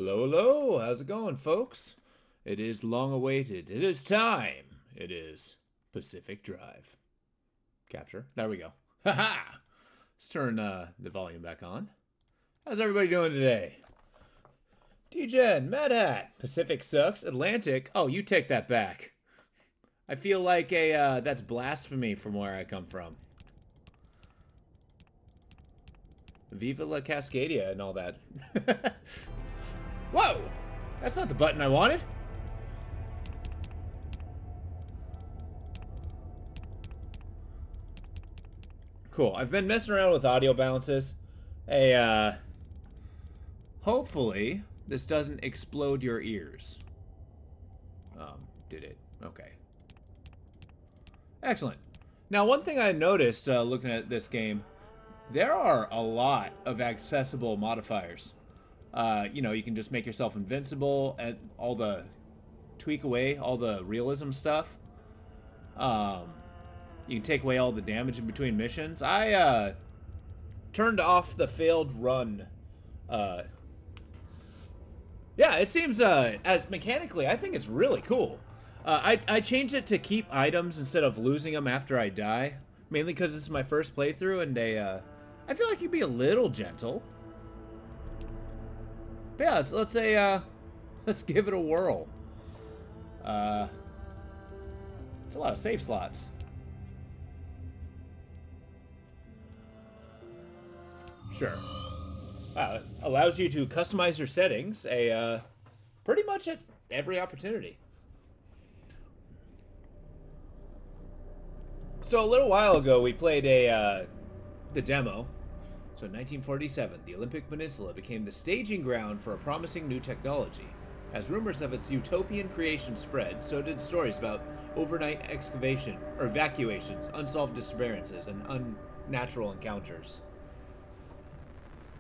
Hello, hello. How's it going, folks? It is long awaited. It is time. It is Pacific Drive. Capture. There we go. Haha. Let's turn the volume back on. How's everybody doing today? D-Gen, Mad Hat, Pacific sucks, Atlantic. Oh, you take that back. I feel like that's blasphemy from where I come from. Viva la Cascadia and all that. Whoa! That's not the button I wanted. Cool. I've been messing around with audio balances. Hey, hopefully this doesn't explode your ears. Did it? Okay. Excellent. Now, one thing I noticed looking at this game, there are a lot of accessible modifiers. You can just make yourself invincible and tweak away all the realism stuff. You can take away all the damage in between missions. I turned off the failed run. Yeah, it seems as mechanically, I think it's really cool. I changed it to keep items instead of losing them after I die, mainly because this is my first playthrough, and I feel like you'd be a little gentle. But yeah, let's say let's give it a whirl. It's a lot of save slots. Sure. Wow, it allows you to customize your settings pretty much at every opportunity. So a little while ago, we played the demo. So in 1947, the Olympic Peninsula became the staging ground for a promising new technology. As rumors of its utopian creation spread, so did stories about overnight evacuations, unsolved disappearances, and unnatural encounters.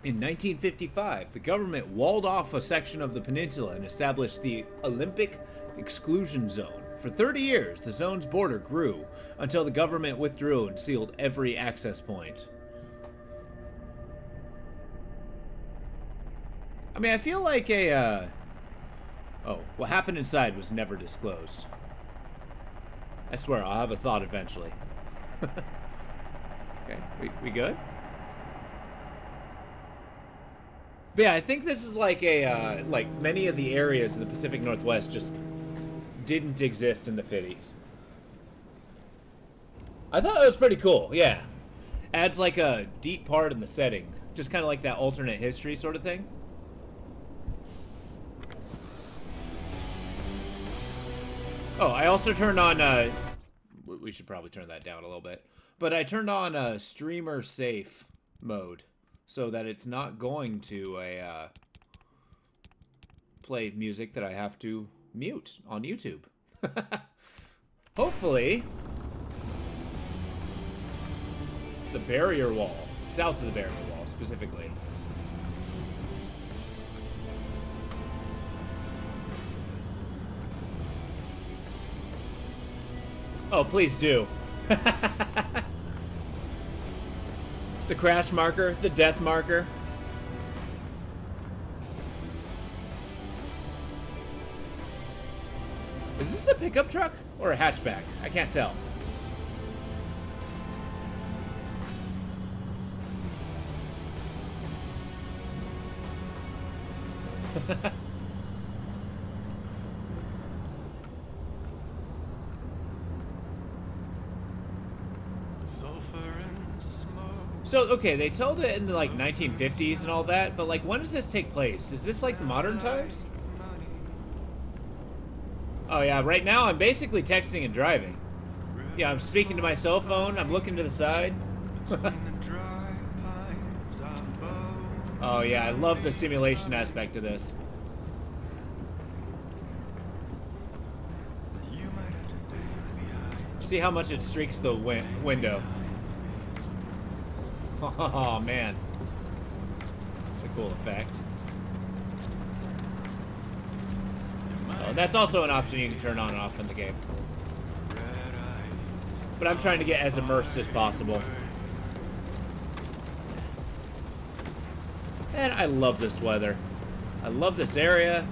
In 1955, the government walled off a section of the peninsula and established the Olympic Exclusion Zone. For 30 years, the zone's border grew until the government withdrew and sealed every access point. I mean, I feel like what happened inside was never disclosed. I swear, I'll have a thought eventually. Okay, we good? But yeah, I think this is like like many of the areas in the Pacific Northwest just didn't exist in the 50s. I thought it was pretty cool, yeah. Adds like a deep part in the setting. Just kind of like that alternate history sort of thing. Oh, I also turned on, we should probably turn that down a little bit. But I turned on streamer safe mode so that it's not going to play music that I have to mute on YouTube. Hopefully, the barrier wall, south of the barrier wall specifically. Oh, please do. The crash marker, the death marker. Is this a pickup truck or a hatchback? I can't tell. So, okay, they told it in the, like, 1950s and all that, but, like, when does this take place? Is this, like, modern times? Oh, yeah, right now I'm basically texting and driving. Yeah, I'm speaking to my cell phone, I'm looking to the side. Oh, yeah, I love the simulation aspect of this. See how much it streaks the window. Oh, man. It's a cool effect. Oh, that's also an option you can turn on and off in the game. But I'm trying to get as immersed as possible. And I love this weather. I love this area.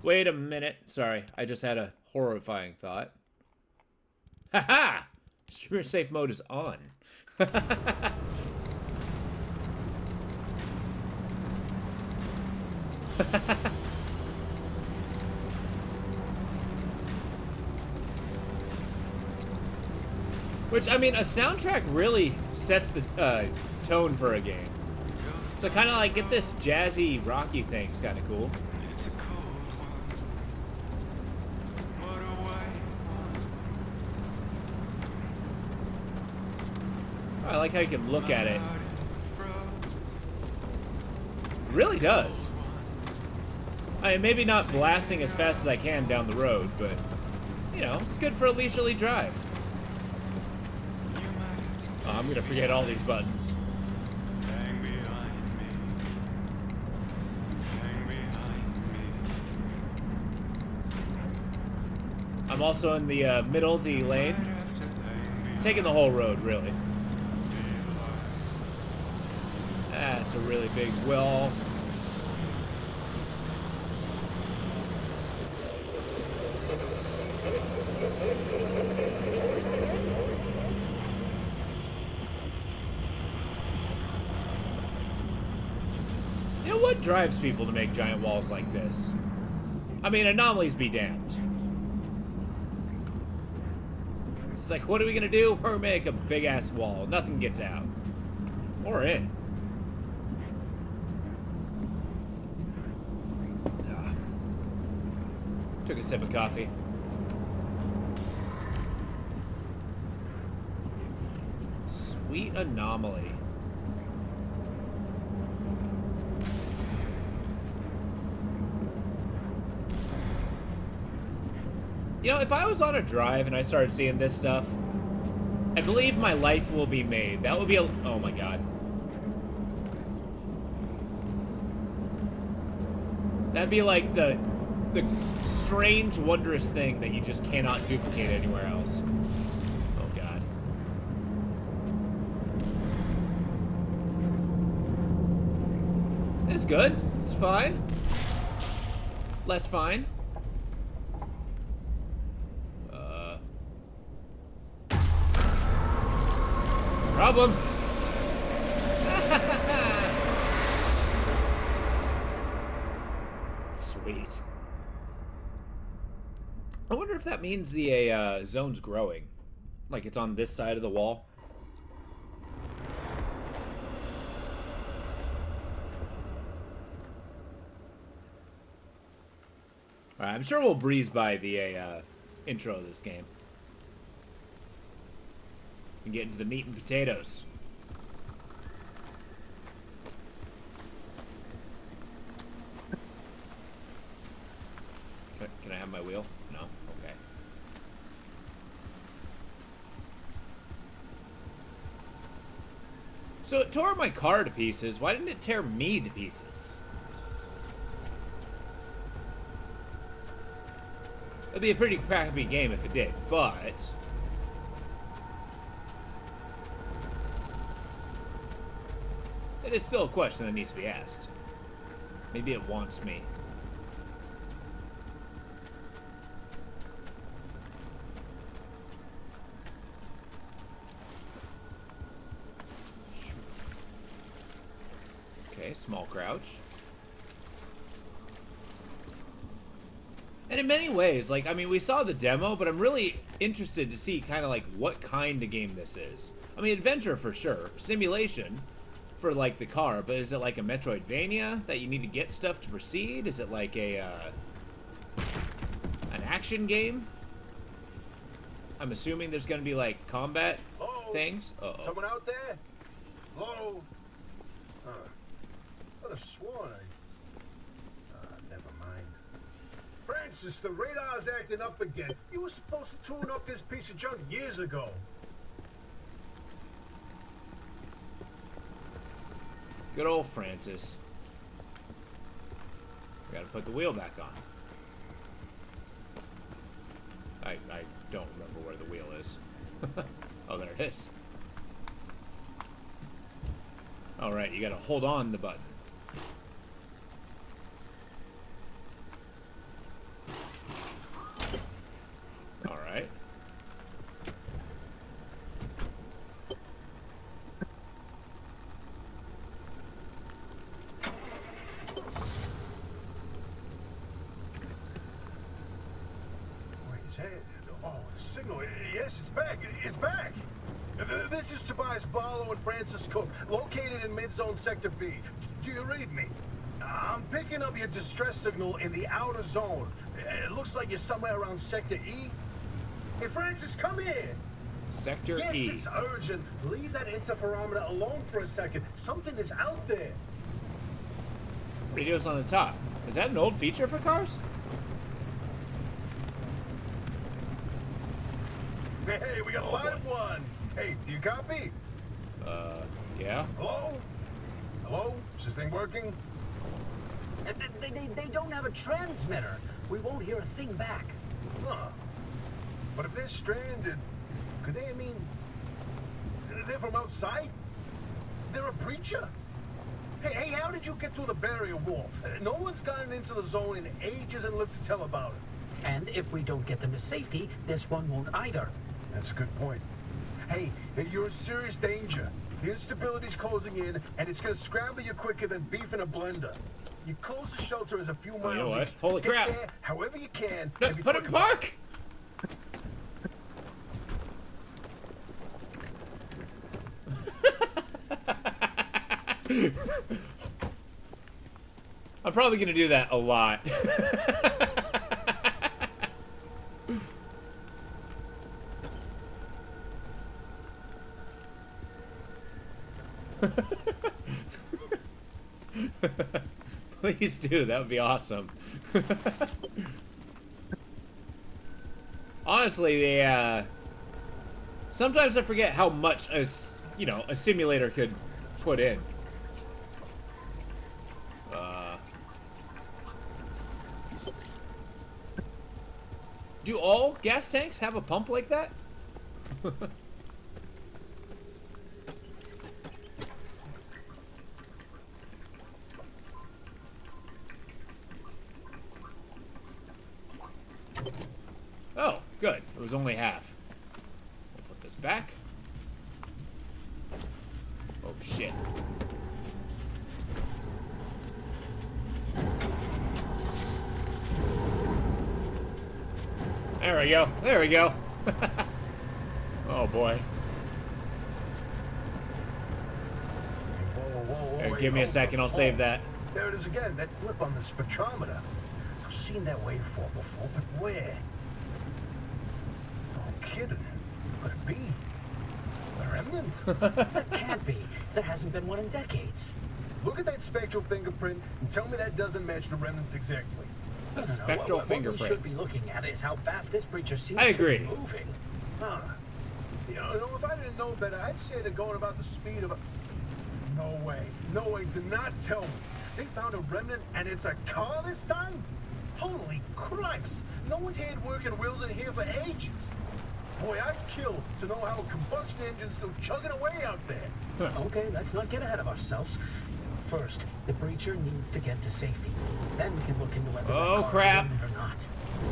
Wait a minute. Sorry, I just had a horrifying thought. Haha! Streamer safe mode is on. Which, I mean, a soundtrack really sets the tone for a game. So kind of like, get this jazzy, rocky thing. It's kind of cool. I like how you can look at it. It really does. I mean, maybe not blasting as fast as I can down the road, but, you know, it's good for a leisurely drive. Oh, I'm gonna forget all these buttons. I'm also in the middle of the lane. Taking the whole road, really. That's a really big wall. You know what drives people to make giant walls like this? I mean, anomalies be damned. It's like, what are we gonna do? We're gonna make a big-ass wall. Nothing gets out. Or in. Took a sip of coffee. Sweet anomaly. You know, if I was on a drive and I started seeing this stuff, I believe my life will be made. That would be a... Oh my god. That'd be like the strange, wondrous thing that you just cannot duplicate anywhere else. Oh god. It's good. It's fine. Less fine. Problem. Sweet. I wonder if that means the zone's growing. Like it's on this side of the wall. Alright, I'm sure we'll breeze by the intro of this game. And get into the meat and potatoes. Can I have my wheel? No? Okay. So it tore my car to pieces. Why didn't it tear me to pieces? It'd be a pretty crappy game if it did, but... it is still a question that needs to be asked. Maybe it wants me. Okay, small crouch. And in many ways, like, I mean, we saw the demo, but I'm really interested to see kind of like what kind of game this is. I mean, adventure for sure. Simulation. For like the car, but is it like a Metroidvania that you need to get stuff to proceed? Is it like a an action game? I'm assuming there's gonna be like combat things. Uh-oh. Someone out there? Hello? Could have sworn never mind. Francis, the radar's acting up again. You were supposed to tune up this piece of junk years ago. Good old Francis. We gotta put the wheel back on. I don't remember where the wheel is. Oh, there it is. All right, you gotta hold on the button. All right. Wait, is that... Oh, the signal. Yes, it's back. It's back. This is Tobias Barlow and Francis Cook, located in mid-zone Sector B. Do you read me? I'm picking up your distress signal in the outer zone. It looks like you're somewhere around Sector E. Hey, Francis, come here. Sector Yes, E. it's urgent. Leave that interferometer alone for a second. Something is out there. Radio's on the top. Is that an old feature for cars? Hey, we got a live one. Hey, do you copy? Yeah. Hello? Hello? Is this thing working? They don't have a transmitter. We won't hear a thing back. Huh. But if they're stranded, could they, I mean, they're from outside? They're a preacher? Hey, how did you get through the barrier wall? No one's gotten into the zone in ages and lived to tell about it. And if we don't get them to safety, this one won't either. That's a good point. Hey, you're in serious danger. The instability's closing in, and it's gonna scramble you quicker than beef in a blender. Your closest shelter is a few miles you know what? east. Holy Get crap. there however you can. No, and be put it quick in about park! I'm probably gonna do that a lot. Please do, that would be awesome. Honestly, they, sometimes I forget how much a simulator could put in. Do all gas tanks have a pump like that? Oh, good. It was only half. We'll put this back. Oh, shit. There we go. There we go. Oh, boy. Whoa, Give me a second. I'll save that. There it is again, that blip on the spectrometer. I've seen that waveform before, but where? No kidding. Could it be? A remnant? That can't be. There hasn't been one in decades. Look at that spectral fingerprint and tell me that doesn't match the remnants exactly. A spectral What fingerprint. we should be looking at is how fast this creature seems I to agree. be moving. Huh. You know, if I didn't know better, I'd say they're going about the speed of a... No way. No way. Do not tell me. They found a remnant and it's a car this time? Holy cripes. No one's had working wheels in here for ages. Boy, I'd kill to know how a combustion engine's still chugging away out there. Okay, let's not get ahead of ourselves. First, the breacher needs to get to safety. Then we can look into whether Oh, the car crap. is in or not.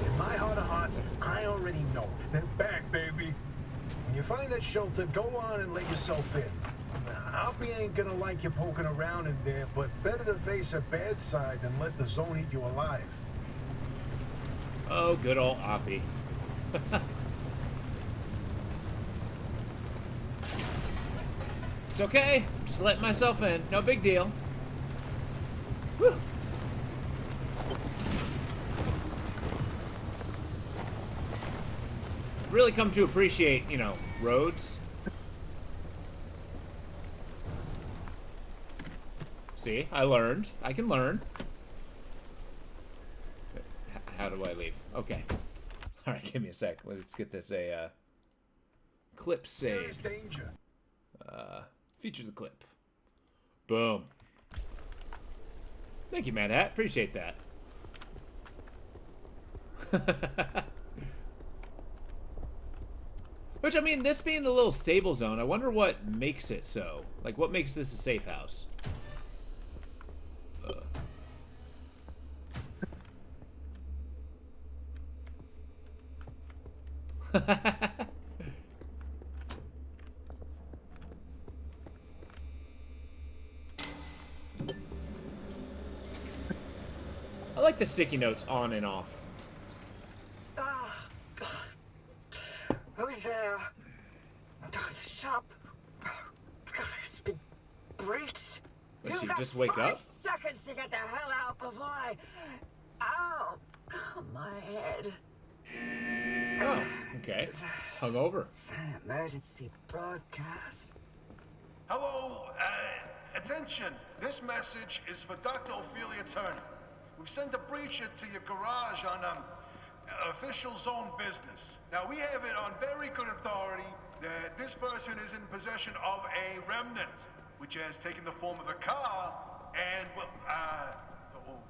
In my heart of hearts, I already know. They're back, baby. When you find that shelter, go on and let yourself in. Hoppy ain't gonna like you poking around in there, but better to face a bad side than let the zone eat you alive. Oh, good old Oppie. It's okay. Just letting myself in. No big deal. Whew. Really come to appreciate, you know, roads. See, I learned. I can learn. How do I leave? Okay. All right, give me a sec. Let's get this a clip Serious saved. danger. Feature the clip. Boom. Thank you, Mad Hat. Appreciate that. Which, I mean, this being a little stable zone, I wonder what makes it so. Like, what makes this a safe house? I like the sticky notes on and off. Ah, God. Who's there? The shop. God, it's been breached. Would You've she got just wake 5 up? seconds to get the hell out before I... Ow! My head. Oh, okay. Hungover. It's an emergency broadcast. Hello, attention. This message is for Dr. Ophelia Turner. We've sent a breacher to your garage on official zone business. Now, we have it on very good authority that this person is in possession of a remnant, which has taken the form of a car, and, well,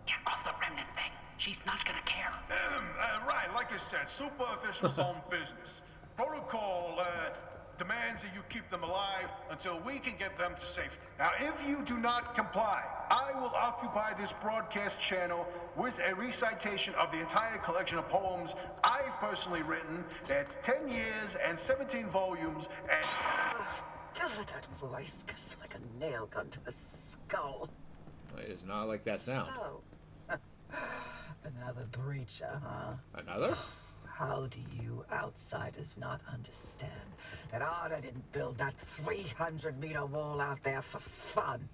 Get off the remnant thing. She's not gonna care. right, like I said, super official zone business. Protocol, demands that you keep them alive until we can get them to safety. Now, if you do not comply, I will occupy this broadcast channel with a recitation of the entire collection of poems I've personally written. That's 10 years and 17 volumes, and... Don't let that voice cut like a nail gun to the skull. It is not like that sound. So, another breacher, huh? Another? How do you outsiders not understand that Arda didn't build that 300-meter wall out there for fun?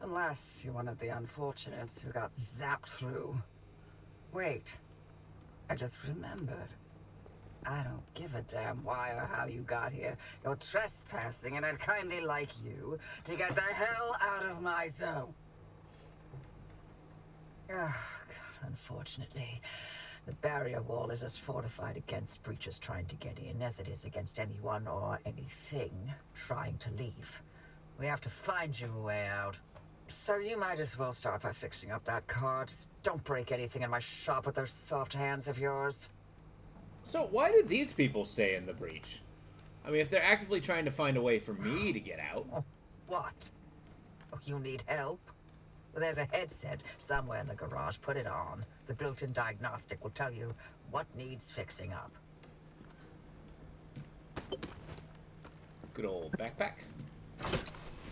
Unless you're one of the unfortunates who got zapped through. Wait, I just remembered. I don't give a damn why or how you got here. You're trespassing, and I'd kindly like you to get the hell out of my zone. Oh, God, unfortunately, the barrier wall is as fortified against breachers trying to get in as it is against anyone or anything trying to leave. We have to find you a way out. So you might as well start by fixing up that car. Just don't break anything in my shop with those soft hands of yours. So why did these people stay in the breach? I mean, if they're actively trying to find a way for me to get out. Oh, what? Oh, you need help? Well, there's a headset somewhere in the garage. Put it on. The built-in diagnostic will tell you what needs fixing up. Good old backpack.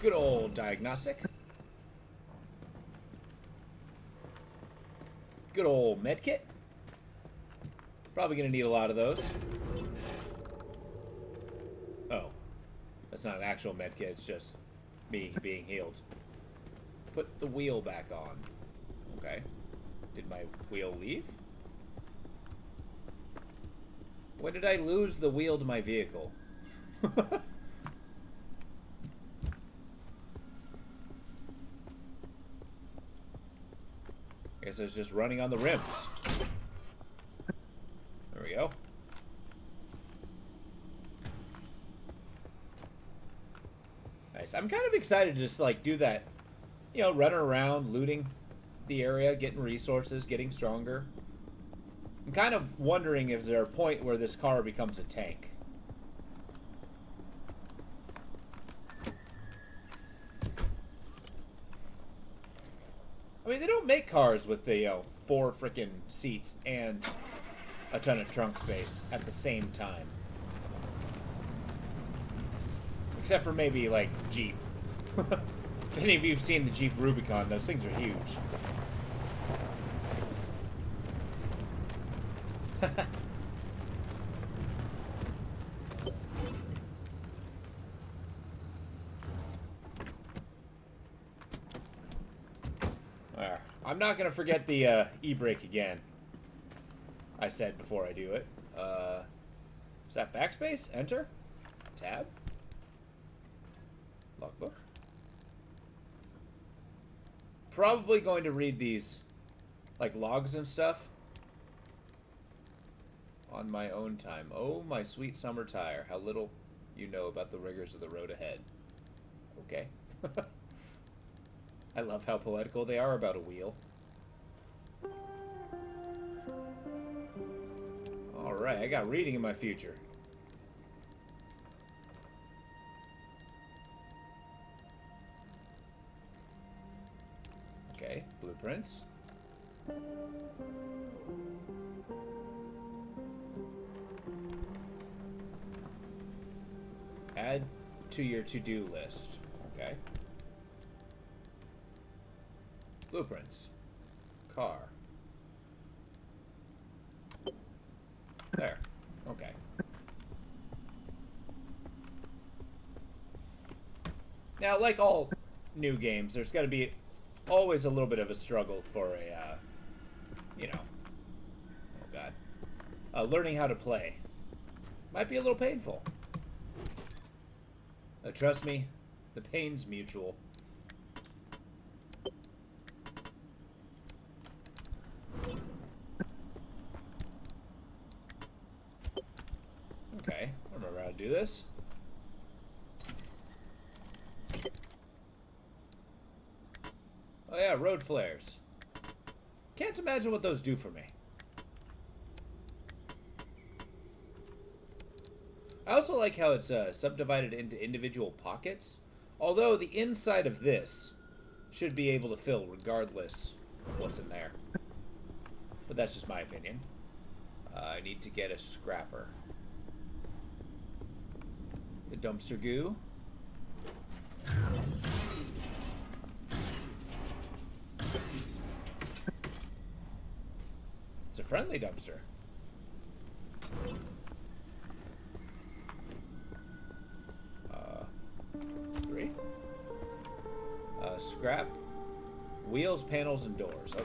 Good old diagnostic. Good old medkit. Probably gonna need a lot of those. Oh. That's not an actual medkit, it's just me being healed. Put the wheel back on. Okay. Did my wheel leave? When did I lose the wheel to my vehicle? I guess I was just running on the rims. There we go. Nice. I'm kind of excited to just like do that, you know, running around, looting the area, getting resources, getting stronger. I'm kind of wondering if there's a point where this car becomes a tank. I mean, they don't make cars with the, 4 freaking seats and a ton of trunk space at the same time. Except for maybe, like, Jeep. If any of you have seen the Jeep Rubicon, those things are huge. There. I'm not going to forget the e-brake again. I said before I do it. Is that backspace? Enter? Tab? Logbook? Probably going to read these, like, logs and stuff on my own time. Oh, my sweet summer tire. How little you know about the rigors of the road ahead. Okay. I love how poetical they are about a wheel. Alright, I got reading in my future. Okay, blueprints. Add to your to-do list. Okay. Blueprints. Car. There. Okay. Now, like all new games, there's got to be always a little bit of a struggle for a, you know, oh god, learning how to play. Might be a little painful. Trust me, the pain's mutual. Okay, I remember how to do this. Oh yeah, road flares. Can't imagine what those do for me. I also like how it's subdivided into individual pockets. Although the inside of this should be able to fill regardless of what's in there. But that's just my opinion. I need to get a scrapper. The dumpster goo. It's a friendly dumpster. Three. Scrap. Wheels, panels, and doors. Okay.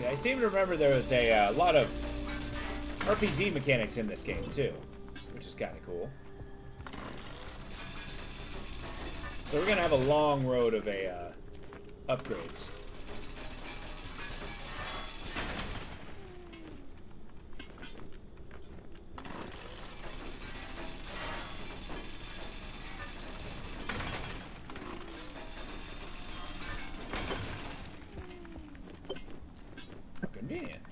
Yeah, I seem to remember there was a lot of RPG mechanics in this game, too. Which is kind of cool. So we're going to have a long road of upgrades. Convenient.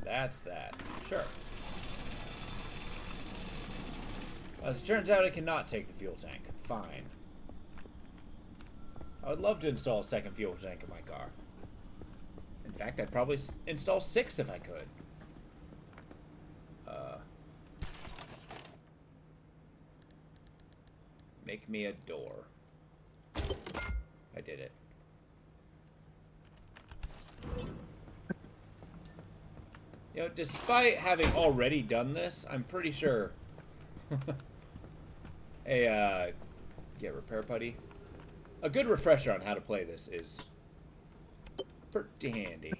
That's that. Sure. As it turns out, it cannot take the fuel tank. Fine. I would love to install a second fuel tank in my car. In fact, I'd probably install 6 if I could. Make me a door. I did it. You know, despite having already done this, I'm pretty sure get repair putty. A good refresher on how to play this is pretty handy.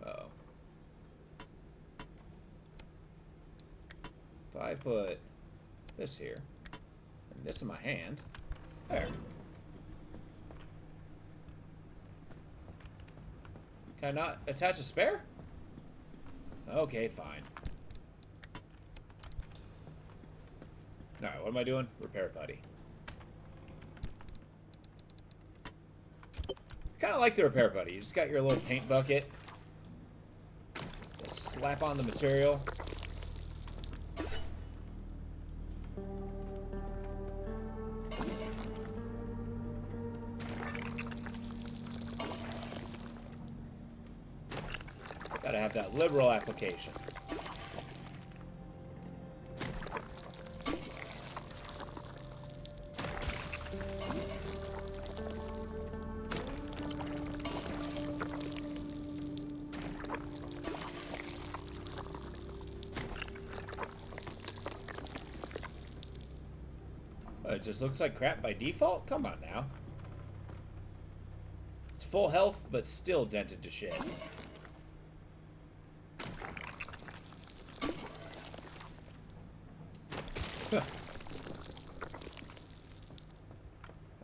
Uh-oh. If I put this here, and this in my hand, there. Can I not attach a spare? Okay, fine. Alright, what am I doing? Repair putty. Kind of like the repair putty. You just got your little paint bucket. Just slap on the material. Gotta have that liberal application. It just looks like crap by default? Come on now. It's full health, but still dented to shit.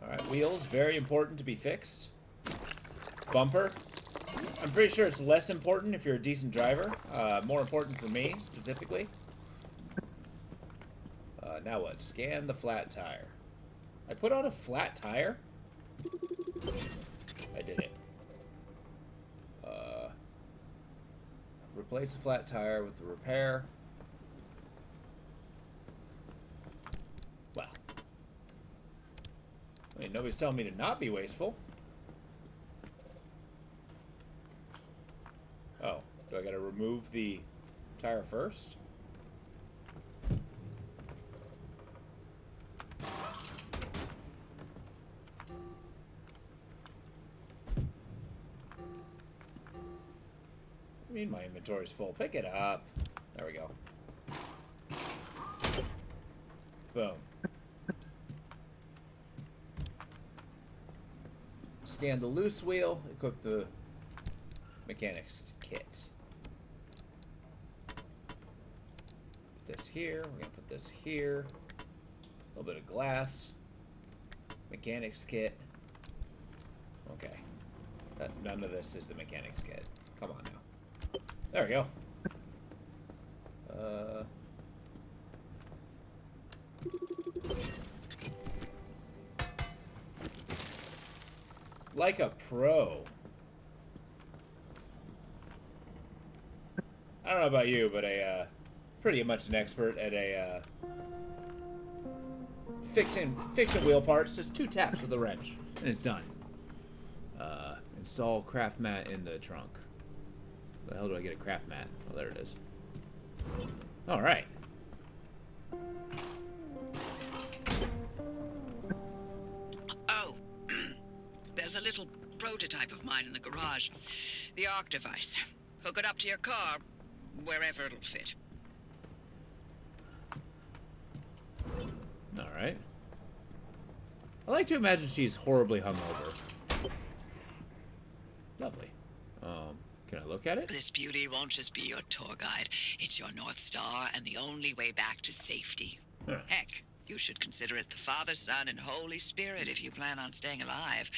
Alright, wheels, very important to be fixed. Bumper. I'm pretty sure it's less important if you're a decent driver. More important for me, specifically. Now what? Scan the flat tire. I put on a flat tire? I did it. Replace a flat tire with a repair. Well. I mean, nobody's telling me to not be wasteful. Oh, do I gotta remove the tire first? I mean, my inventory's full. Pick it up. There we go. Boom. Scan the loose wheel. Equip the mechanics kit. Put this here. We're gonna put this here. A little bit of glass. Mechanics kit. Okay. None of this is the mechanics kit. Come on now. There we go. Like a pro. I don't know about you, but pretty much an expert at fixing wheel parts. Just 2 taps with a wrench, and it's done. Install craft mat in the trunk. Where the hell do I get a craft mat? Oh, there it is. All right. Oh, there's a little prototype of mine in the garage. The Arc device. Hook it up to your car, wherever it'll fit. All right. I like to imagine she's horribly hungover. Lovely. Can I look at it? This beauty won't just be your tour guide. It's your North Star and the only way back to safety. Huh. Heck, you should consider it the Father, Son, and Holy Spirit if you plan on staying alive.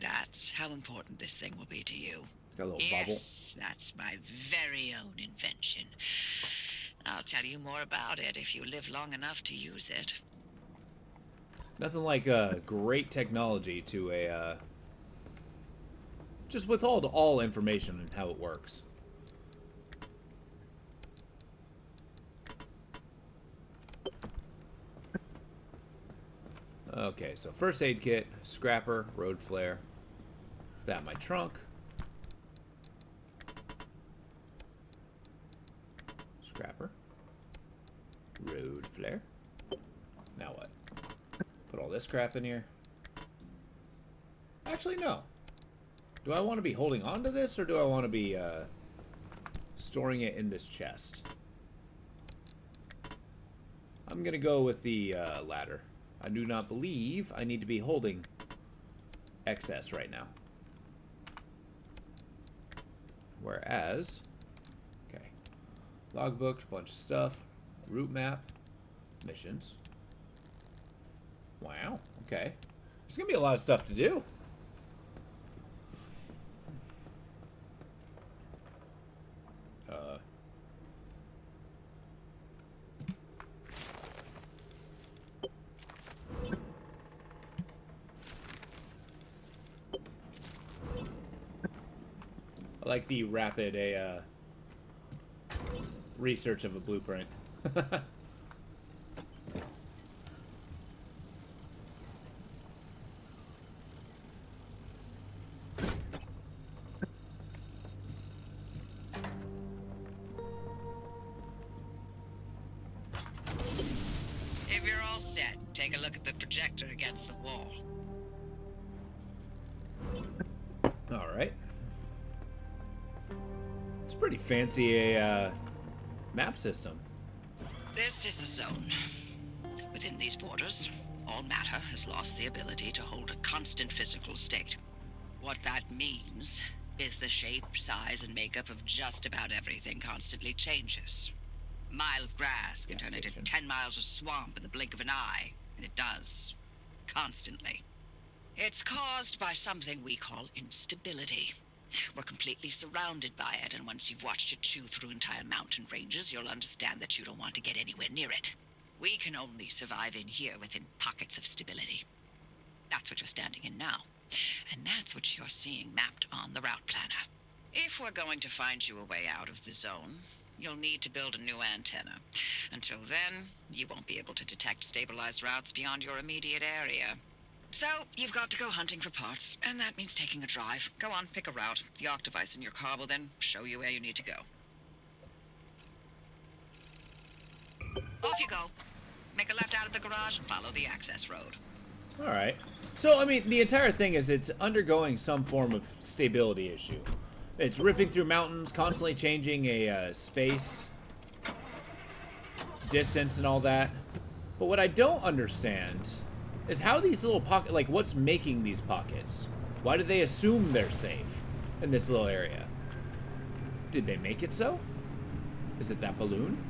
That's how important this thing will be to you. Got a little Yes, that's my very own invention. I'll tell you more about it if you live long enough to use it. Nothing like great technology to just withhold all information on how it works. Okay, so first aid kit, scrapper, road flare. That in my trunk. Scrapper. Road flare. Now what? Put all this crap in here. Actually, no. Do I want to be holding on to this, or do I want to be storing it in this chest? I'm going to go with the latter. I do not believe I need to be holding excess right now. Whereas, okay, logbook, bunch of stuff, route map, missions. Wow, okay. There's going to be a lot of stuff to do. I like the rapid research of a blueprint. If you're all set, take a look at the projector against the wall. All right. It's pretty fancy map system. This is the zone. Within these borders, all matter has lost the ability to hold a constant physical state. What that means is the shape, size, and makeup of just about everything constantly changes. A mile of grass can Gas turn into station. 10 miles of swamp in the blink of an eye, and it does. Constantly. It's caused by something we call instability. We're completely surrounded by it, and once you've watched it chew through entire mountain ranges, you'll understand that you don't want to get anywhere near it. We can only survive in here within pockets of stability. That's what you're standing in now. And that's what you're seeing mapped on the route planner. If we're going to find you a way out of the zone, you'll need to build a new antenna. Until then, you won't be able to detect stabilized routes beyond your immediate area. So, you've got to go hunting for parts, and that means taking a drive. Go on, pick a route. The ARC device in your car will then show you where you need to go. Off you go. Make a left out of the garage and follow the access road. All right. So, I mean, the entire thing is it's undergoing some form of stability issue. It's ripping through mountains, constantly changing a space, distance, and all that. But what I don't understand is how these little pockets, like, what's making these pockets? Why do they assume they're safe in this little area? Did they make it so? Is it that balloon?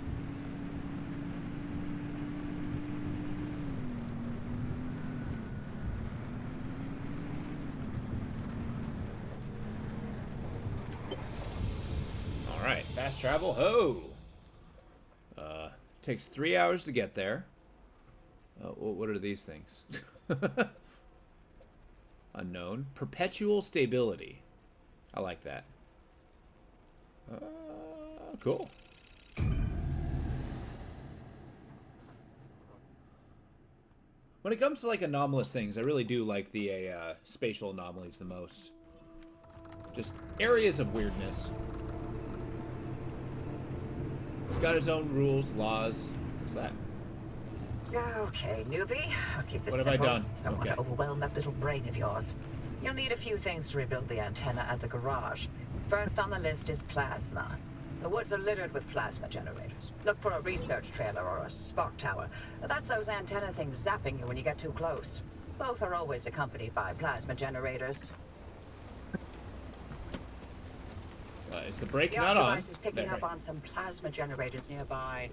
Alright, fast travel, ho! Takes 3 hours to get there. What are these things? Unknown. Perpetual stability. I like that. Cool. When it comes to, like, anomalous things, I really do like the spatial anomalies the most. Just areas of weirdness. It's got its own rules, laws. What's that? Okay, newbie. I'll keep this What have I simple. done? Don't want Okay. to overwhelm that little brain of yours. You'll need a few things to rebuild the antenna at the garage. First on the list is plasma. The woods are littered with plasma generators. Look for a research trailer or a spark tower. That's those antenna things zapping you when you get too close. Both are always accompanied by plasma generators. Is the brake The not ARC on? device is picking There, up on some plasma generators nearby.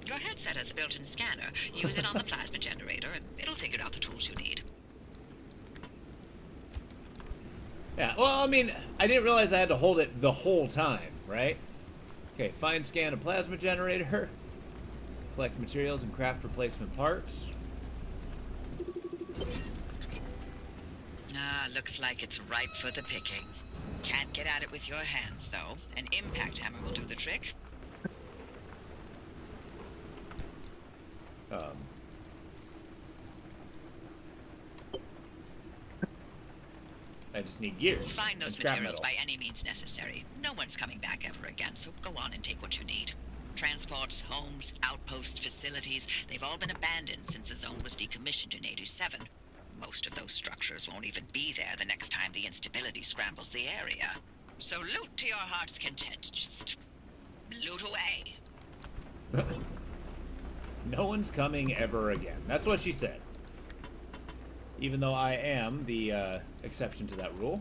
Your headset has a built-in scanner. Use it on the plasma generator, and it'll figure out the tools you need. Yeah, well, I mean, I didn't realize I had to hold it the whole time, right? Okay, find, scan a plasma generator. Collect materials and craft replacement parts. Looks like it's ripe for the picking. Can't get at it with your hands, though. An impact hammer will do the trick. I just need gears. Find and those scrap materials metal. by any means necessary. No one's coming back ever again, so go on and take what you need. Transports, homes, outposts, facilities, they've all been abandoned since the zone was decommissioned in 87. Most of those structures won't even be there the next time the instability scrambles the area. So loot to your heart's content. Just loot away. No one's coming ever again. That's what she said. Even though I am the exception to that rule.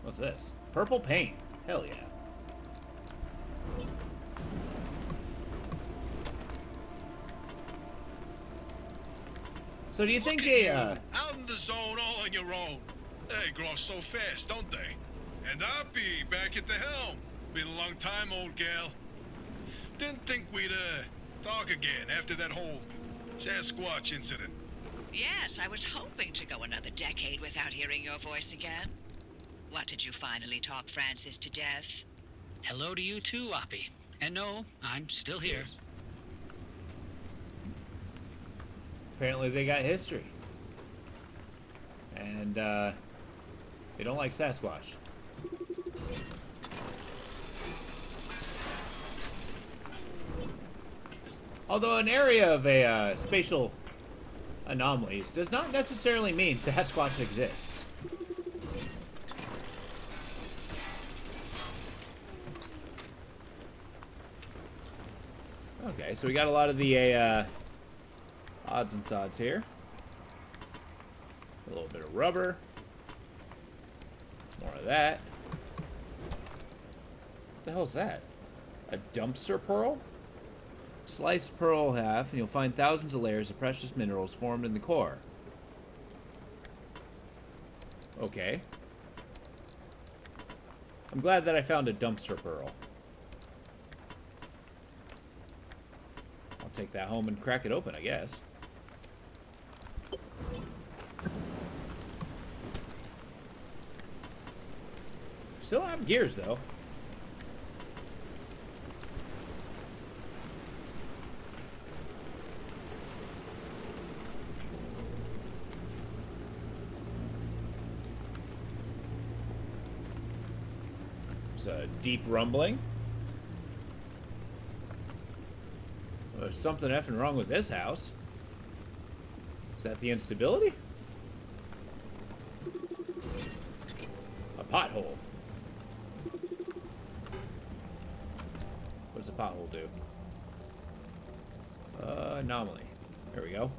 What's this? Purple paint. Hell yeah. So do you think Look at a you, out in the zone all on your own. They grow so fast, don't they? And I'll be back at the helm. Been a long time, old gal. Didn't think we'd talk again after that whole Sasquatch incident. Yes, I was hoping to go another decade without hearing your voice again. What, did you finally talk Francis to death? Hello to you too, Oppie. And no, I'm still here. Yes. Apparently they got history. And they don't like Sasquatch. Although an area of a spatial anomalies does not necessarily mean Sasquatch exists. Okay, so we got a lot of the odds and sods here. A little bit of rubber. More of that. What the hell's that? A dumpster pearl? Slice pearl half, and you'll find thousands of layers of precious minerals formed in the core. Okay. I'm glad that I found a dumpster pearl. I'll take that home and crack it open, I guess. Still have gears, though. There's a deep rumbling. There's something effing wrong with this house. Is that the instability? A pothole. What does a pothole do? Anomaly. There we go.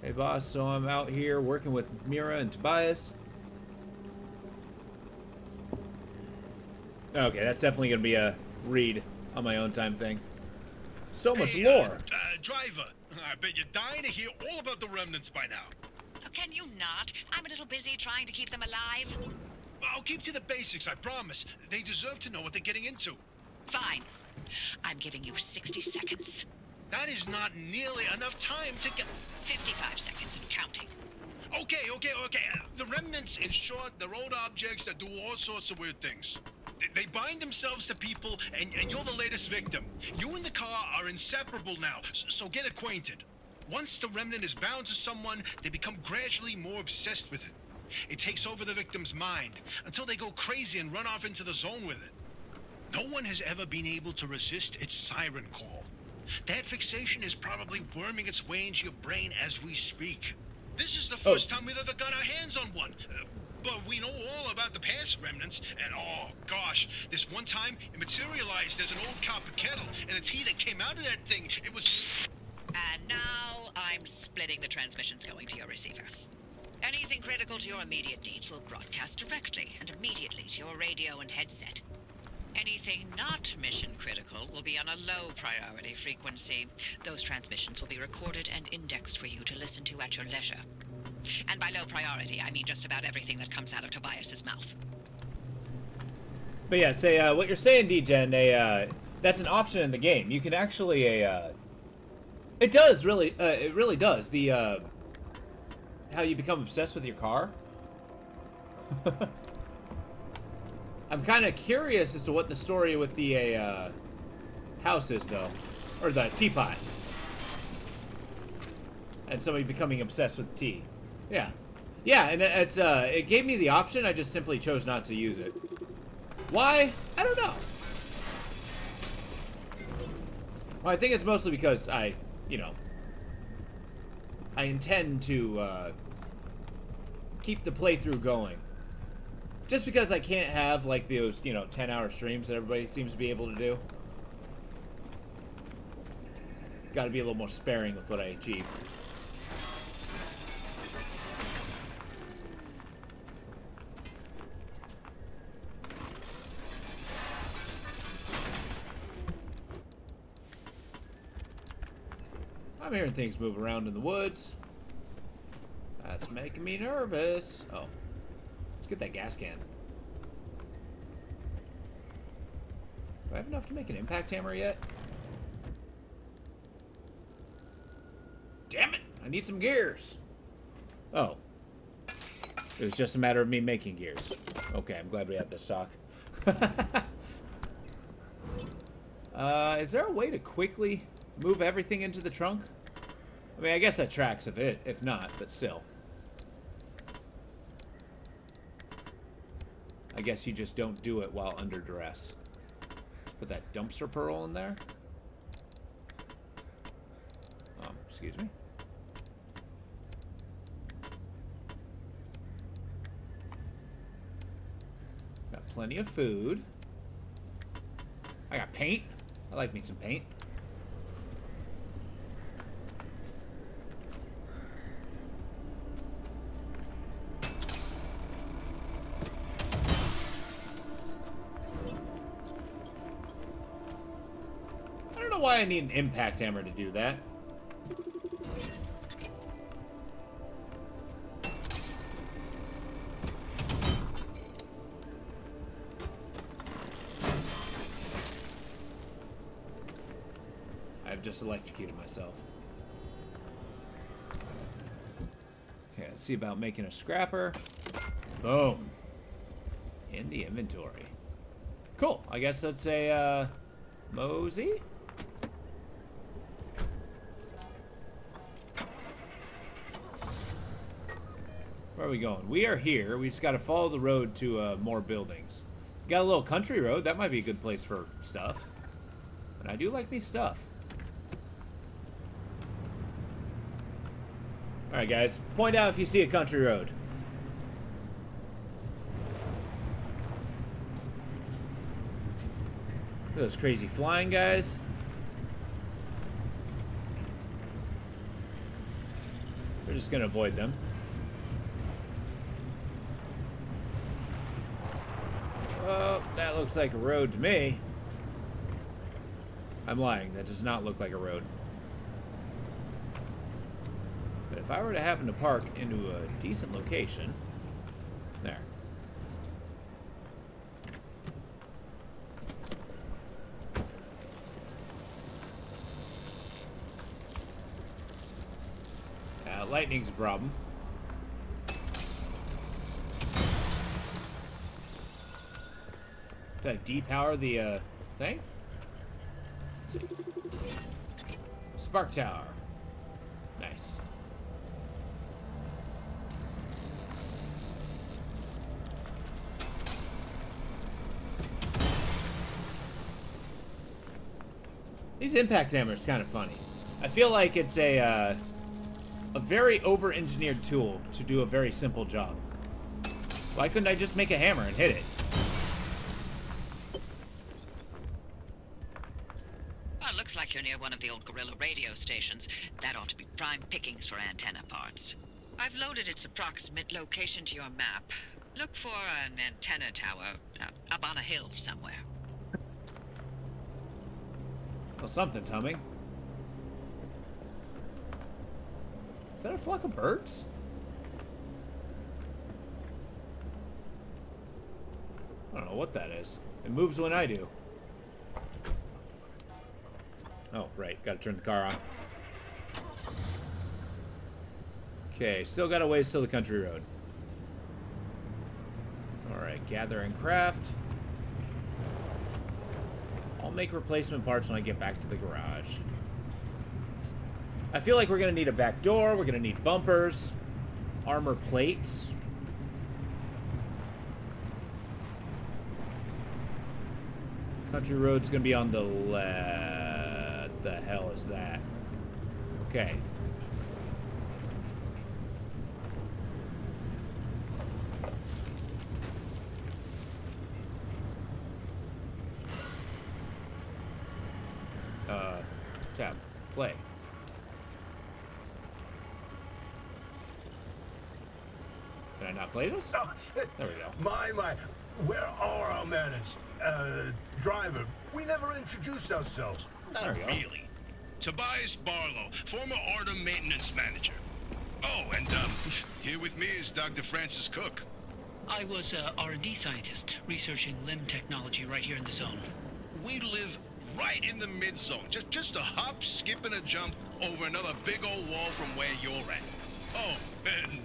Hey boss, so I'm out here working with Mira and Tobias. Okay, that's definitely gonna be a read on my own time thing. So much lore. Driver, I bet you're dying to hear all about the remnants by now. Oh, can you not? I'm a little busy trying to keep them alive. I'll keep to the basics, I promise. They deserve to know what they're getting into. Fine. I'm giving you 60 seconds. That is not nearly enough time to get... 55 seconds and counting. Okay. The remnants, in short, they're old objects that do all sorts of weird things. They bind themselves to people, and you're the latest victim. You and the car are inseparable now, so get acquainted. Once the remnant is bound to someone, they become gradually more obsessed with it. It takes over the victim's mind, until they go crazy and run off into the zone with it. No one has ever been able to resist its siren call. That fixation is probably worming its way into your brain as we speak. This is the first time we've ever got our hands on one. But we know all about the past remnants, and oh gosh, this one time it materialized as an old copper kettle, and the tea that came out of that thing, it was... And now I'm splitting the transmissions going to your receiver. Anything critical to your immediate needs will broadcast directly and immediately to your radio and headset. Anything not mission critical will be on a low priority frequency. Those transmissions will be recorded and indexed for you to listen to at your leisure. And by low priority, I mean just about everything that comes out of Tobias's mouth. But yeah, say what you're saying, D-Gen, that's an option in the game. You can actually it does really, it really does. The how you become obsessed with your car. I'm kind of curious as to what the story with the house is, though, or the teapot, and somebody becoming obsessed with tea. Yeah, and it's it gave me the option. I just simply chose not to use it. Why? I don't know. Well, I think it's mostly because I intend to keep the playthrough going. Just because I can't have like those 10-hour streams that everybody seems to be able to do. Got to be a little more sparing with what I achieve. I'm hearing things move around in the woods. That's making me nervous. Oh. Let's get that gas can. Do I have enough to make an impact hammer yet? Damn it! I need some gears. Oh. It was just a matter of me making gears. Okay, I'm glad we have this stock. Is there a way to quickly move everything into the trunk? I mean, I guess that tracks if not, but still. I guess you just don't do it while under duress. Put that dumpster pearl in there. Excuse me. Got plenty of food. I got paint. I like me some paint. I don't know why I need an impact hammer to do that. I've just electrocuted myself. Okay, let's see about making a scrapper. Boom. in the inventory. Cool. I guess that's a mosey. Where are we going? We are here. We just got to follow the road to more buildings. Got a little country road. That might be a good place for stuff. And I do like me stuff. Alright, guys. Point out if you see a country road. Look at those crazy flying guys. We're just going to avoid them. Oh, that looks like a road to me. I'm lying. That does not look like a road. But if I were to happen to park into a decent location... There. Lightning's a problem. Did I depower the thing? Spark tower. Nice. These impact hammers kind of funny. I feel like it's a very over-engineered tool to do a very simple job. Why couldn't I just make a hammer and hit it? Well, it looks like you're near one of the old guerrilla radio stations. That ought to be prime pickings for antenna parts. I've loaded its approximate location to your map. Look for an antenna tower up on a hill somewhere. Well, something's humming. Is that a flock of birds? I don't know what that is. It moves when I do. Oh, right. Gotta turn the car on. Okay, still got a ways till the country road. Alright, gather and craft. I'll make replacement parts when I get back to the garage. I feel like we're going to need a back door. We're going to need bumpers. Armor plates. Country road's going to be on the left. What the hell is that? Okay. Tab. Play. Can I not play this? Oh, There we go. My. Where are our manners? Driver, we never introduced ourselves. There we go. Really? Tobias Barlow, former Artem maintenance manager. Oh, and here with me is Dr. Francis Cook. I was a R&D scientist researching limb technology right here in the zone. We live right in the mid-zone, just a hop, skip, and a jump over another big old wall from where you're at. Oh,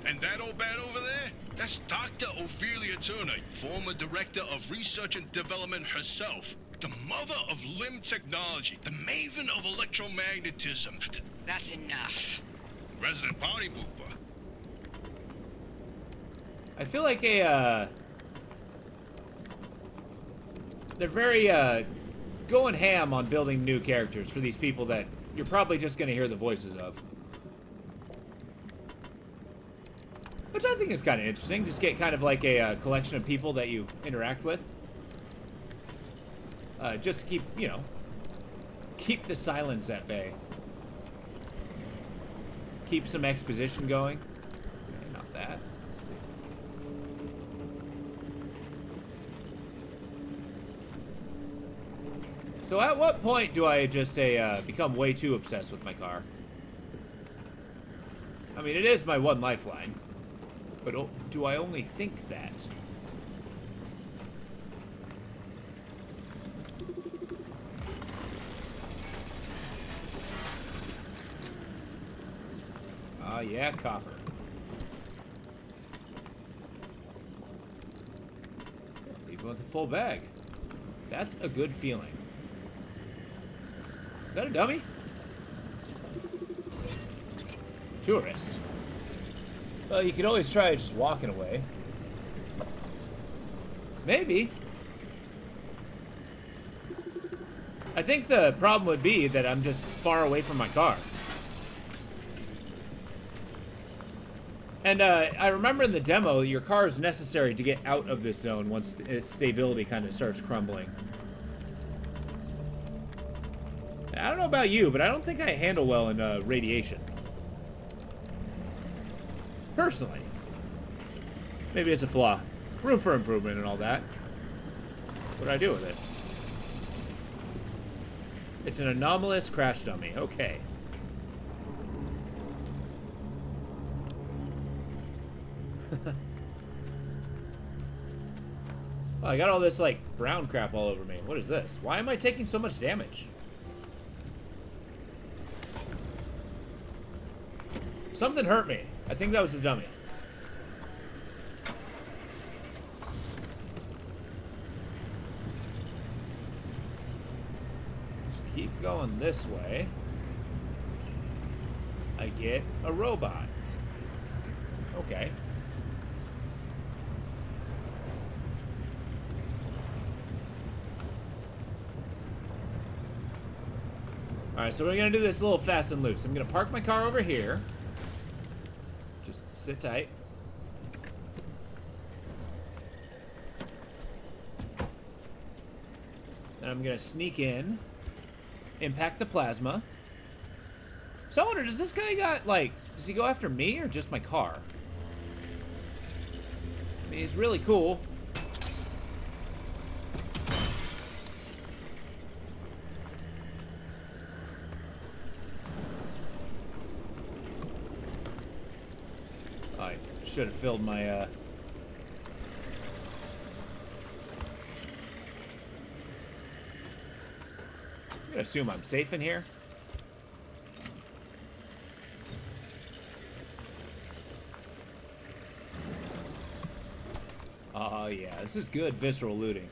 and that old bat over there? That's Dr. Ophelia Turner, former director of research and development herself. The mother of limb technology, the maven of electromagnetism. That's enough. Resident party pooper. I feel like they're very, going ham on building new characters for these people that you're probably just going to hear the voices of. Which I think is kind of interesting. Just get kind of like a collection of people that you interact with. Just to keep, you know, keep the silence at bay. Keep some exposition going. Okay, not that. So at what point do I just become way too obsessed with my car? I mean, it is my one lifeline. But do I only think that? Ah, yeah, copper. full bag. That's a good feeling. Is that a dummy? Tourist. Well, you could always try just walking away. Maybe. I think the problem would be that I'm just far away from my car. And I remember in the demo, your car is necessary to get out of this zone once its stability kind of starts crumbling. I don't know about you, but I don't think I handle well in radiation. Personally. Maybe it's a flaw. Room for improvement and all that. What do I do with it? It's an anomalous crash dummy. Okay. Oh, I got all this, like, brown crap all over me. What is this? Why am I taking so much damage? Something hurt me. I think that was the dummy. Just keep going this way. I get a robot. Okay. Alright, so we're gonna do this a little fast and loose. I'm gonna park my car over here. Just sit tight. Then I'm gonna sneak in, impact the plasma. So I wonder, does this guy got, like, does he go after me or just my car? I mean, he's really cool. I should have filled my, I'm gonna assume I'm safe in here. Oh, yeah, this is good visceral looting.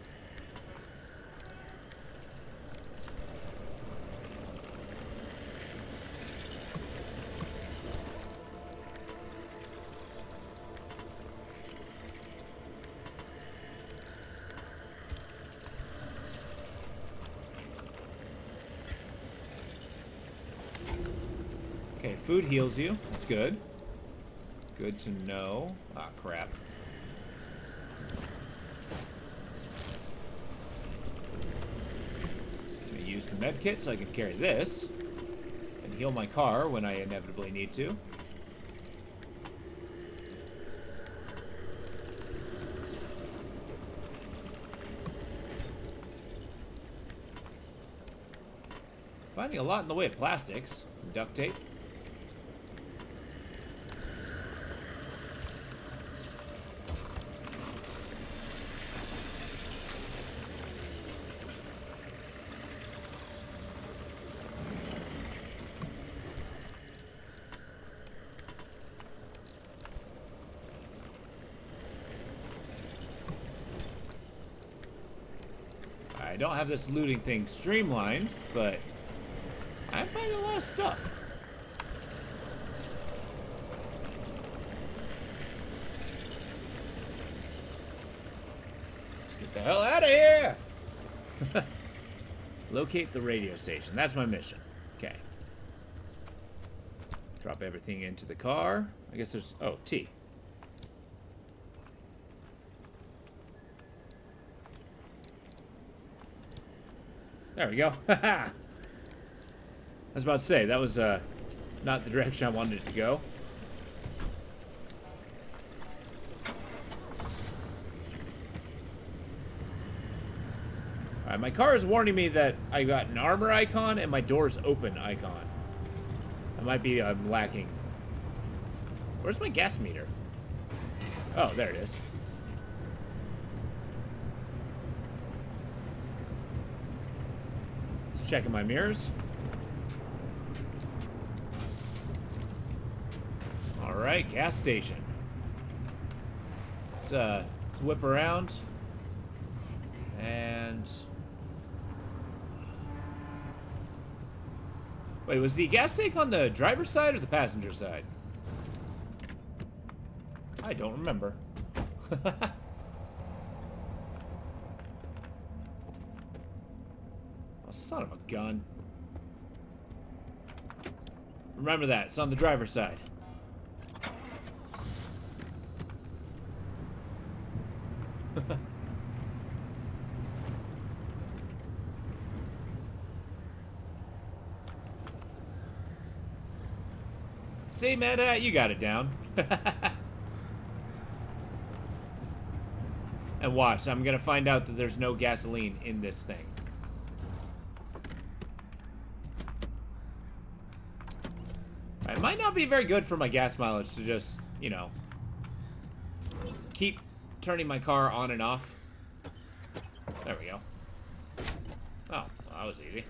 Okay, food heals you. That's good. Good to know. Ah, crap. Use the med kit so I can carry this and heal my car when I inevitably need to. Finding a lot in the way of plastics, duct tape. I don't have this looting thing streamlined, but I'm finding a lot of stuff. Let's get the hell out of here! Locate the radio station. That's my mission. Okay. Drop everything into the car. I guess there's... oh, T. There we go. I was about to say, that was not the direction I wanted it to go. Alright, my car is warning me that I got an armor icon and my door's open icon. That might be lacking. Where's my gas meter? Oh, there it is. Checking my mirrors. All right, gas station. Let's whip around. And... Wait, was the gas tank on the driver's side or the passenger side? I don't remember. Oh, son of a gun. Remember that. It's on the driver's side. See, Mad Hat, you got it down. And watch, I'm gonna find out that there's no gasoline in this thing. It might not be very good for my gas mileage to just, you know, keep turning my car on and off. There we go. Oh, well, that was easy.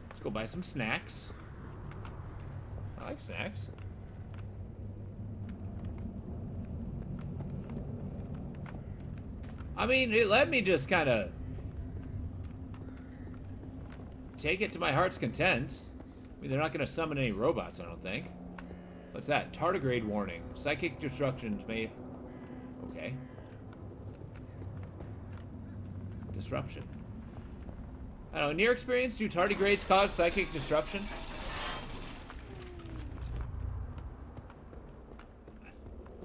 Let's go buy some snacks. I like snacks. I mean, it let me just kind of take it to my heart's content. I mean, they're not going to summon any robots, I don't think. What's that? Tardigrade warning. Psychic disruptions may... Okay. Disruption. I don't know, in your experience, do tardigrades cause psychic disruption?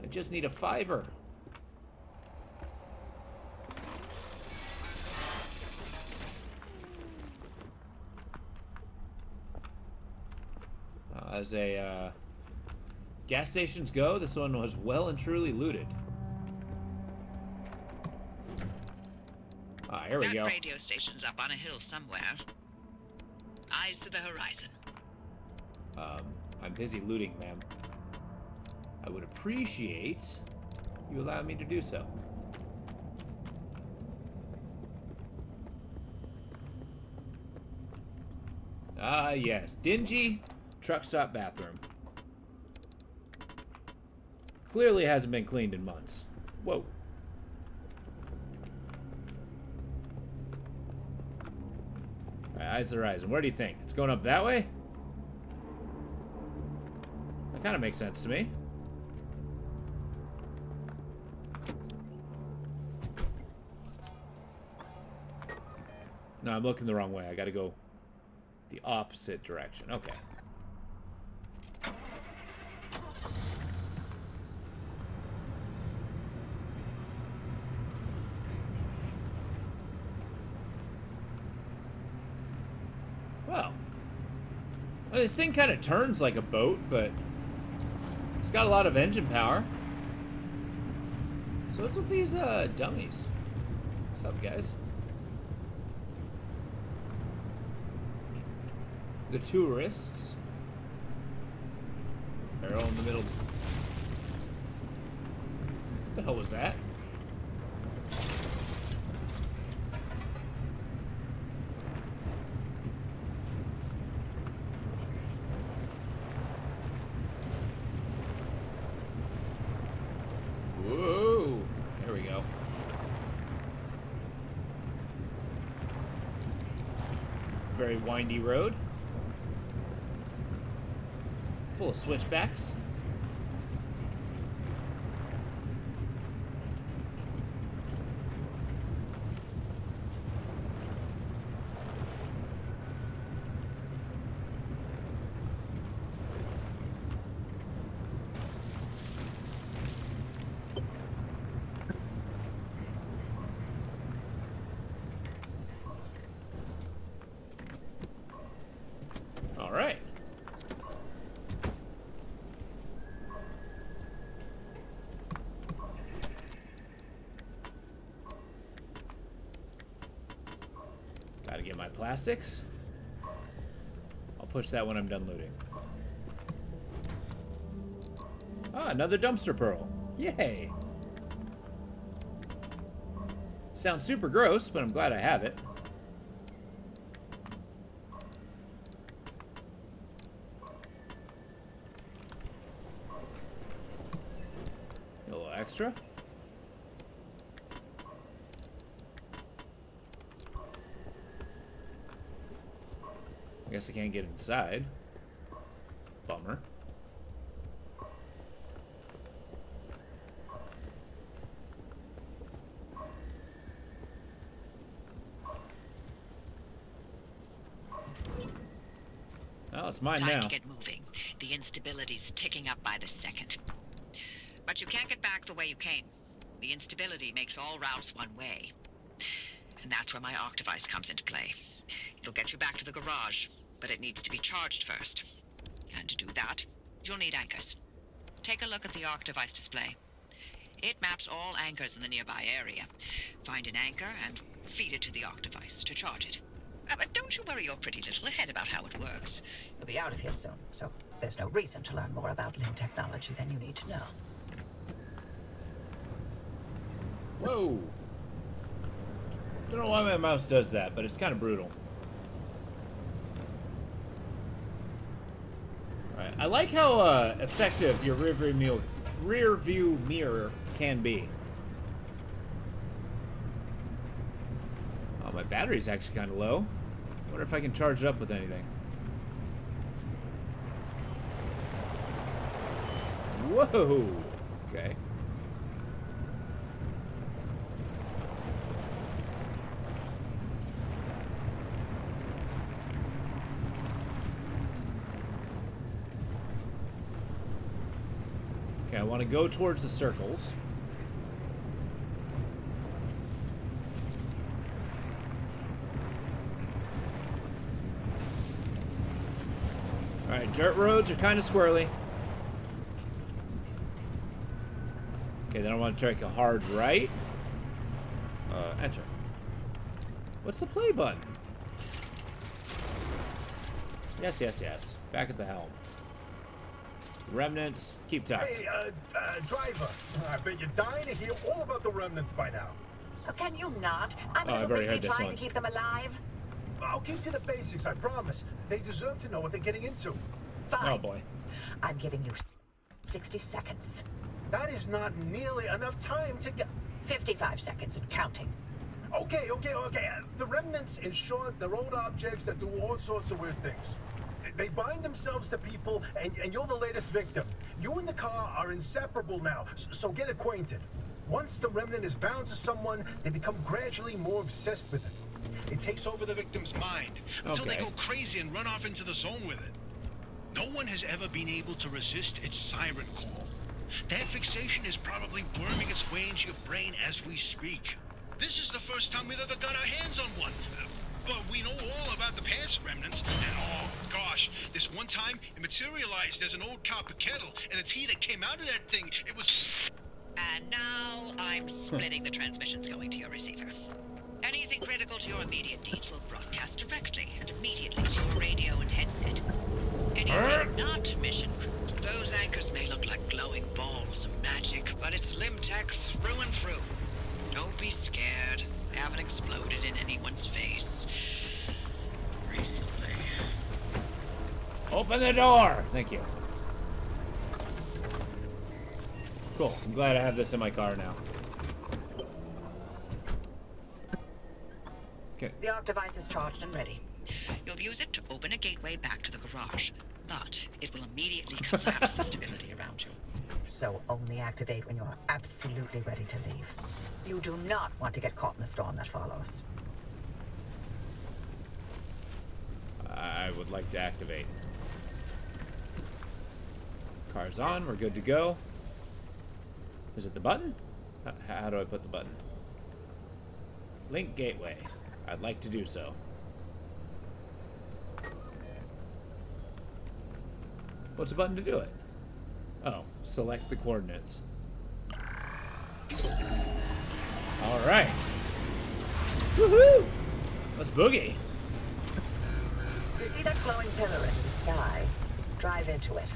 I just need a $5. As gas stations go, this one was well and truly looted. Ah, here we go. That radio station's up on a hill somewhere. Eyes to the horizon. I'm busy looting, ma'am. I would appreciate you allowing me to do so. Ah, yes. Dingy truck stop bathroom. Clearly hasn't been cleaned in months. Whoa. Alright, eyes to the horizon. Where do you think? It's going up that way? That kind of makes sense to me. No, I'm looking the wrong way. I gotta go the opposite direction. Okay. Well, this thing kind of turns like a boat, but it's got a lot of engine power. So what's with these dummies? What's up, guys? The tourists. Barrel in the middle. What the hell was that? Whoa! There we go. Very windy road. Full of switchbacks. All right. Gotta get my plastics. I'll push that when I'm done looting. Ah, another dumpster pearl. Yay! Sounds super gross, but I'm glad I have it. A little extra. guess I can't get inside. Bummer. Oh, it's mine Time now. to get moving. The instability's ticking up by the second. But you can't get back the way you came. The instability makes all routes one way. And that's where my arc device comes into play. It'll get you back to the garage, but it needs to be charged first. And to do that, you'll need anchors. Take a look at the arc device display. It maps all anchors in the nearby area. Find an anchor and feed it to the arc device to charge it. But don't you worry your pretty little head about how it works. You'll be out of here soon, so there's no reason to learn more about limb technology than you need to know. Whoa. Don't know why my mouse does that, but it's kind of brutal. Alright, I like how effective your rear view mirror can be. Oh, my battery's actually kind of low. I wonder if I can charge it up with anything. Whoa! Okay. Okay, I want to go towards the circles. Alright, dirt roads are kind of squirrely. Okay, then I want to take a hard right. Enter. What's the play button? Yes, yes, yes. Back at the helm. Remnants, keep talking. Hey, driver, I bet you're dying to hear all about the remnants by now. Oh, can you not? I'm a I've little already busy heard this trying one. to keep them alive. I'll keep to the basics, I promise. They deserve to know what they're getting into. Fine. Oh boy. I'm giving you 60 seconds. That is not nearly enough time to get... 55 seconds and counting. Okay. The remnants, in short, they're old objects that do all sorts of weird things. They bind themselves to people, and you're the latest victim. You and the car are inseparable now, so get acquainted. Once the remnant is bound to someone, they become gradually more obsessed with it. It takes over the victim's mind until they Okay. go crazy and run off into the zone with it. No one has ever been able to resist its siren call. That fixation is probably worming its way into your brain as we speak. This is the first time we've ever got our hands on one. But we know all about the past remnants, and oh gosh, this one time it materialized as an old copper kettle, and the tea that came out of that thing, it was... And now I'm splitting the transmissions going to your receiver. Anything critical to your immediate needs will broadcast directly and immediately to your radio and headset. Anything not mission critical. Those anchors may look like glowing balls of magic, but it's limb tech through and through. Don't be scared. They haven't exploded in anyone's face recently. Open the door! Thank you. Cool. I'm glad I have this in my car now. Okay. The arc device is charged and ready. You'll use it to open a gateway back to the garage, but it will immediately collapse the stability around you. So only activate when you're absolutely ready to leave. You do not want to get caught in the storm that follows. I would like to activate. Car's on. We're good to go. Is it the button? How do I put the button? Link gateway. I'd like to do so. What's the button to do it? Oh, select the coordinates. All right. Woohoo! Let's boogie. You see that glowing pillar into the sky? Drive into it.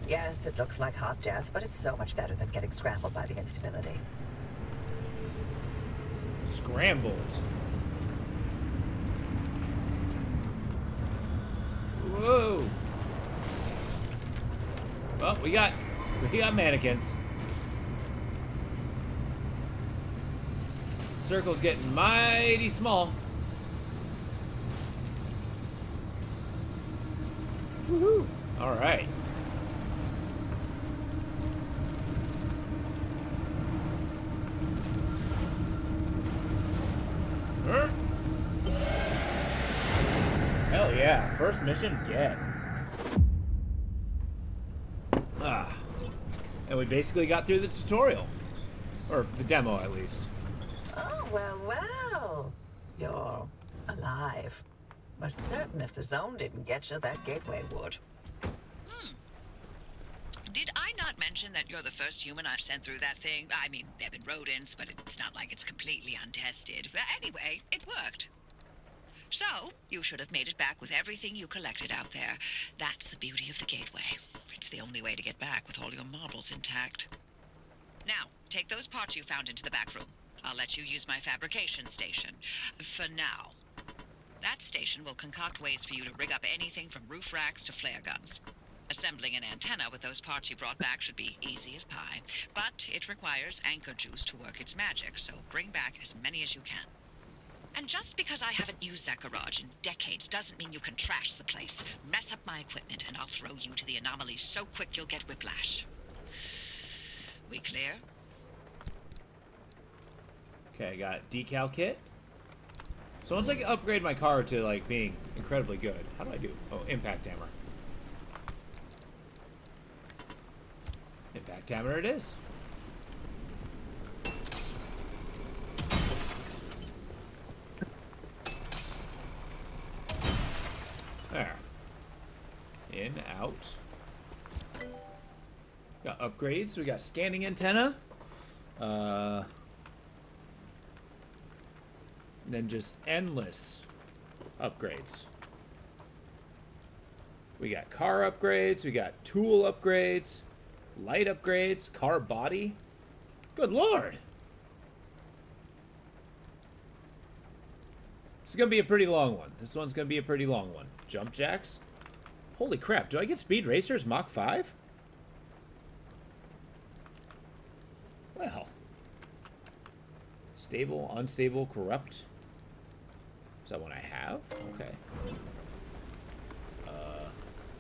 Yes, it looks like hot death, but it's so much better than getting scrambled by the instability. Scrambled. Whoa. Well, we got mannequins. Circle's getting mighty small. Woohoo! All right. Huh? Hell yeah! First mission, get. Ah, and we basically got through the tutorial, or the demo at least. Oh, well, well. You're alive. Was certain if the zone didn't get you, that gateway would. Did I not mention that you're the first human I've sent through that thing? I mean, there have been rodents, but it's not like it's completely untested. But anyway, it worked. So, you should have made it back with everything you collected out there. That's the beauty of the gateway. It's the only way to get back with all your marbles intact. Now, take those parts you found into the back room. I'll let you use my fabrication station. For now. That station will concoct ways for you to rig up anything from roof racks to flare guns. Assembling an antenna with those parts you brought back should be easy as pie, but it requires anchor juice to work its magic, so bring back as many as you can. And just because I haven't used that garage in decades doesn't mean you can trash the place. Mess up my equipment and I'll throw you to the anomalies so quick you'll get whiplash. We clear? Okay, I got decal kit. So once I upgrade my car to like being incredibly good, how do I do? Oh, impact hammer. Impact hammer it is. There. In, out. Got upgrades. We got scanning antenna. Then just endless upgrades. We got car upgrades. We got tool upgrades. Light upgrades. Car body. Good lord. This is going to be a pretty long one. This one's going to be a pretty long one. Jump jacks. Holy crap. Do I get Speed Racers Mach 5? Well. Stable, unstable, corrupt. Is that one I have? Okay.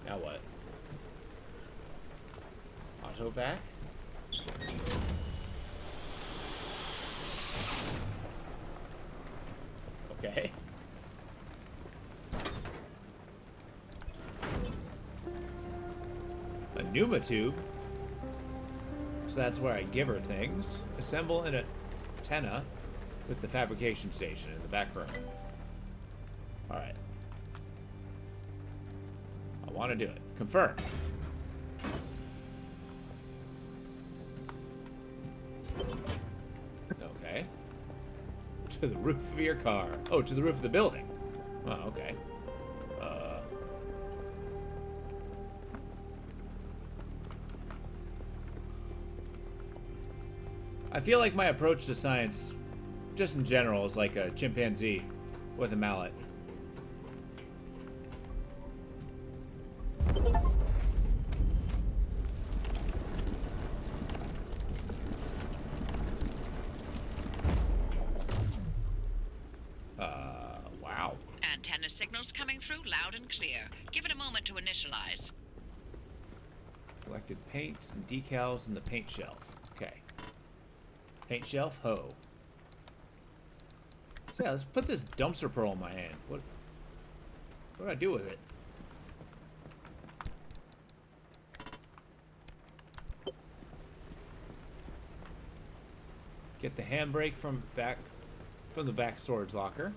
Now what? Auto vac? Okay. A pneuma tube. So that's where I give her things. Assemble an antenna with the fabrication station in the back room. Alright. I want to do it. Confirm. Okay. To the roof of your car. Oh, to the roof of the building. Oh, okay. I feel like my approach to science, just in general, is like a chimpanzee with a mallet. Wow. Antenna signals coming through loud and clear. Give it a moment to initialize. Collected paints and decals in the paint shelf. Okay. Paint shelf, ho. So yeah, let's put this dumpster pearl in my hand. What do I do with it? Get the handbrake from the back storage locker.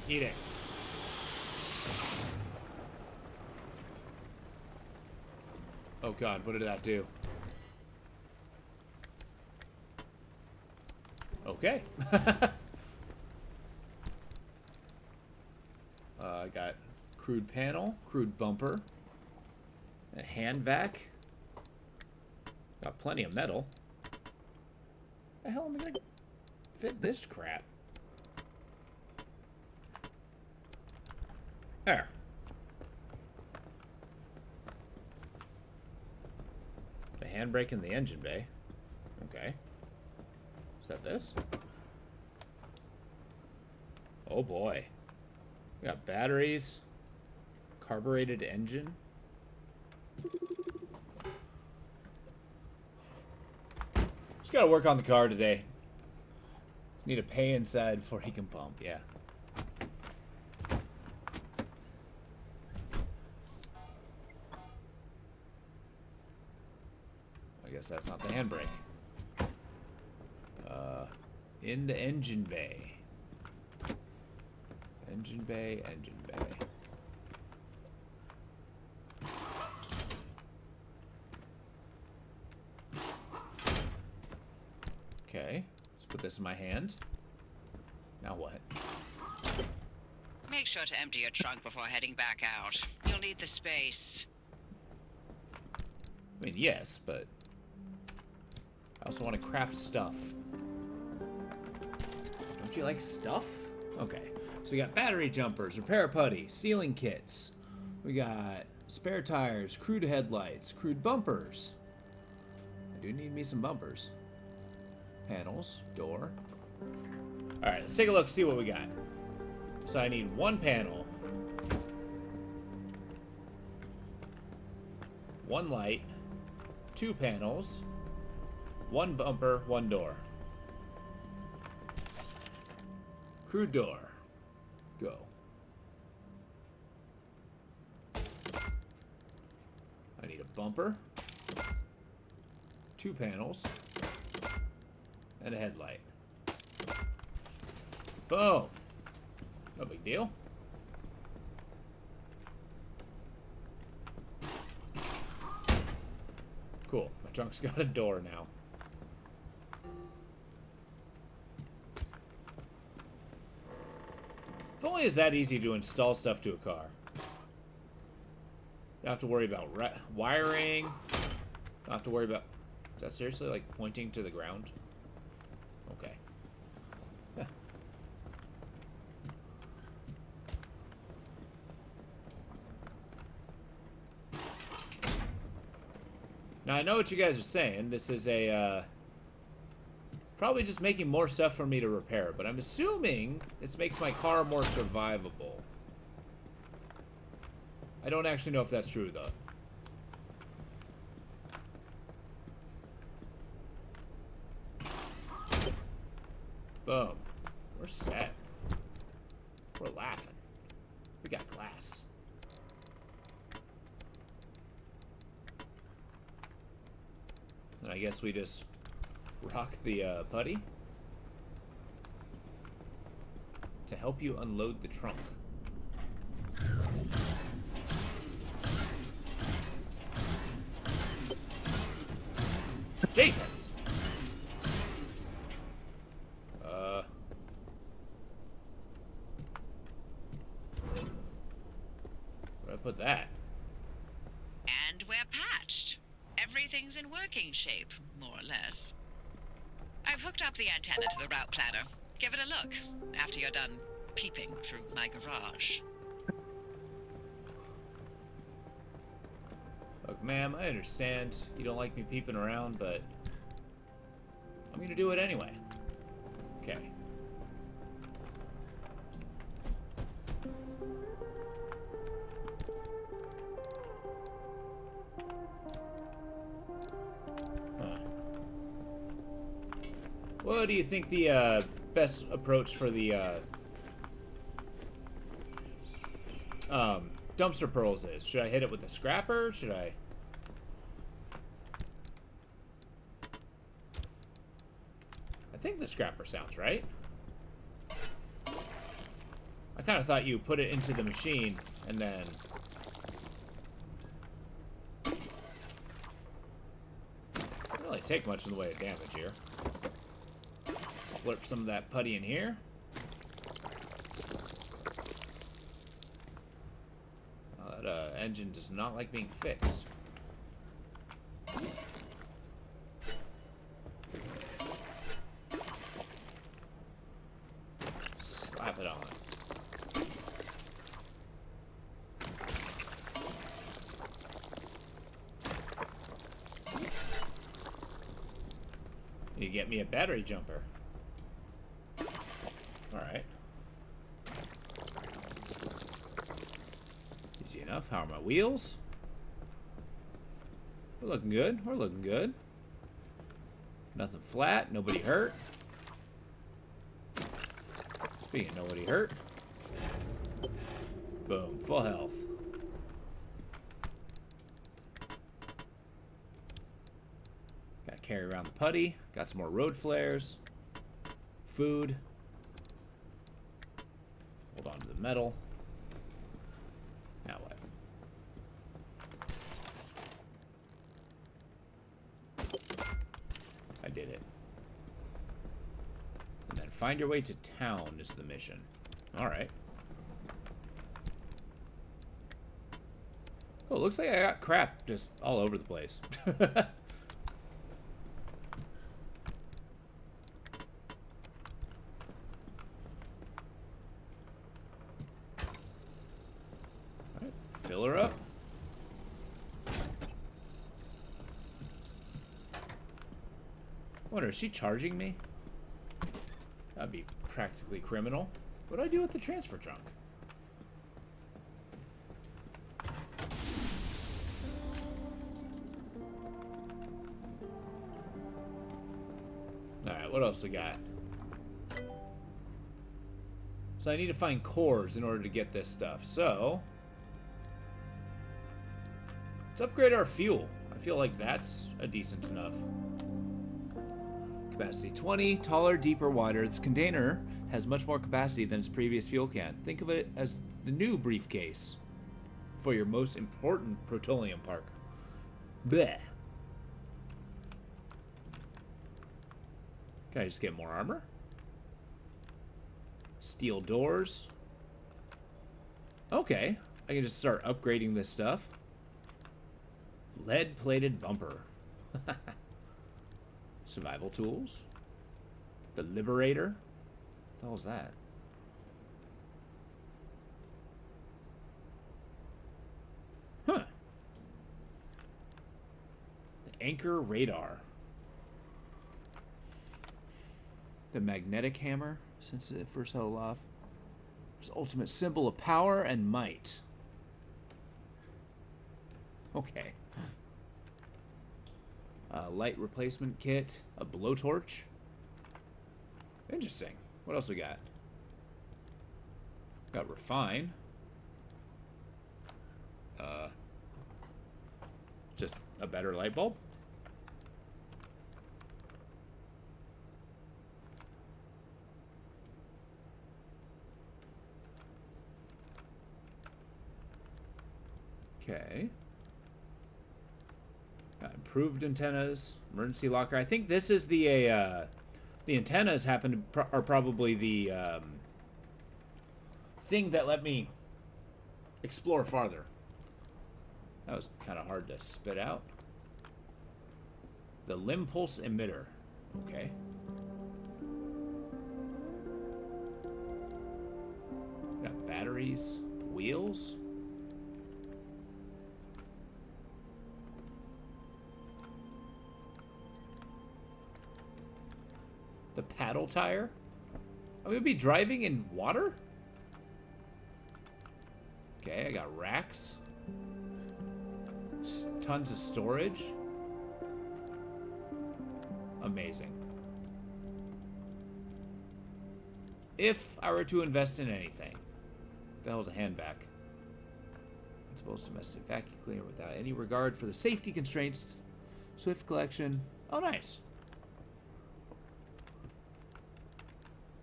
Eat it. Oh god, what did that do? Okay. I got crude panel, crude bumper, a hand vac. Got plenty of metal. The hell am I gonna fit this crap? There. The handbrake in the engine bay. Okay. Is that this? Oh boy. We got batteries. Carbureted engine. Just gotta work on the car today. Need to pay inside before he can pump, yeah. I guess that's not the handbrake. In the engine bay. Engine bay, engine bay. Okay, let's put this in my hand. Now what? Make sure to empty your trunk before heading back out. You'll need the space. I mean, yes, but I also want to craft stuff. Don't you like stuff? Okay. So we got battery jumpers, repair putty, sealing kits. We got spare tires, crude headlights, crude bumpers. I do need me some bumpers. Panels, door. Alright, let's take a look, see what we got. So I need one panel. One light. Two panels. One bumper, one door. Crude door. Go. I need a bumper. Two panels. And a headlight. Boom. No big deal. Cool. My trunk's got a door now. If only it's that easy to install stuff to a car. You don't have to worry about wiring. Don't have to worry about... Is that seriously like pointing to the ground? Okay. Now I know what you guys are saying. This is a probably just making more stuff for me to repair, but I'm assuming this makes my car more survivable. I don't actually know if that's true though. Boom. We're set. We're laughing. We got glass. And I guess we just rock the putty to help you unload the trunk. Jesus! Where'd I put that? And we're patched. Everything's in working shape, more or less. I've hooked up the antenna to the route planner. Give it a look after you're done peeping through my garage. Look, ma'am, I understand you don't like me peeping around, but I'm gonna do it anyway. Okay. Huh. What do you think the best approach for the dumpster pearls is? Should I hit it with a scrapper? Should I... I think the scrapper sounds right. I kind of thought you put it into the machine and then... Doesn't really take much in the way of damage here. Slurp some of that putty in here. That engine does not like being fixed. Slap it on. You get me a battery jumper. Alright. Easy enough. How are my wheels? We're looking good. We're looking good. Nothing flat. Nobody hurt. Speaking of nobody hurt. Boom. Full health. Gotta carry around the putty. Got some more road flares. Food. Hold on to the metal. Now what? I did it. And then find your way to town is the mission. Alright. Oh, it looks like I got crap just all over the place. Alright, fill her up. Wonder, is she charging me? That'd be practically criminal. What do I do with the transfer trunk? Alright, what else we got? So I need to find cores in order to get this stuff. So let's upgrade our fuel. I feel like that's a decent enough. Capacity 20, taller, deeper, wider. This container has much more capacity than its previous fuel can. Think of it as the new briefcase for your most important petroleum park. Bleh. Can I just get more armor? Steel doors. Okay, I can just start upgrading this stuff. Lead-plated bumper. Survival tools. The Liberator. What the hell is that? Huh. The anchor radar. The magnetic hammer, since it first held off. It's ultimate symbol of power and might. Okay. Light replacement kit, a blowtorch. Interesting. What else we got? Got refine. Just a better light bulb. Okay. Got improved antennas, emergency locker. I think this is the antennas are probably the thing that let me explore farther. That was kind of hard to spit out. The limb pulse emitter. Okay. Got batteries, wheels. The paddle tire? I'm gonna be driving in water? Okay, I got racks. Tons of storage. Amazing. If I were to invest in anything. What the hell's a handbag? It's supposed to domestic vacuum cleaner without any regard for the safety constraints. Swift collection. Oh, nice.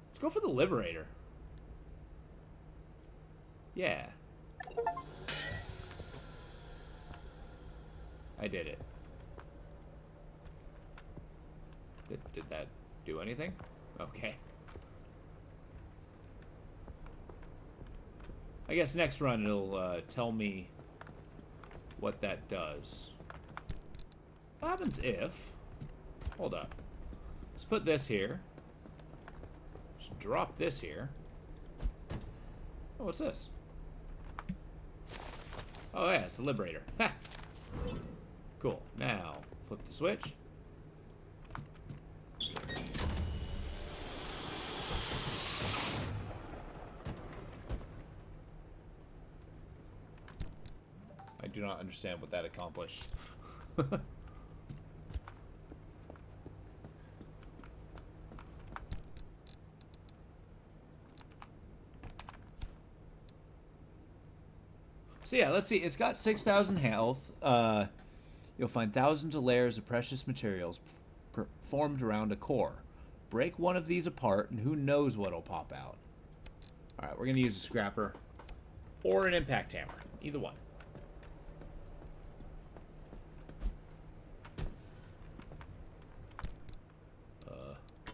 Let's go for the Liberator. Yeah. I did it. Did that do anything? Okay. I guess next run it'll tell me what that does. What happens if... Hold up. Let's put this here. Just drop this here. Oh, what's this? Oh yeah, it's the Liberator. Ha! Cool. Now, flip the switch. do not understand what that accomplished. So yeah, let's see. It's got 6,000 health. You'll find thousands of layers of precious materials formed around a core. Break one of these apart, and who knows what'll pop out. All right, we're gonna use a scrapper or an impact hammer. Either one.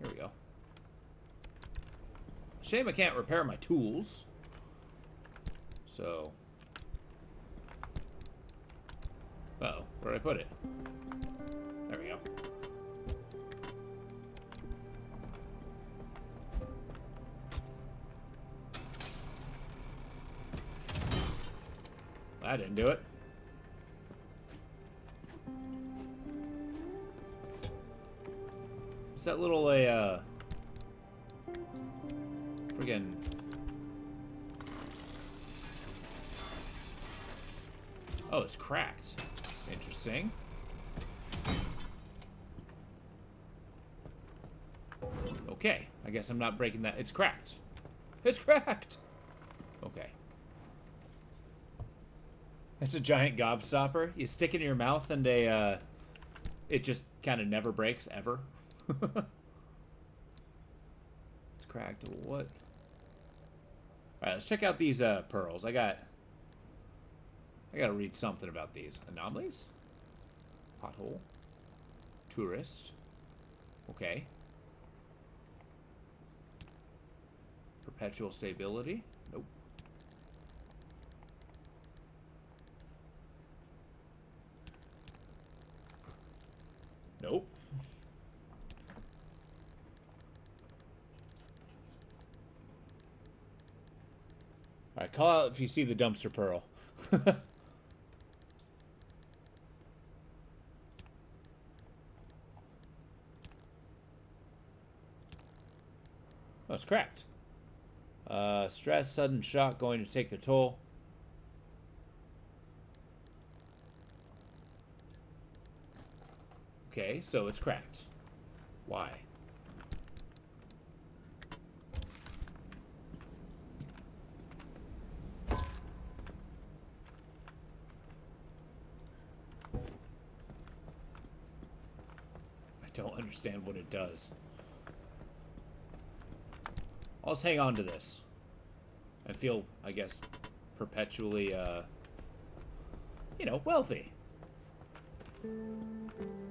Here we go. Shame I can't repair my tools. So. Uh-oh, where did I put it? There we go. That didn't do it. What's that little, friggin'... Oh, it's cracked. Interesting. Okay, I guess I'm not breaking that. It's cracked. It's cracked! Okay. It's a giant gobstopper. You stick it in your mouth and it just kind of never breaks, ever. It's cracked. What? Alright, let's check out these pearls. I gotta read something about these. Anomalies? Pothole. Tourist. Okay. Perpetual stability? Nope. Nope. Alright, call out if you see the dumpster pearl. Oh, it's cracked. Stress, sudden shock going to take their toll. Okay, so it's cracked. Why? I don't understand what it does. I'll just hang on to this. And feel, I guess, perpetually, you know, wealthy.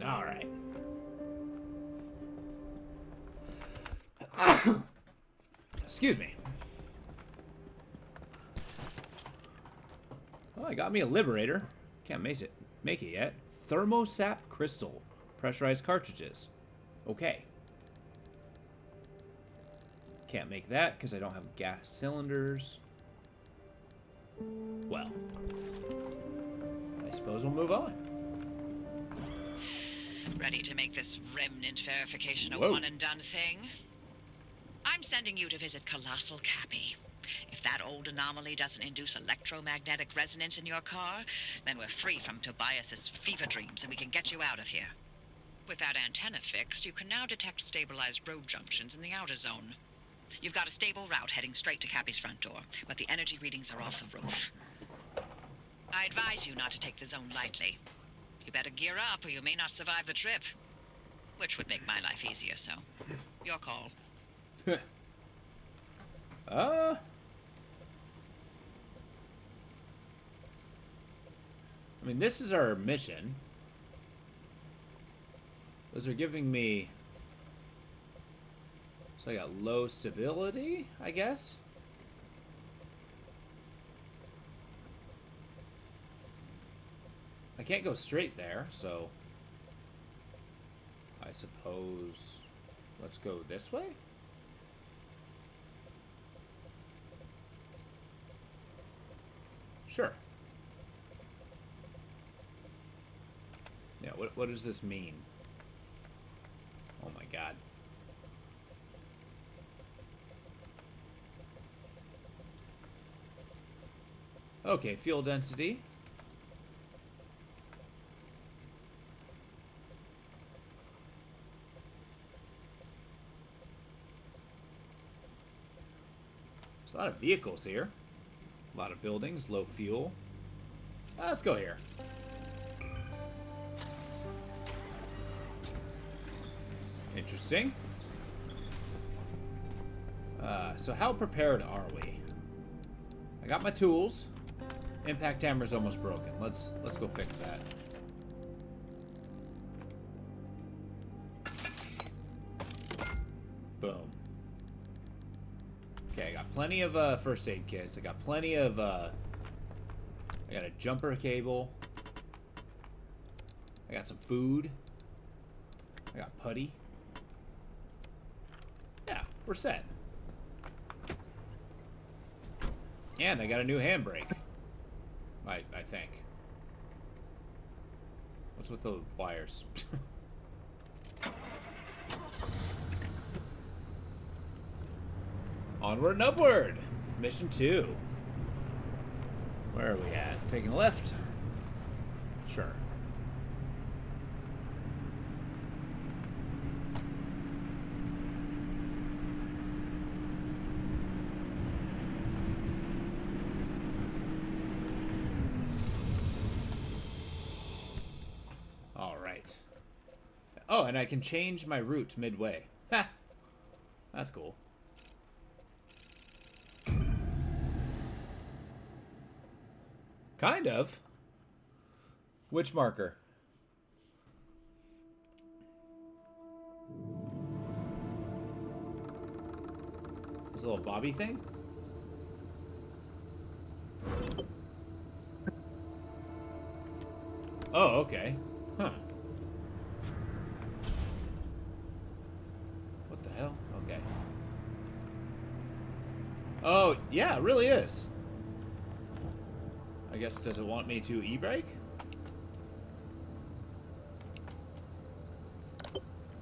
Alright. Excuse me. Well, I got me a liberator. Can't make it yet. Thermosap crystal. Pressurized cartridges. Okay. Can't make that because I don't have gas cylinders. Well, I suppose we'll move on. Ready to make this remnant verification a Whoa. one-and-done thing? I'm sending you to visit Colossal Cappy. If that old anomaly doesn't induce electromagnetic resonance in your car, then we're free from Tobias's fever dreams and we can get you out of here. With that antenna fixed, you can now detect stabilized road junctions in the outer zone. You've got a stable route heading straight to Cappy's front door, but the energy readings are off the roof. I advise you not to take the zone lightly. You better gear up or you may not survive the trip. Which would make my life easier, so your call. I mean, this is our mission. Those are giving me... So I got low stability, I guess? I can't go straight there, so... I suppose... Let's go this way? Sure. Yeah, what does this mean? Oh my god. Okay, fuel density. There's a lot of vehicles here. A lot of buildings, low fuel. Let's go here. Interesting. So how prepared are we? I got my tools. Impact hammer's almost broken. Let's go fix that. Boom. Okay, I got plenty of first aid kits. I got plenty of I got a jumper cable. I got some food. I got putty. Yeah, we're set. And I got a new handbrake. I think. What's with the wires? Onward and upward! Mission 2. Where are we at? Taking a left? Sure. Alright. Oh, and I can change my route midway. Ha! That's cool. Kind of. Which marker? This little bobby thing? Oh, okay. Huh. What the hell? Okay. Oh, yeah, it really is. I guess, does it want me to e-brake?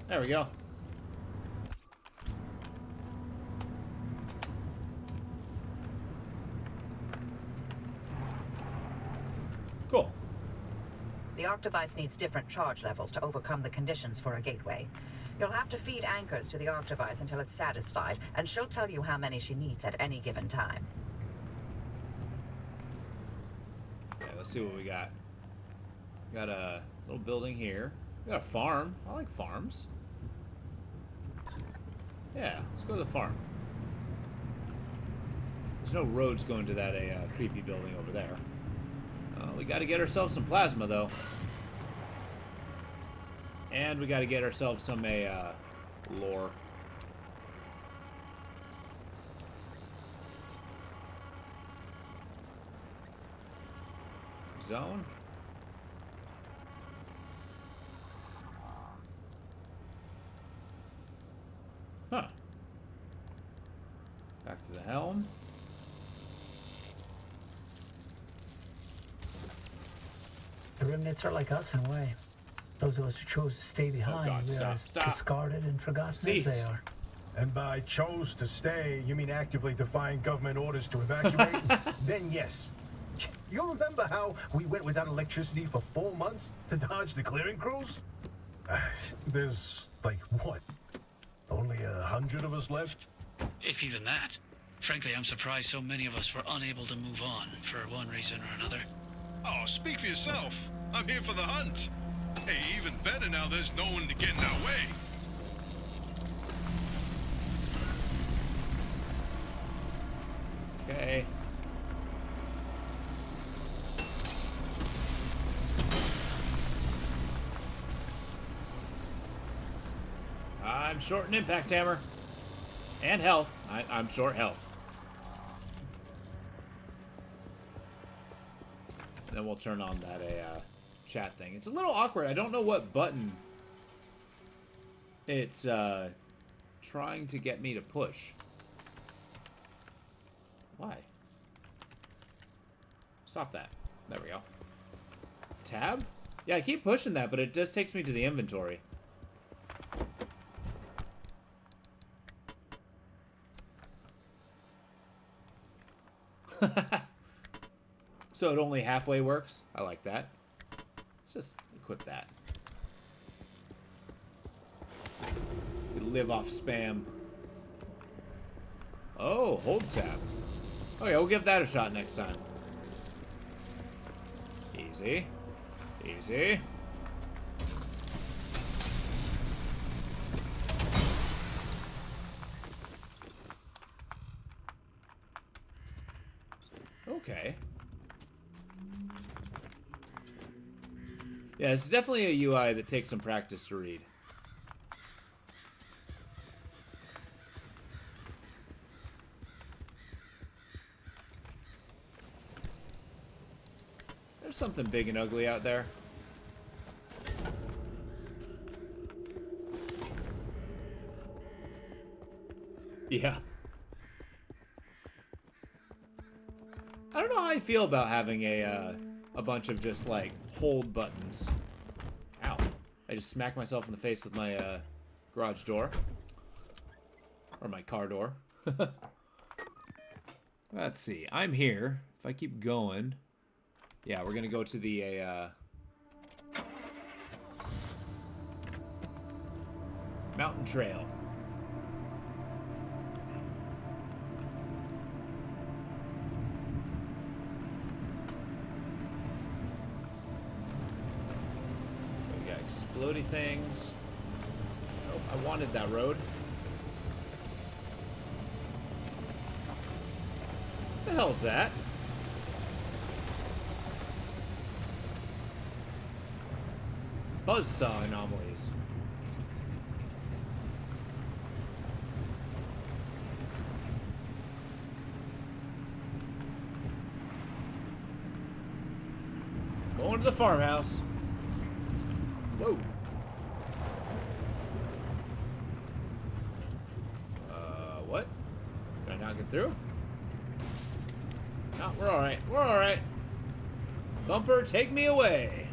There we go. Cool. The Arc-device needs different charge levels to overcome the conditions for a gateway. You'll have to feed anchors to the Arc-device until it's satisfied, and she'll tell you how many she needs at any given time. Let's see what we got. We got a little building here. We got a farm. I like farms. Yeah, let's go to the farm. There's no roads going to that creepy building over there. We got to get ourselves some plasma, though. And we got to get ourselves some lore. Zone. Huh. Back to the helm. The remnants are like us in a way. Those of us who chose to stay behind, God, we are stop. discarded and forgotten as they are. And by chose to stay, you mean actively defying government orders to evacuate? Then yes. You remember how we went without electricity for 4 months to dodge the clearing crews? There's, like, what? Only 100 of us left? If even that. Frankly, I'm surprised so many of us were unable to move on for one reason or another. Oh, speak for yourself. I'm here for the hunt. Hey, even better now there's no one to get in our way. Okay. I'm short an impact hammer. And health. I'm short health. Then we'll turn on that chat thing. It's a little awkward. I don't know what button it's trying to get me to push. Why? Stop that. There we go. Tab? Yeah, I keep pushing that, but it just takes me to the inventory. So it only halfway works? I like that. Let's just equip that. We live off spam. Oh, hold tab. Okay, we'll give that a shot next time. Easy. Easy. Okay. Yeah, it's definitely a UI that takes some practice to read. There's something big and ugly out there. Yeah. I don't know how I feel about having a bunch of just, like, hold buttons. Ow. I just smacked myself in the face with my, garage door. Or my car door. Let's see. I'm here. If I keep going... Yeah, we're gonna go to the, mountain trail. We got explodey things. Oh, I wanted that road. What the hell's that? Buzzsaw anomalies. Going to the farmhouse. Whoa. What? Did I not get through? No, we're alright. We're alright. Bumper, take me away.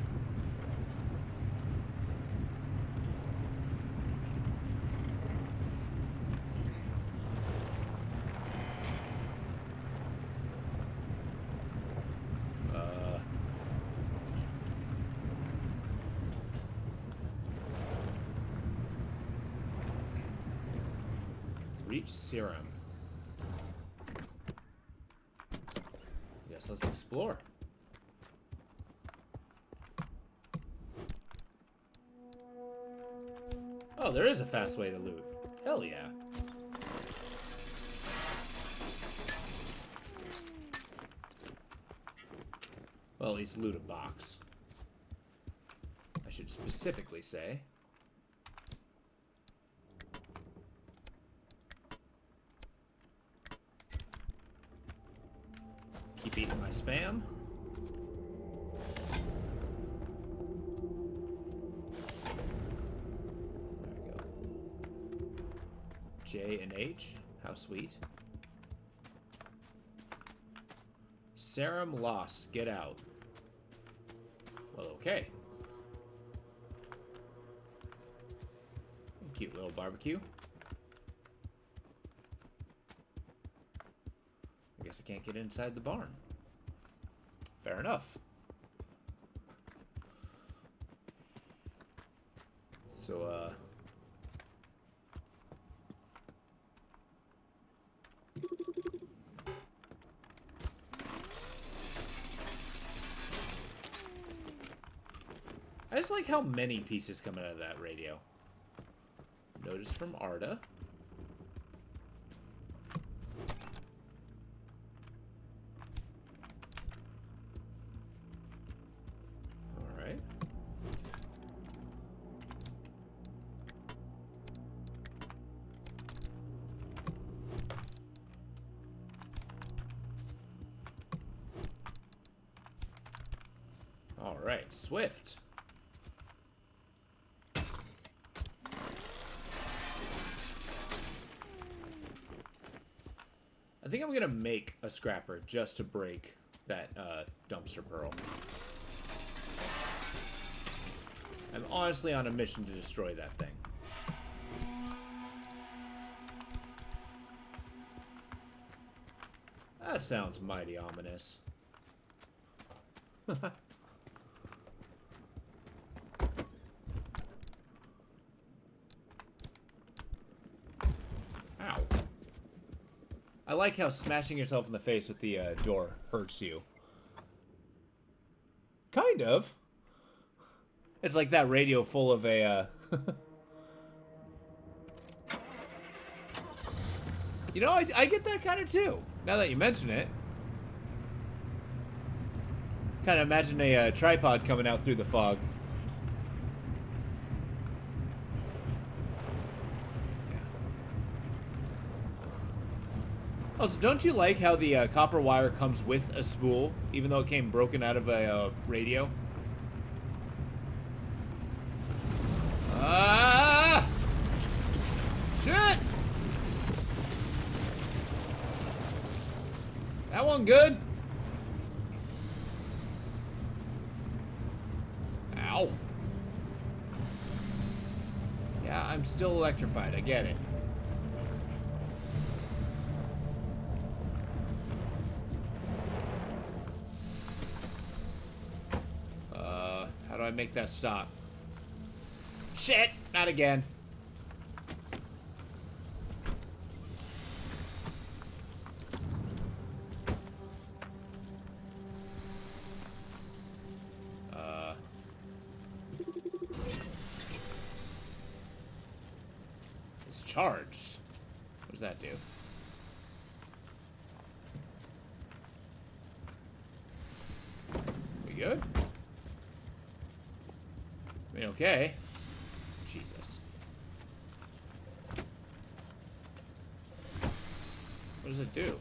Reach serum. Yes, let's explore. Oh, there is a fast way to loot. Hell yeah. Well, at least loot a box. I should specifically say. Keep eating my spam. There we go. J and H. How sweet. Serum lost. Get out. Well, okay. Cute little barbecue. I guess I can't get inside the barn. Fair enough. So, I just like how many pieces come out of that radio. Notice from Arda. Alright. Alright, Swift. I think I'm gonna make a scrapper just to break that dumpster pearl. I'm honestly on a mission to destroy that thing. That sounds mighty ominous. Ow. I like how smashing yourself in the face with the door hurts you. Kind of. It's like that radio full of a... You know, I get that kind of too, now that you mention it. Kind of imagine a tripod coming out through the fog. Yeah. Also, don't you like how the copper wire comes with a spool, even though it came broken out of a radio? Ah! Shit! That one good? Ow. Yeah, I'm still electrified. I get it. How do I make that stop? Shit! Not again. It's charged. What does that do? We good? I mean, okay. Jesus. What does it do?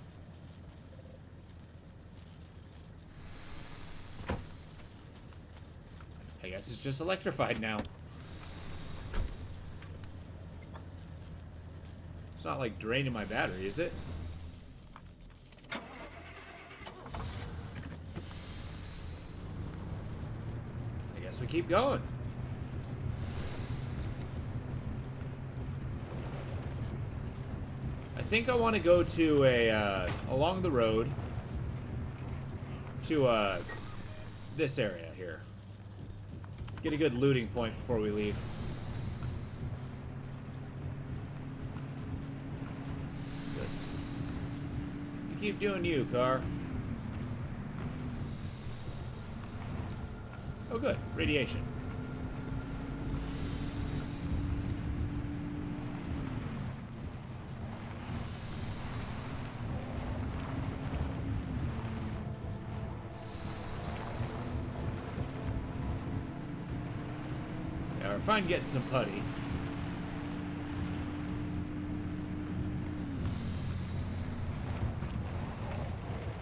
I guess it's just electrified now. It's not like draining my battery, is it? I guess we keep going. I think I want to go to a, along the road to, this area here. Get a good looting point before we leave. You keep doing you, car. Oh, good. Radiation. Yeah, we're fine getting some putty.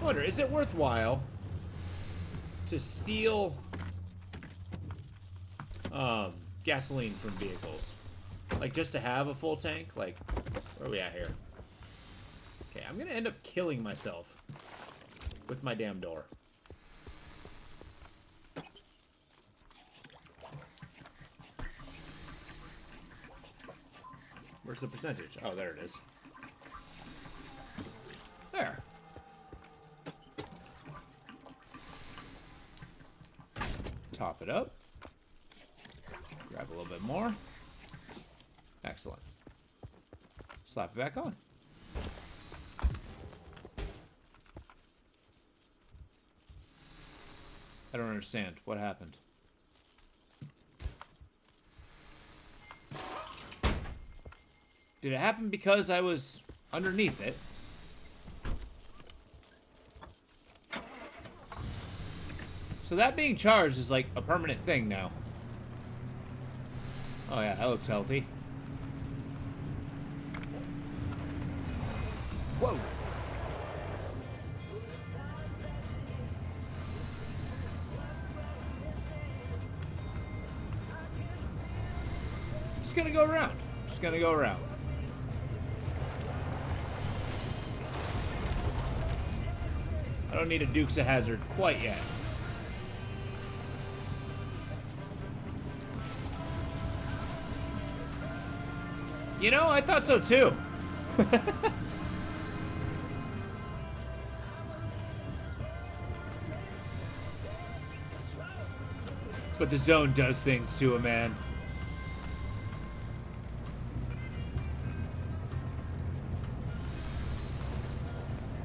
I wonder, is it worthwhile to steal gasoline from vehicles? Like, just to have a full tank? Like, where are we at here? Okay, I'm gonna end up killing myself with my damn door. Where's the percentage? Oh, there it is. There. Top it up. Grab a little bit more. Excellent. Slap it back on. I don't understand. What happened? Did it happen because I was underneath it? So that being charged is like a permanent thing now. Oh yeah, that looks healthy. Whoa! Just gonna go around. Just gonna go around. I don't need a Dukes of Hazzard quite yet. You know, I thought so too. But the zone does things to a man.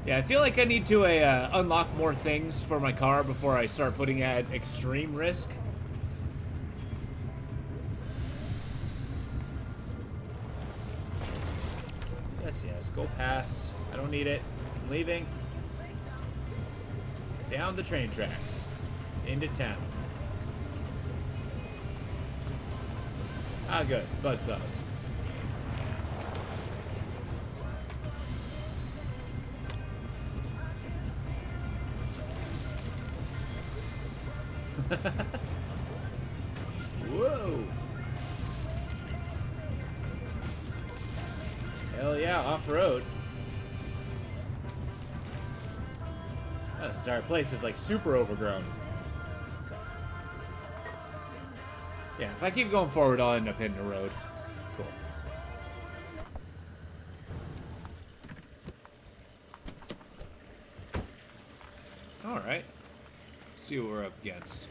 Yeah, I feel like I need to unlock more things for my car before I start putting at extreme risk. Yes, go past. I don't need it. I'm leaving. Down the train tracks. Into town. Ah, good. Buzzsaws. Whoa. Hell yeah, off-road. This entire place is like super overgrown. Yeah, if I keep going forward, I'll end up hitting the road. Cool. Alright. See what we're up against.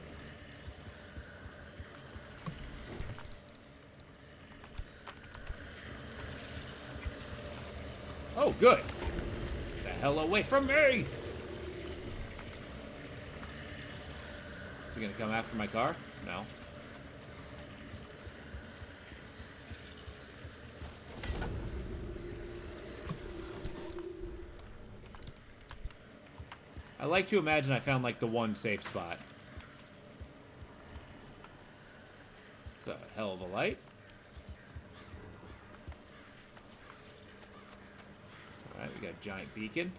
Oh, good. Get the hell away from me! Is he gonna come after my car? No. I like to imagine I found like the one safe spot. It's a hell of a light. Alright, we got a giant beacon.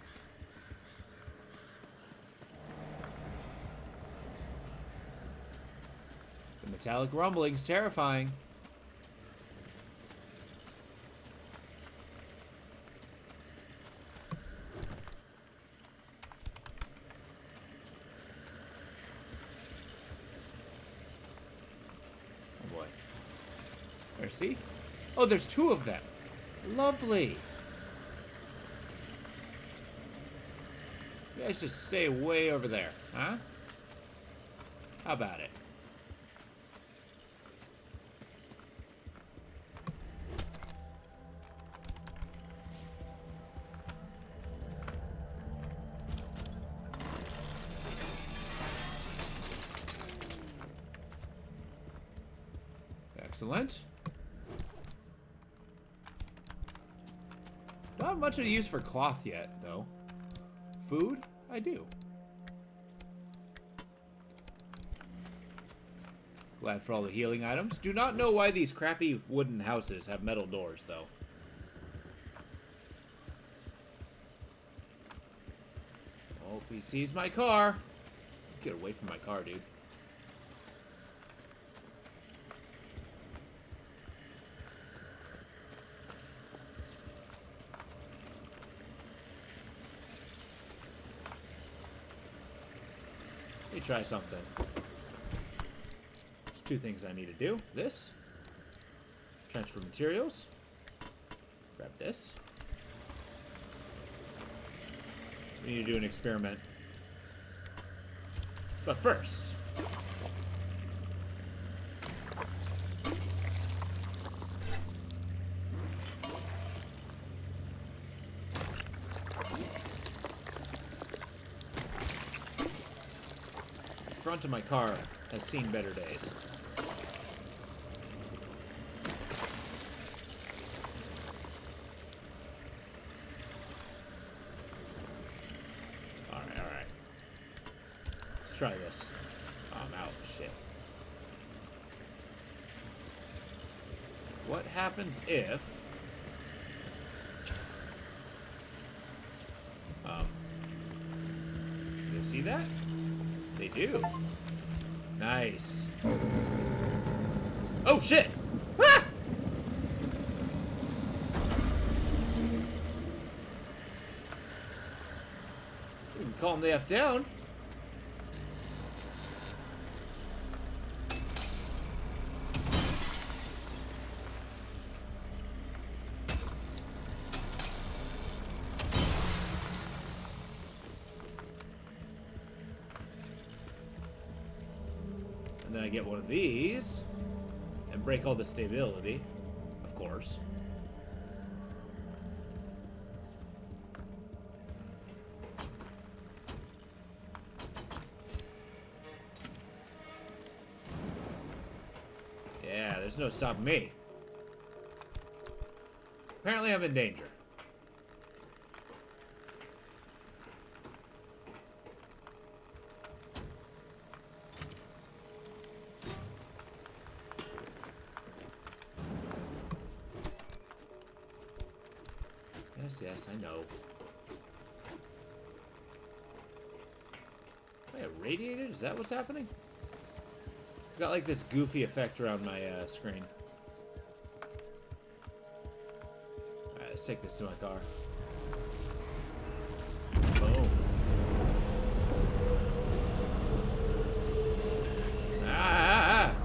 The metallic rumbling's terrifying. Oh boy. There's, see? Oh, there's two of them. Lovely. You guys just stay way over there, huh? How about it? Excellent. Don't have much of a use for cloth yet, though. Food? I do. Glad for all the healing items. Do not know why these crappy wooden houses have metal doors, though. Oh, he sees my car. Get away from my car, dude. Let me try something. There's two things I need to do. This. Transfer materials. Grab this. We need to do an experiment. But first... the front of my car has seen better days. Alright. Let's try this. Oh, I'm out. Shit. What happens if... do they see that? They do. Nice. Oh, shit! Ah! We can calm the F down. And then I get one of these and break all the stability, of course. there's no stopping me. Apparently I'm in danger. Yes, I know. Am I irradiated? Is that what's happening? Got like this goofy effect around my screen. Alright, let's take this to my car. Boom. Ah!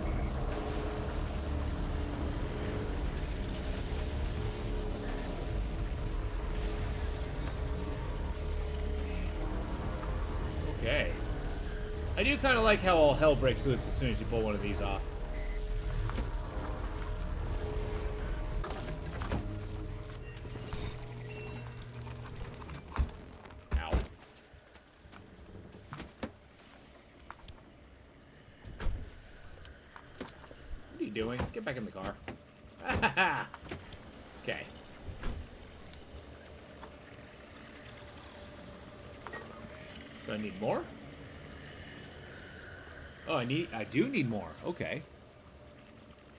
Okay. I do kind of like how all hell breaks loose as soon as you pull one of these off. Ow. What are you doing? Get back in the car. Okay. Do I need more? Oh, I do need more. Okay.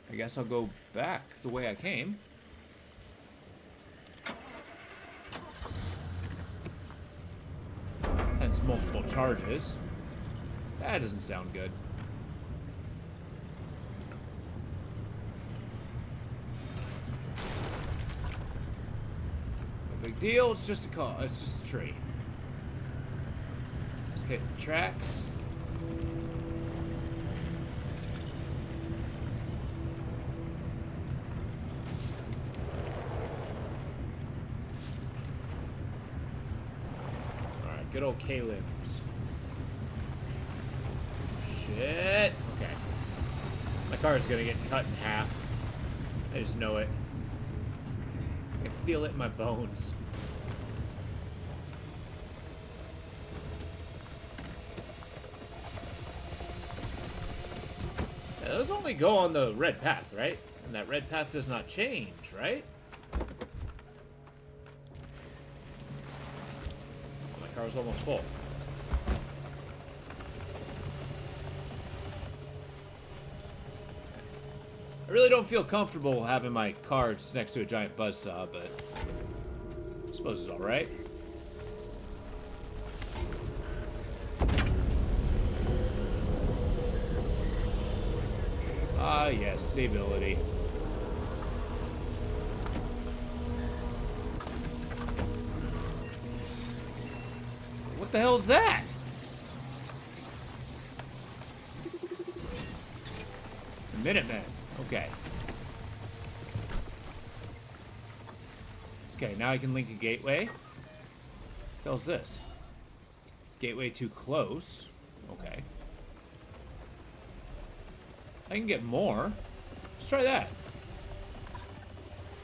I guess I'll go back the way I came. Hence multiple charges. That doesn't sound good. No big deal. It's just a call. It's just a tree. Just hit the tracks. Good old K-limbs. Shit. Okay. My car is gonna get cut in half. I just know it. I can feel it in my bones. Yeah, those only go on the red path, right? And that red path does not change, right? Car's almost full. I really don't feel comfortable having my car just next to a giant buzzsaw, but I suppose it's alright. Ah, yes, stability. What the hell is that? A Minuteman. Okay. Okay, now I can link a gateway. What the hell's this? Gateway too close. Okay. I can get more. Let's try that.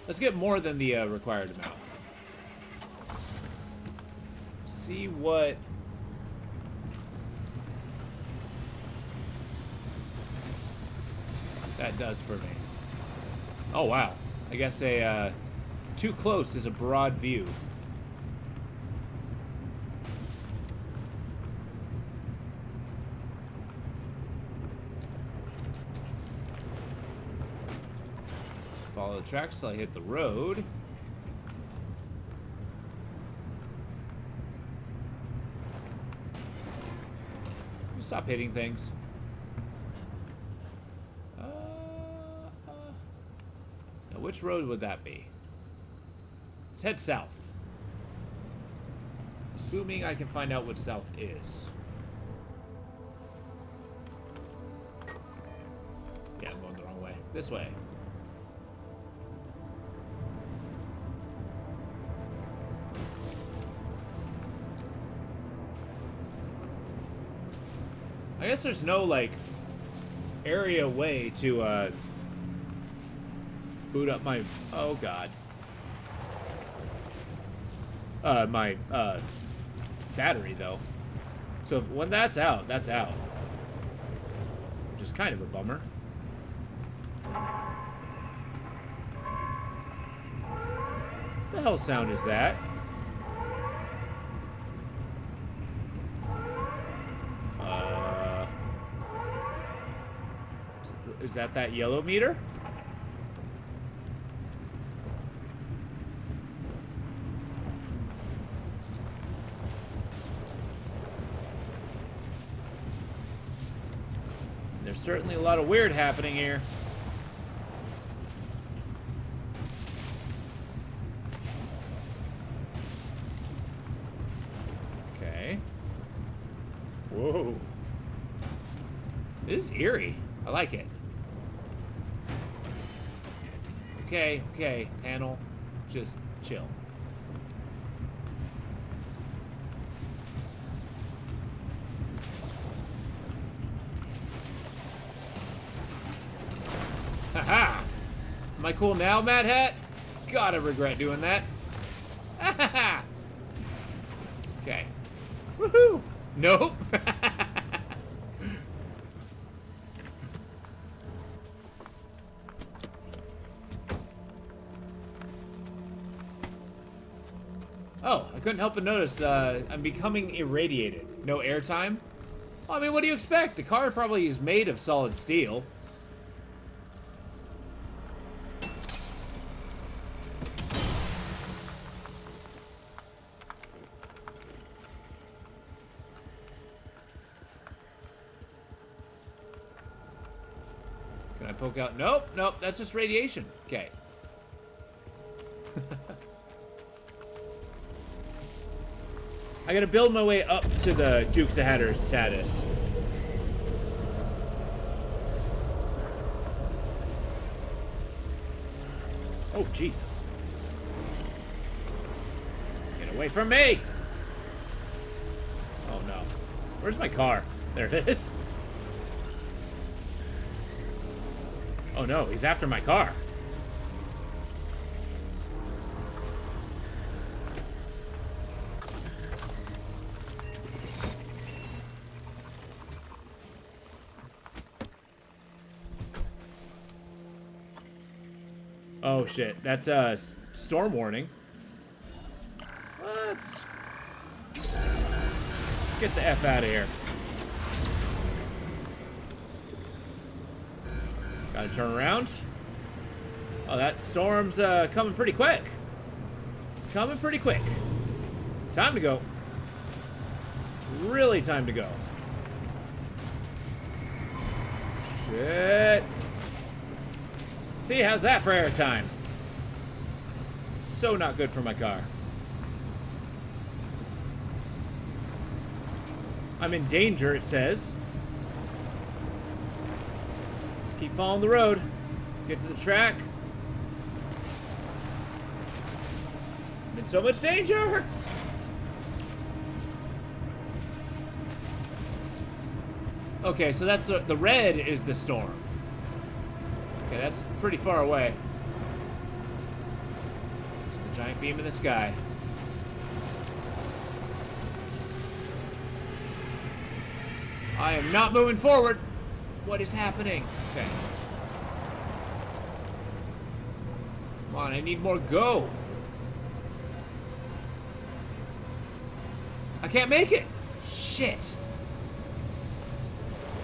Let's get more than the required amount. See what that does for me. Oh wow, I guess a too close is a broad view. Follow the tracks till I hit the road. Stop hitting things. Now, which road would that be? Let's head south. Assuming I can find out what south is. Yeah, I'm going the wrong way. This way. I guess there's no, like, area way to, boot up my... Oh, God. My, battery, though. So when that's out, that's out. Which is kind of a bummer. The hell sound is that? Is that yellow meter? There's certainly a lot of weird happening here. Okay. Whoa. This is eerie. I like it. Okay, okay, panel. Just chill. Haha! Am I cool now, Mad Hat? God, I regret doing that. Haha! Okay. Woohoo! Nope. Oh, I couldn't help but notice I'm becoming irradiated. No airtime? Well, I mean, what do you expect? The car probably is made of solid steel. Can I poke out? Nope, nope, that's just radiation. Okay. I gotta build my way up to the Dukes of Hazzard status. Oh, Jesus. Get away from me! Oh, no. Where's my car? There it is. Oh, no. He's after my car. Oh shit, that's a storm warning. Let's get the F out of here. Gotta turn around. Oh, that storm's coming pretty quick. It's coming pretty quick. Time to go. Really time to go. Shit. See, how's that for airtime? So not good for my car. I'm in danger, it says. Just keep following the road. Get to the track. I'm in so much danger! Okay, so that's the red is the storm. Okay, that's pretty far away. It's the giant beam in the sky. I am not moving forward. What is happening? Okay. Come on, I need more go. I can't make it. Shit.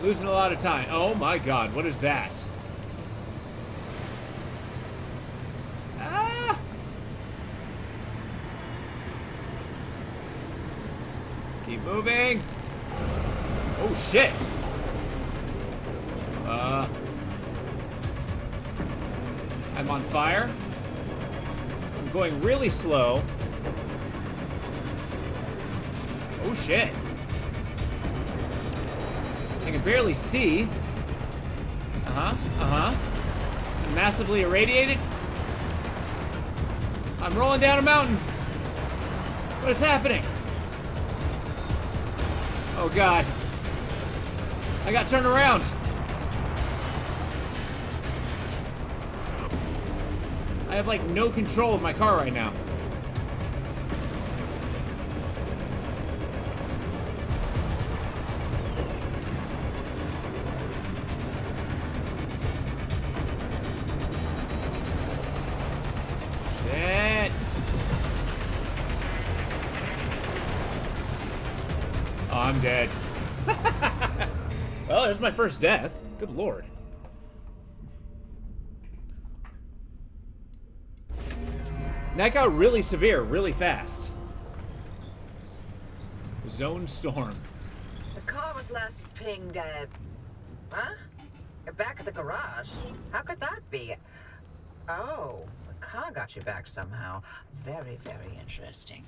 Losing a lot of time. Oh my god, what is that? Keep moving. Oh shit. I'm on fire. I'm going really slow. Oh shit. I can barely see. I'm massively irradiated. I'm rolling down a mountain. What is happening? Oh god. I got turned around. I have like no control of my car right now. Shit. I'm dead. Well, there's my first death. Good lord. That got really severe, really fast. Zone storm. The car was last pinged at... Huh? You're back at the garage. How could that be? Oh, the car got you back somehow. Very, very interesting.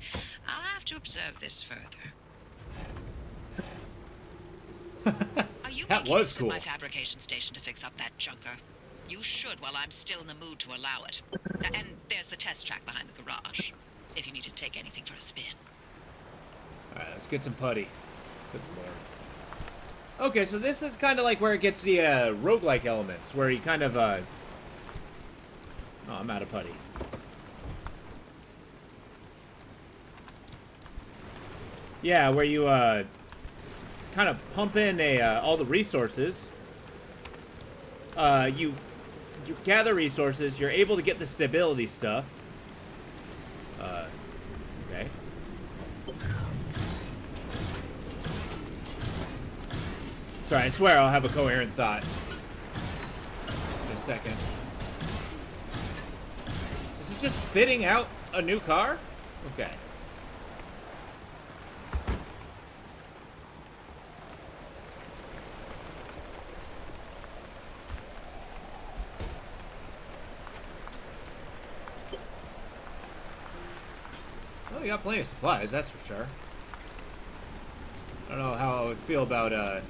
I'll have to observe this further. Are you That making was use cool. of my fabrication station to fix up that junker? You should while I'm still in the mood to allow it. And there's the test track behind the garage, if you need to take anything for a spin. Alright, let's get some putty. Good lord. Okay, so this is kind of like where it gets the roguelike elements, where you kind of... Oh, I'm out of putty. Yeah, where you kind of pump in all the resources. You gather resources, you're able to get the stability stuff. Okay. Sorry, I swear I'll have a coherent thought. In a second. Is it just spitting out a new car? Okay. Well, we got plenty of supplies, that's for sure. I don't know how I would feel about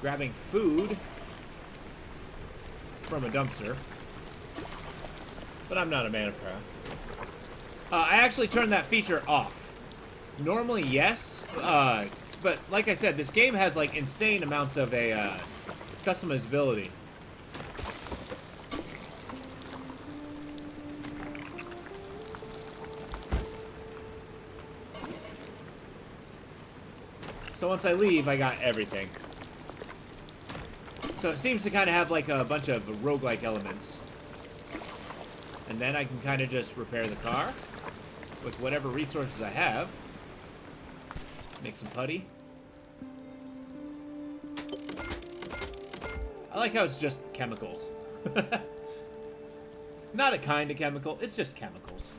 grabbing food from a dumpster, but I'm not a man of prayer. I actually turned that feature off. Normally, yes, but like I said, this game has like insane amounts of customizability. So once I leave, I got everything. So it seems to kind of have like a bunch of roguelike elements. And then I can kind of just repair the car with whatever resources I have. Make some putty. I like how it's just chemicals. Not a kind of chemical, it's just chemicals.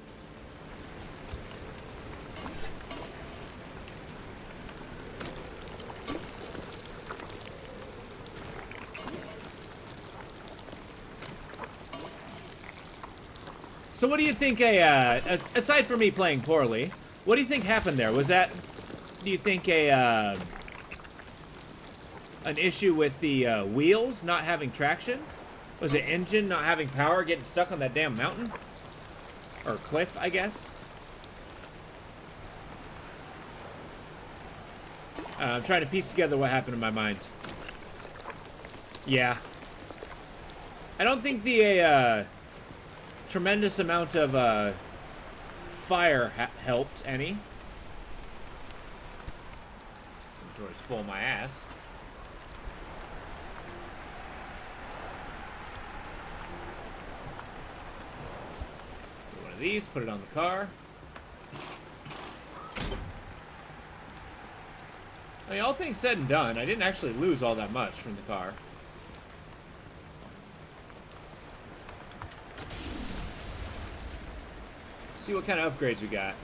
So what do you think, aside from me playing poorly, what do you think happened there? Was that, do you think an issue with the wheels not having traction? Was the engine not having power, getting stuck on that damn mountain? Or cliff, I guess? I'm trying to piece together what happened in my mind. Yeah. I don't think the tremendous amount of fire helped any. Inventory's full of my ass. Get one of these, put it on the car. I mean, all things said and done, I didn't actually lose all that much from the car. See what kind of upgrades we got.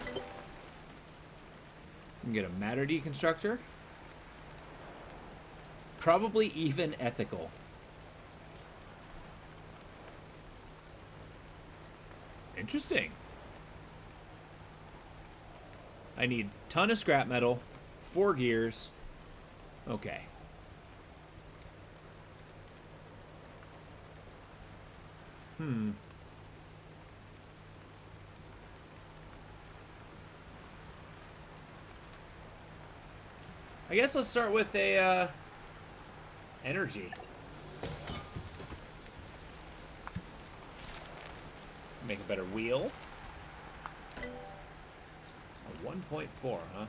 You can get a matter deconstructor. Probably even ethical. Interesting. I need a ton of scrap metal, 4 gears. Okay. I guess let's start with a energy. Make a better wheel. A 1.4, huh?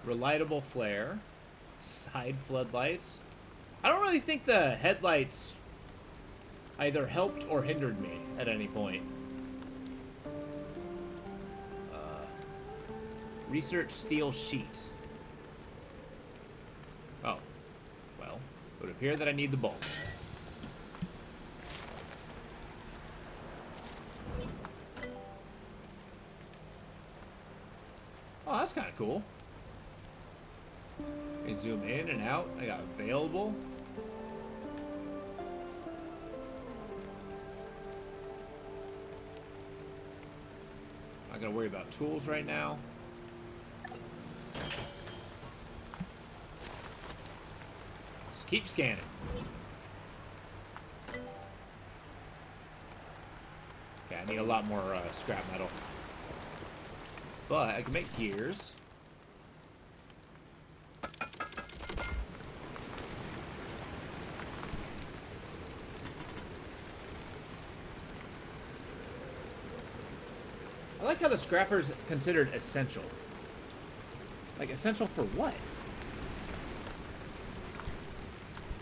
Relightable flare. Side floodlights. I don't really think the headlights... either helped or hindered me at any point. Research steel sheet. Oh. Well, it would appear that I need the bulb. Oh, that's kind of cool. I can zoom in and out. I got available. Not gonna worry about tools right now. Just keep scanning. Okay, I need a lot more scrap metal. But I can make gears. I like how the scrapper's considered essential. Like, essential for what?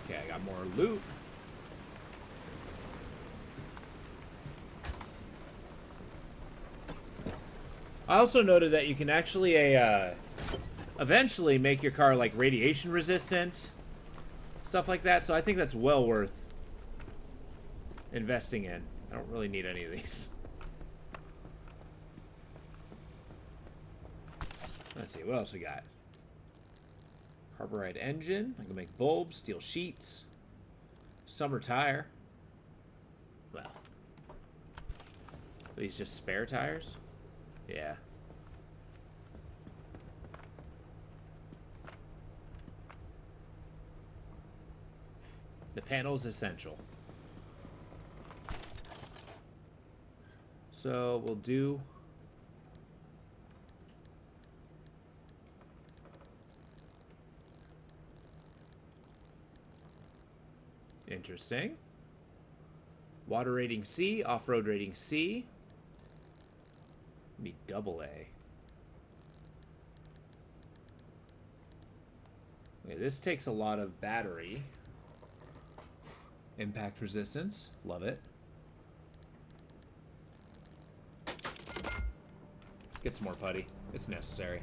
Okay, I got more loot. I also noted that you can actually eventually make your car like radiation resistant, stuff like that. So I think that's well worth investing in. I don't really need any of these. Let's see, what else we got? Carburized engine. I can make bulbs, steel sheets, summer tire. Well, are these just spare tires? Yeah. The panel's essential. So we'll do... Interesting. Water rating C, off-road rating C. Be double A. Okay, this takes a lot of battery. Impact resistance, love it. Let's get some more putty. It's necessary.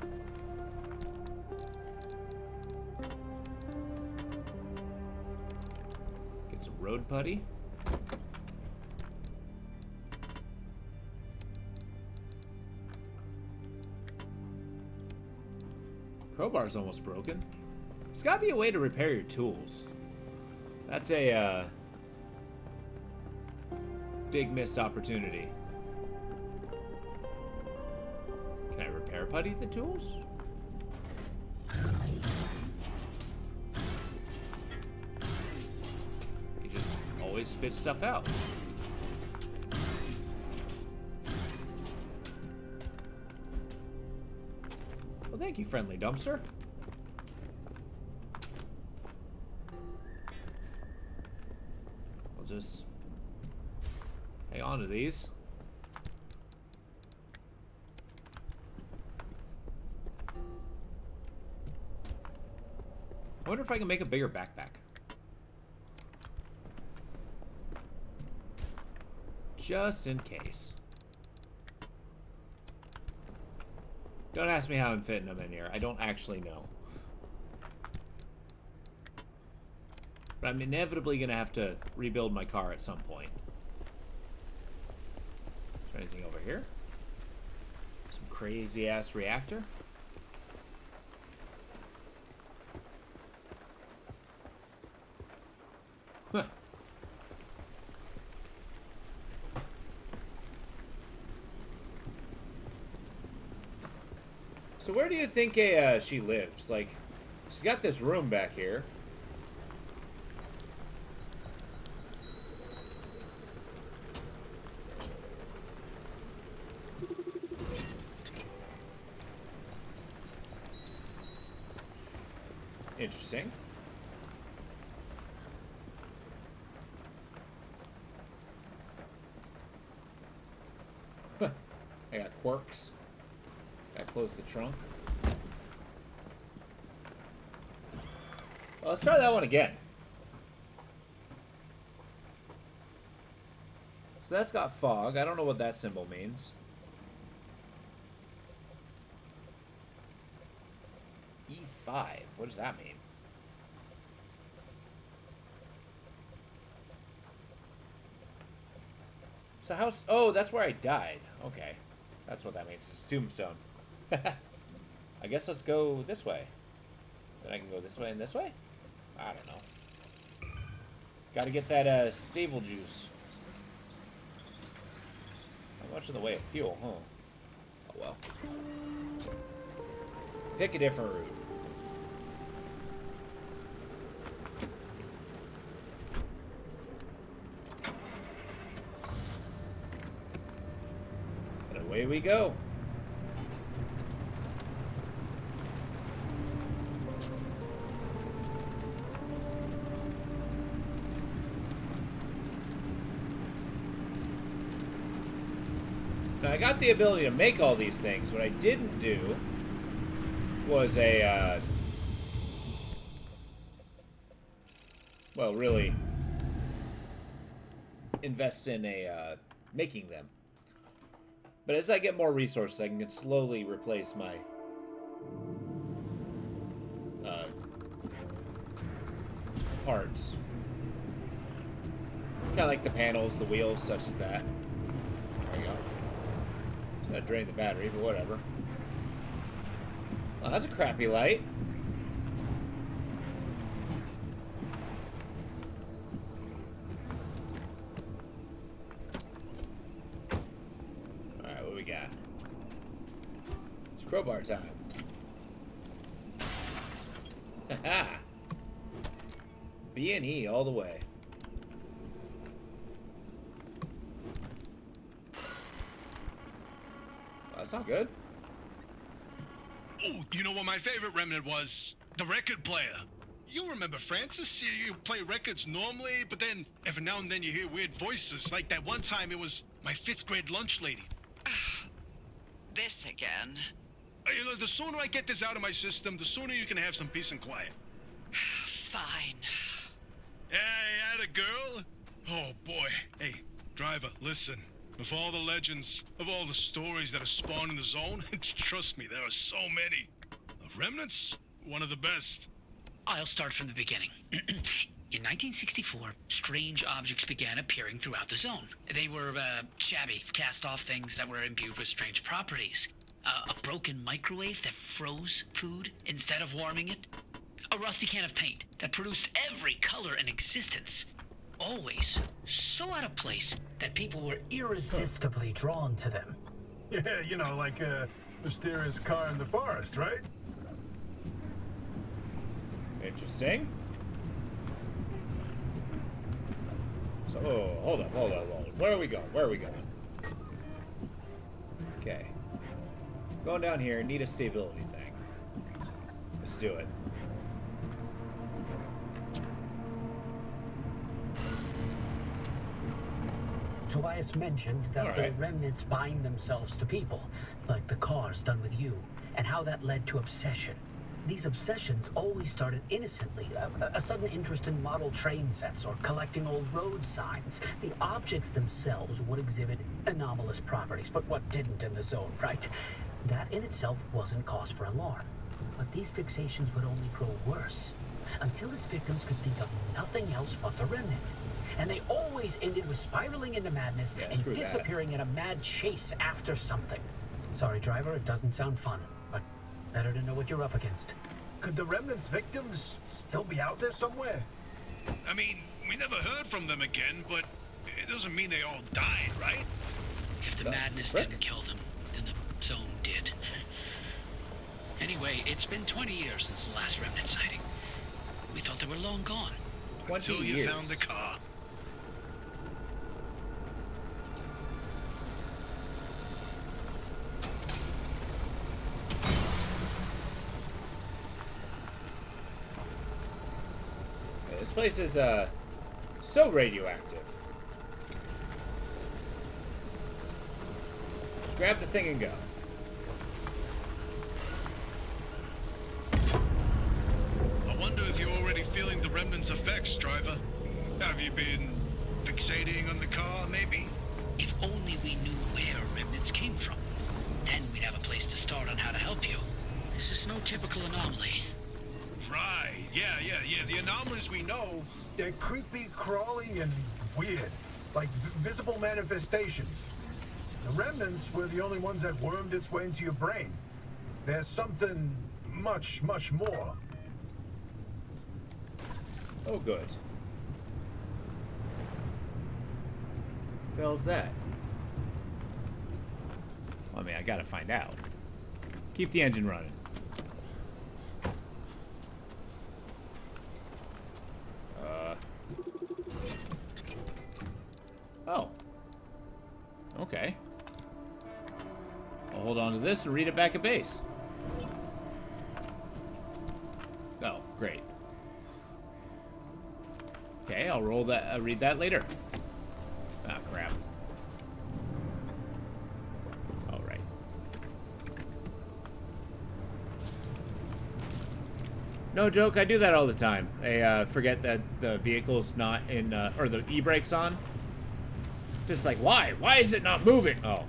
Get some road putty. Crowbar's almost broken. There's gotta be a way to repair your tools. That's a big missed opportunity. Can I repair putty the tools? You just always spit stuff out. Well, thank you, friendly dumpster. We'll just hang on to these. I wonder if I can make a bigger backpack. Just in case. Don't ask me how I'm fitting them in here. I don't actually know. But I'm inevitably going to have to rebuild my car at some point. Is there anything over here? Some crazy-ass reactor? Huh. So where do you think she lives? Like, she's got this room back here. Interesting. Huh. I got quirks. Gotta close the trunk. Well, let's try that one again. So that's got fog. I don't know what that symbol means. E5. What does that mean? So how's... Oh, that's where I died. Okay. That's what that means. It's tombstone. I guess let's go this way. Then I can go this way and this way? I don't know. Gotta get that stable juice. Not much in the way of fuel, huh? Oh well. Pick a different route. And away we go. Now, I got the ability to make all these things. What I didn't do was a, well, really invest in a, making them. But as I get more resources, I can slowly replace my, parts. Kind of like the panels, the wheels, such as that. There you go. It's gonna drain the battery, but whatever. Oh, that's a crappy light. Alright, what we got? It's crowbar time. Haha! B&E all the way. That's not good. Oh, you know what my favorite remnant was? The record player. You remember, Francis? You play records normally, but then every now and then you hear weird voices. Like that one time it was my 5th grade lunch lady. This again. You know, the sooner I get this out of my system, the sooner you can have some peace and quiet. Fine. Hey, had a girl? Oh, boy. Hey, driver, listen. Of all the legends, of all the stories that have spawned in the zone, trust me, there are so many. The Remnants, one of the best. I'll start from the beginning. In 1964, strange objects began appearing throughout the zone. They were shabby, cast-off things that were imbued with strange properties. A broken microwave that froze food instead of warming it. A rusty can of paint that produced every color in existence. Always so out of place that people were Irresistibly drawn to them. Yeah, you know, like a mysterious car in the forest, right? Interesting. So, oh, hold up. Where are we going? Okay. Going down here, need a stability thing. Let's do it. Tobias mentioned that the remnants bind themselves to people, like the cars done with you, and how that led to obsession. These obsessions always started innocently, a sudden interest in model train sets or collecting old road signs. The objects themselves would exhibit anomalous properties, but what didn't in the zone, right? That in itself wasn't cause for alarm. But these fixations would only grow worse, until its victims could think of nothing else but the remnant. And they always ended with spiraling into madness and disappearing in a mad chase after something. Sorry, driver, it doesn't sound fun, but better to know what you're up against. Could the Remnant's victims still be out there somewhere? I mean, we never heard from them again, but it doesn't mean they all died, right? If the madness didn't kill them, then the zone did. Anyway, it's been 20 years since the last remnant sighting. We thought they were long gone. 20 Until you years. found the car. This place is, so radioactive. Just grab the thing and go. I wonder if you're already feeling the Remnant's effects, driver. Have you been fixating on the car, maybe? If only we knew where remnants came from. Then we'd have a place to start on how to help you. This is no typical anomaly. Right. Yeah. The anomalies we know. They're creepy, crawly, and weird. Like visible manifestations. The remnants were the only ones that wormed its way into your brain. There's something much, much more. Oh, good. What the hell's that? Well, I mean, I gotta find out. Keep the engine running. Oh. Okay. I'll hold on to this and read it back at base. Oh, great. Okay, I'll roll that. Read that later. Ah, crap. All right. No joke, I do that all the time. I forget that the vehicle's not in, or the e-brake's on. Just like, why? Why is it not moving? Oh.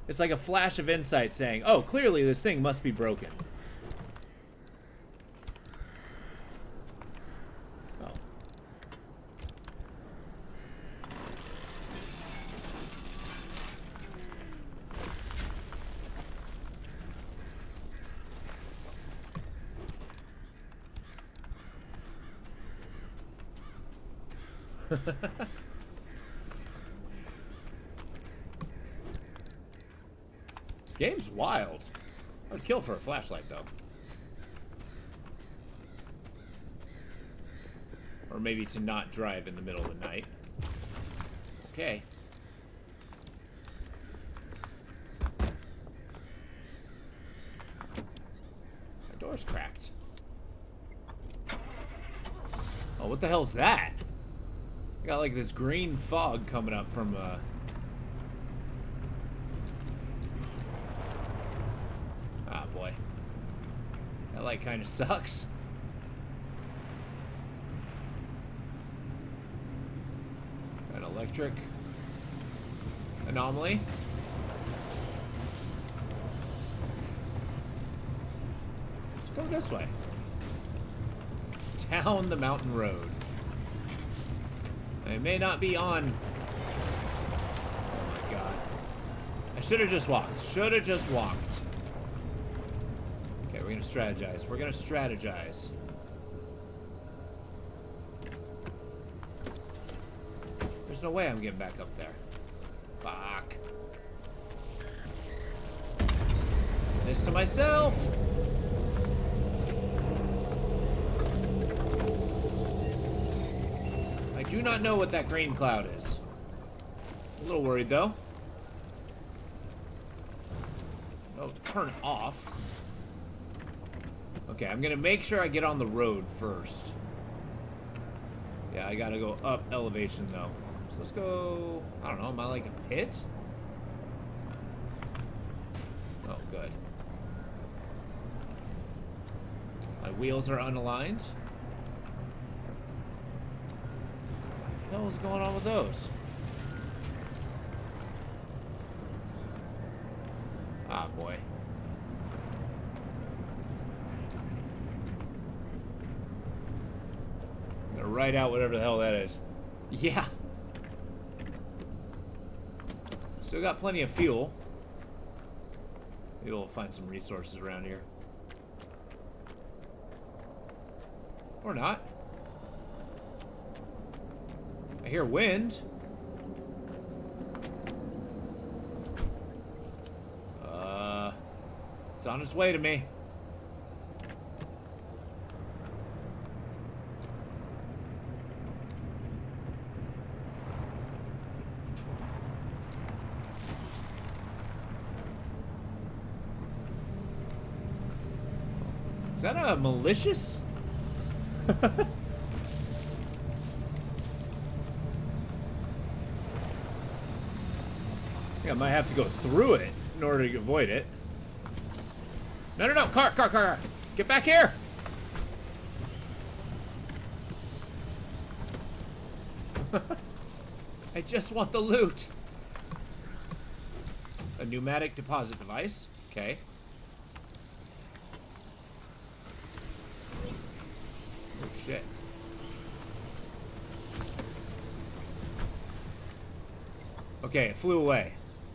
It's like a flash of insight saying, oh, clearly this thing must be broken. Oh. This game's wild. I'd kill for a flashlight, though. Or maybe to not drive in the middle of the night. Okay. My door's cracked. Oh, what the hell's that? I got like this green fog coming up from ah, boy. That light kind of sucks. An electric anomaly. Let's go this way. Down the mountain road. I may not be on. Oh my god. I should have just walked. Should have just walked. Okay, we're gonna strategize. We're gonna strategize. There's no way I'm getting back up there. Fuck. This to myself. I do not know what that green cloud is. A little worried though. Oh, turn it off. Okay, I'm gonna make sure I get on the road first. Yeah, I gotta go up elevation though. So let's go, I don't know, am I like a pit? Oh, good. My wheels are unaligned. What the hell is going on with those? Ah, boy. I'm gonna write out whatever the hell that is. Yeah. Still got plenty of fuel. Maybe we'll find some resources around here. Or not. I hear wind. It's on its way to me. Is that a malicious? I think I might have to go through it in in order to avoid it. No, no, no! Car! Get back here! I just want the loot. A pneumatic deposit device. Okay. Oh, shit. Okay, it flew away.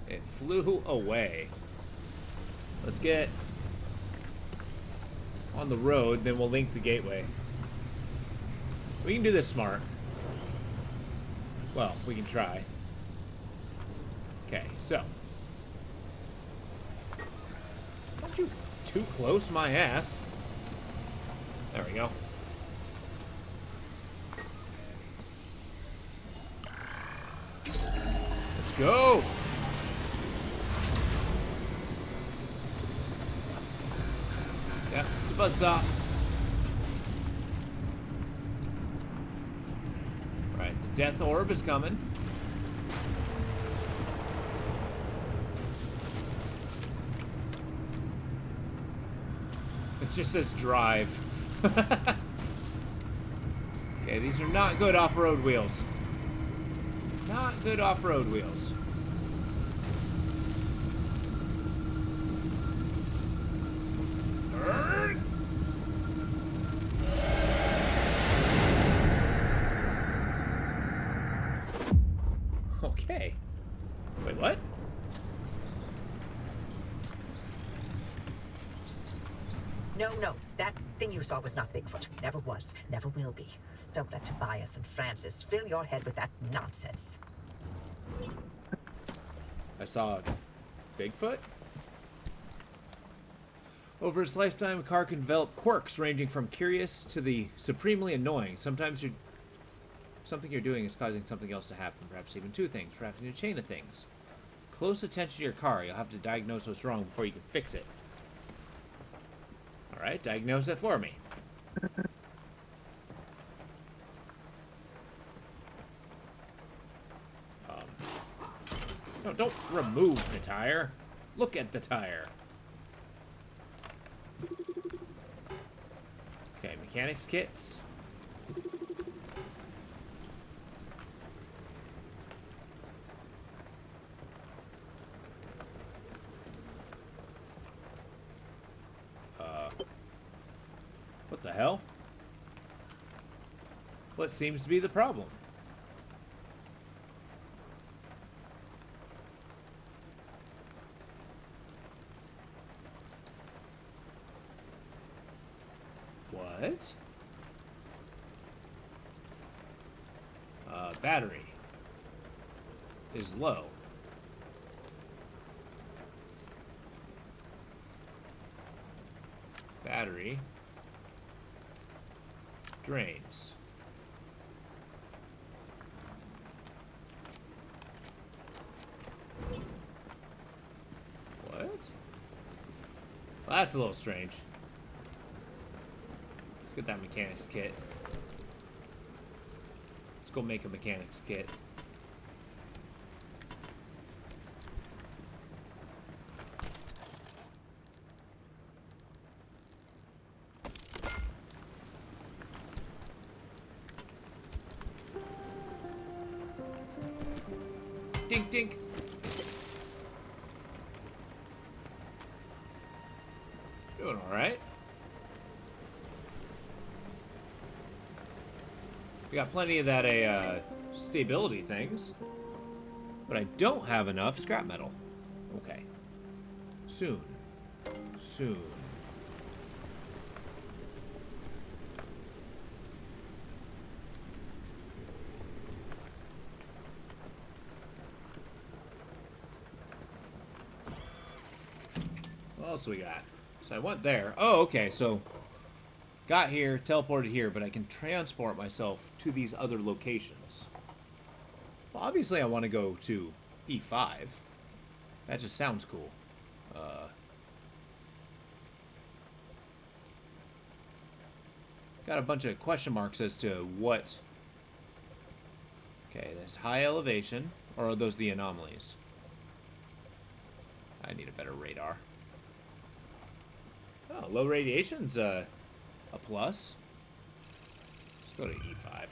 It flew away. Let's get on the road, then we'll link the gateway. We can do this smart. Well, we can try. Okay, so. Don't you too close my ass. There we go. Let's go! Yeah, it's a buzzsaw. Right, the death orb is coming. It just says drive. Okay, these are not good off-road wheels. Not good off-road wheels. Okay. Wait, what? No, that thing you saw was not Bigfoot. Never was, never will be. Don't let Tobias and Francis fill your head with that nonsense. I saw Bigfoot? Over its lifetime, a car can develop quirks ranging from curious to the supremely annoying. Sometimes something you're doing is causing something else to happen, perhaps even two things, perhaps in a chain of things. Close attention to your car. You'll have to diagnose what's wrong before you can fix it. Alright, diagnose it for me. No, don't remove the tire. Look at the tire. Okay, mechanics kits. What the hell? What seems to be the problem? What? Battery is low. Battery drains. What? Well, that's a little strange. Let's get that mechanics kit. Let's go make a mechanics kit. Dink, dink. Doing all right. We got plenty of that stability things, but I don't have enough scrap metal. Okay. Soon. Soon. What else we got? So I went there. Oh, okay. So got here, teleported here, but I can transport myself to these other locations. Well, obviously I want to go to E5. That just sounds cool. Got a bunch of question marks as to what... Okay, there's high elevation. Or are those the anomalies? I need a better radar. Oh, low radiation's a plus. Let's go to E5.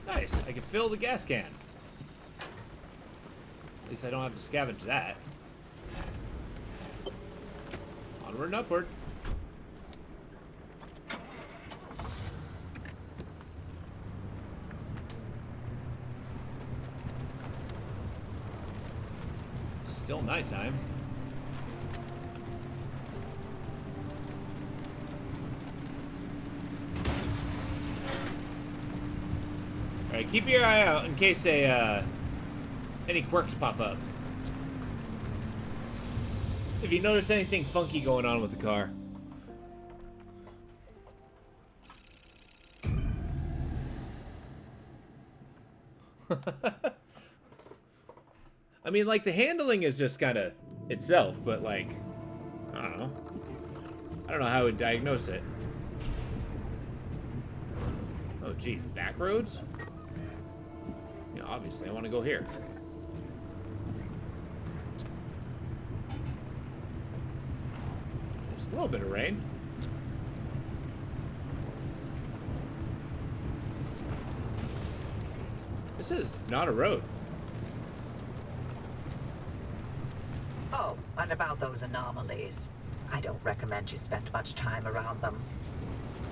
Nice, I can fill the gas can. At least I don't have to scavenge that. Onward and upward. Still nighttime. Alright, keep your eye out in case any quirks pop up. If you notice anything funky going on with the car. I mean, like, the handling is just kind of itself, but, like, I don't know. I don't know how I would diagnose it. Oh, geez, back roads? Yeah, obviously, I want to go here. There's a little bit of rain. This is not a road. Oh, and about those anomalies. I don't recommend you spend much time around them.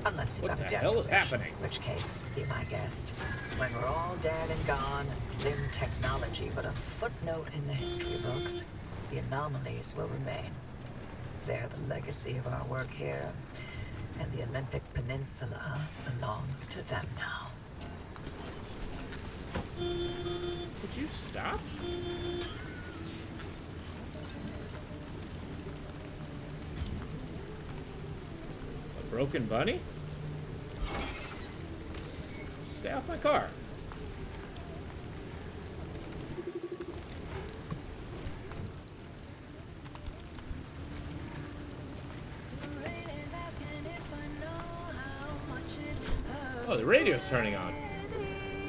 Unless you've got a What the death hell is wish, happening? in which case, be my guest. When we're all dead and gone, limb technology but a footnote in the history books, the anomalies will remain. They're the legacy of our work here, and the Olympic Peninsula belongs to them now. Could you stop? A broken bunny? Stay off my car. Oh, the radio's turning on.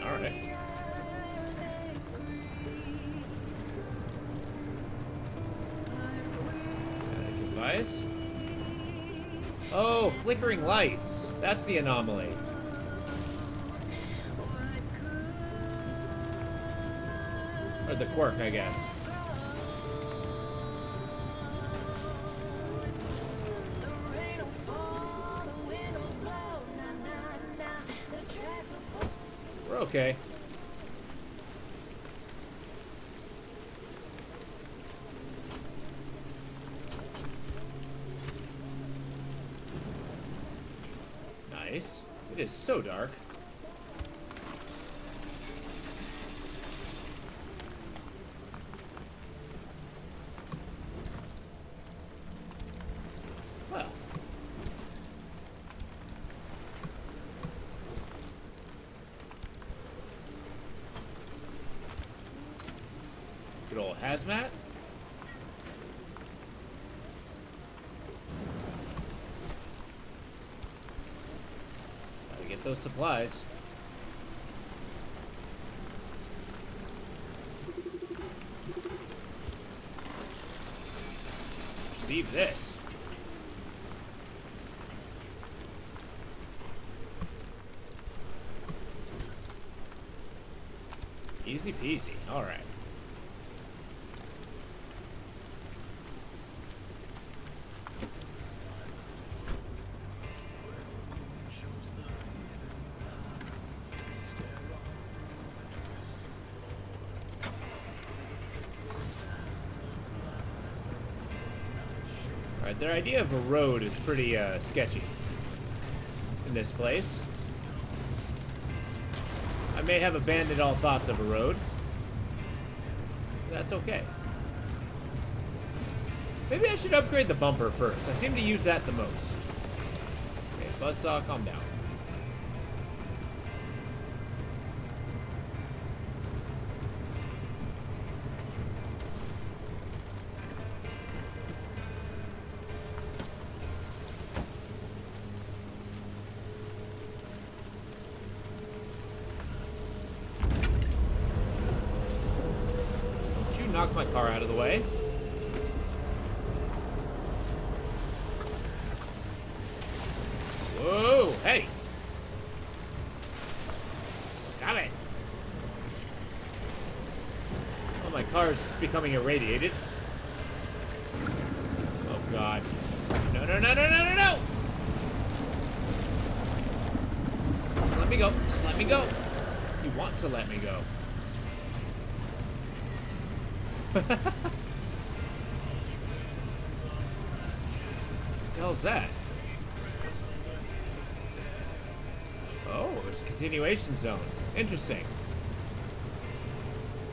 All right. Device. Oh, flickering lights. That's the anomaly. Or the quirk, I guess. We're okay. Nice. It is so dark. Well. Good old hazmat. Gotta get those supplies. Receive this. Easy peasy. All right. Alright, their idea of a road is pretty sketchy in this place. I may have abandoned all thoughts of a road. That's okay. Maybe I should upgrade the bumper first. I seem to use that the most. Okay, buzzsaw, calm down. knock my car out of the way. Whoa, hey! Stop it! Oh, my car's becoming irradiated. Oh, God. No, no, no, no, no, no, no! Just let me go. Just let me go. You want to let me go. What the hell's that? Oh, there's a continuation zone. Interesting.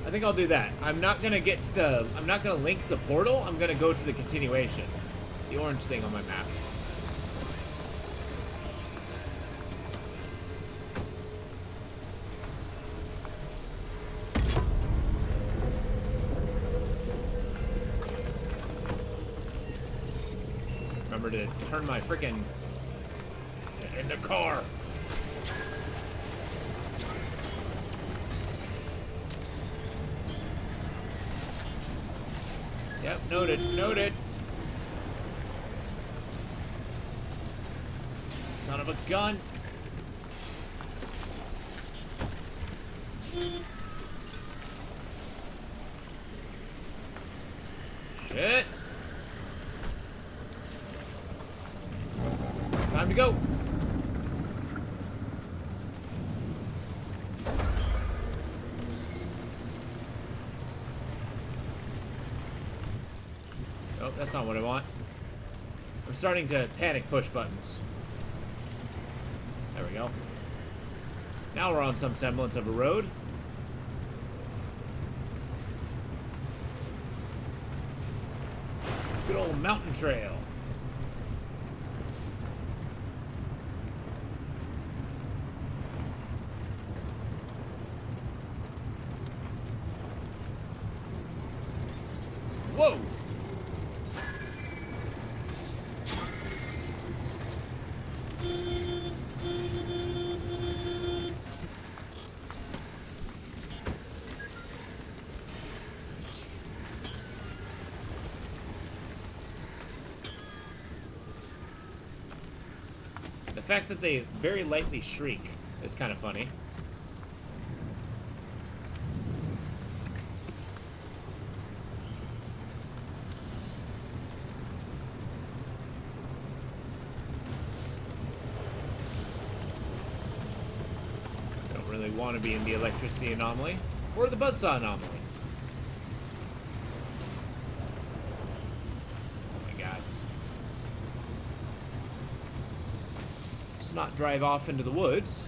I think I'll do that. I'm not gonna link the portal. I'm gonna go to the continuation. The orange thing on my map. Remember to turn my freaking in the car. Yep, noted, noted. Son of a gun. Shit. Time to go. Oh, that's not what I want. I'm starting to panic push buttons. There we go. Now we're on some semblance of a road. Good old mountain trail. Whoa! The fact that they very lightly shriek is kind of funny. Don't really want to be in the electricity anomaly or the buzzsaw anomaly. Not drive off into the woods.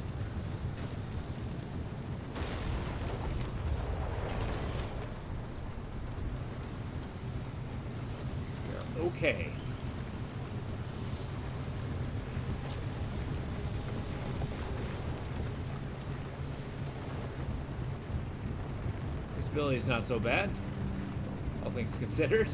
We're okay. Visibility's not so bad, all things considered.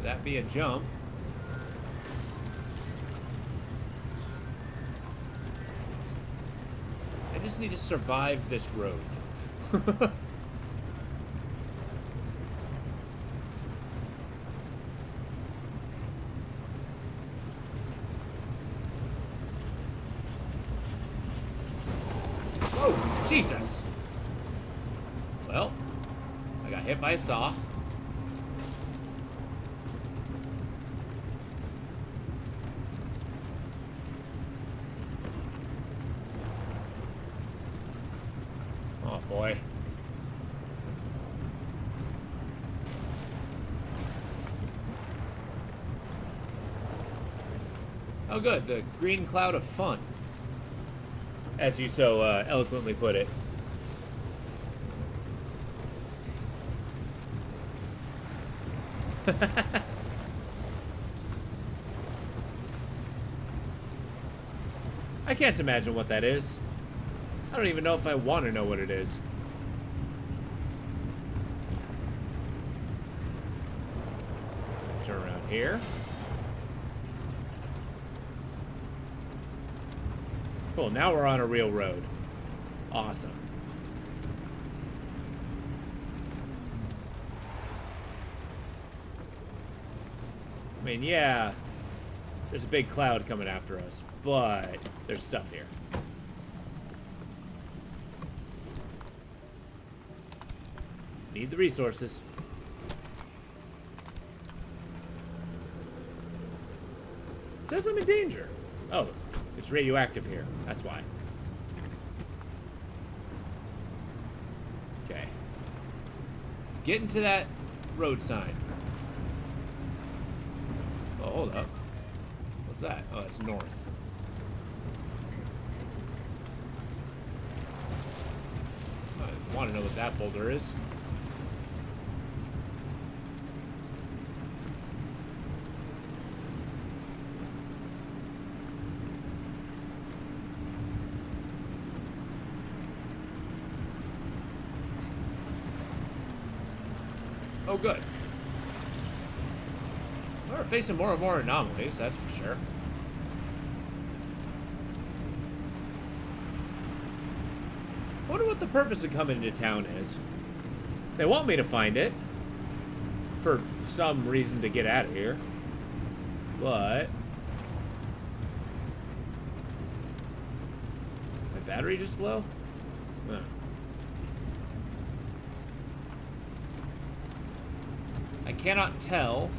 That'd be a jump. I just need to survive this road. Oh, Jesus. Well, I got hit by a saw. Boy. Oh good, the green cloud of fun. As you so eloquently put it. I can't imagine what that is. I don't even know if I want to know what it is. here. Cool, now we're on a real road. Awesome. I mean, yeah, there's a big cloud coming after us, but there's stuff here. Need the resources. It says I'm in danger. Oh, it's radioactive here. That's why. Okay. Getting to that road sign. Oh, hold up. What's that? Oh, that's north. I want to know what that boulder is. Oh, good. We're facing more and more anomalies, that's for sure. I wonder what the purpose of coming to town is. They want me to find it. For some reason to get out of here. But... my battery just low? Huh. I cannot tell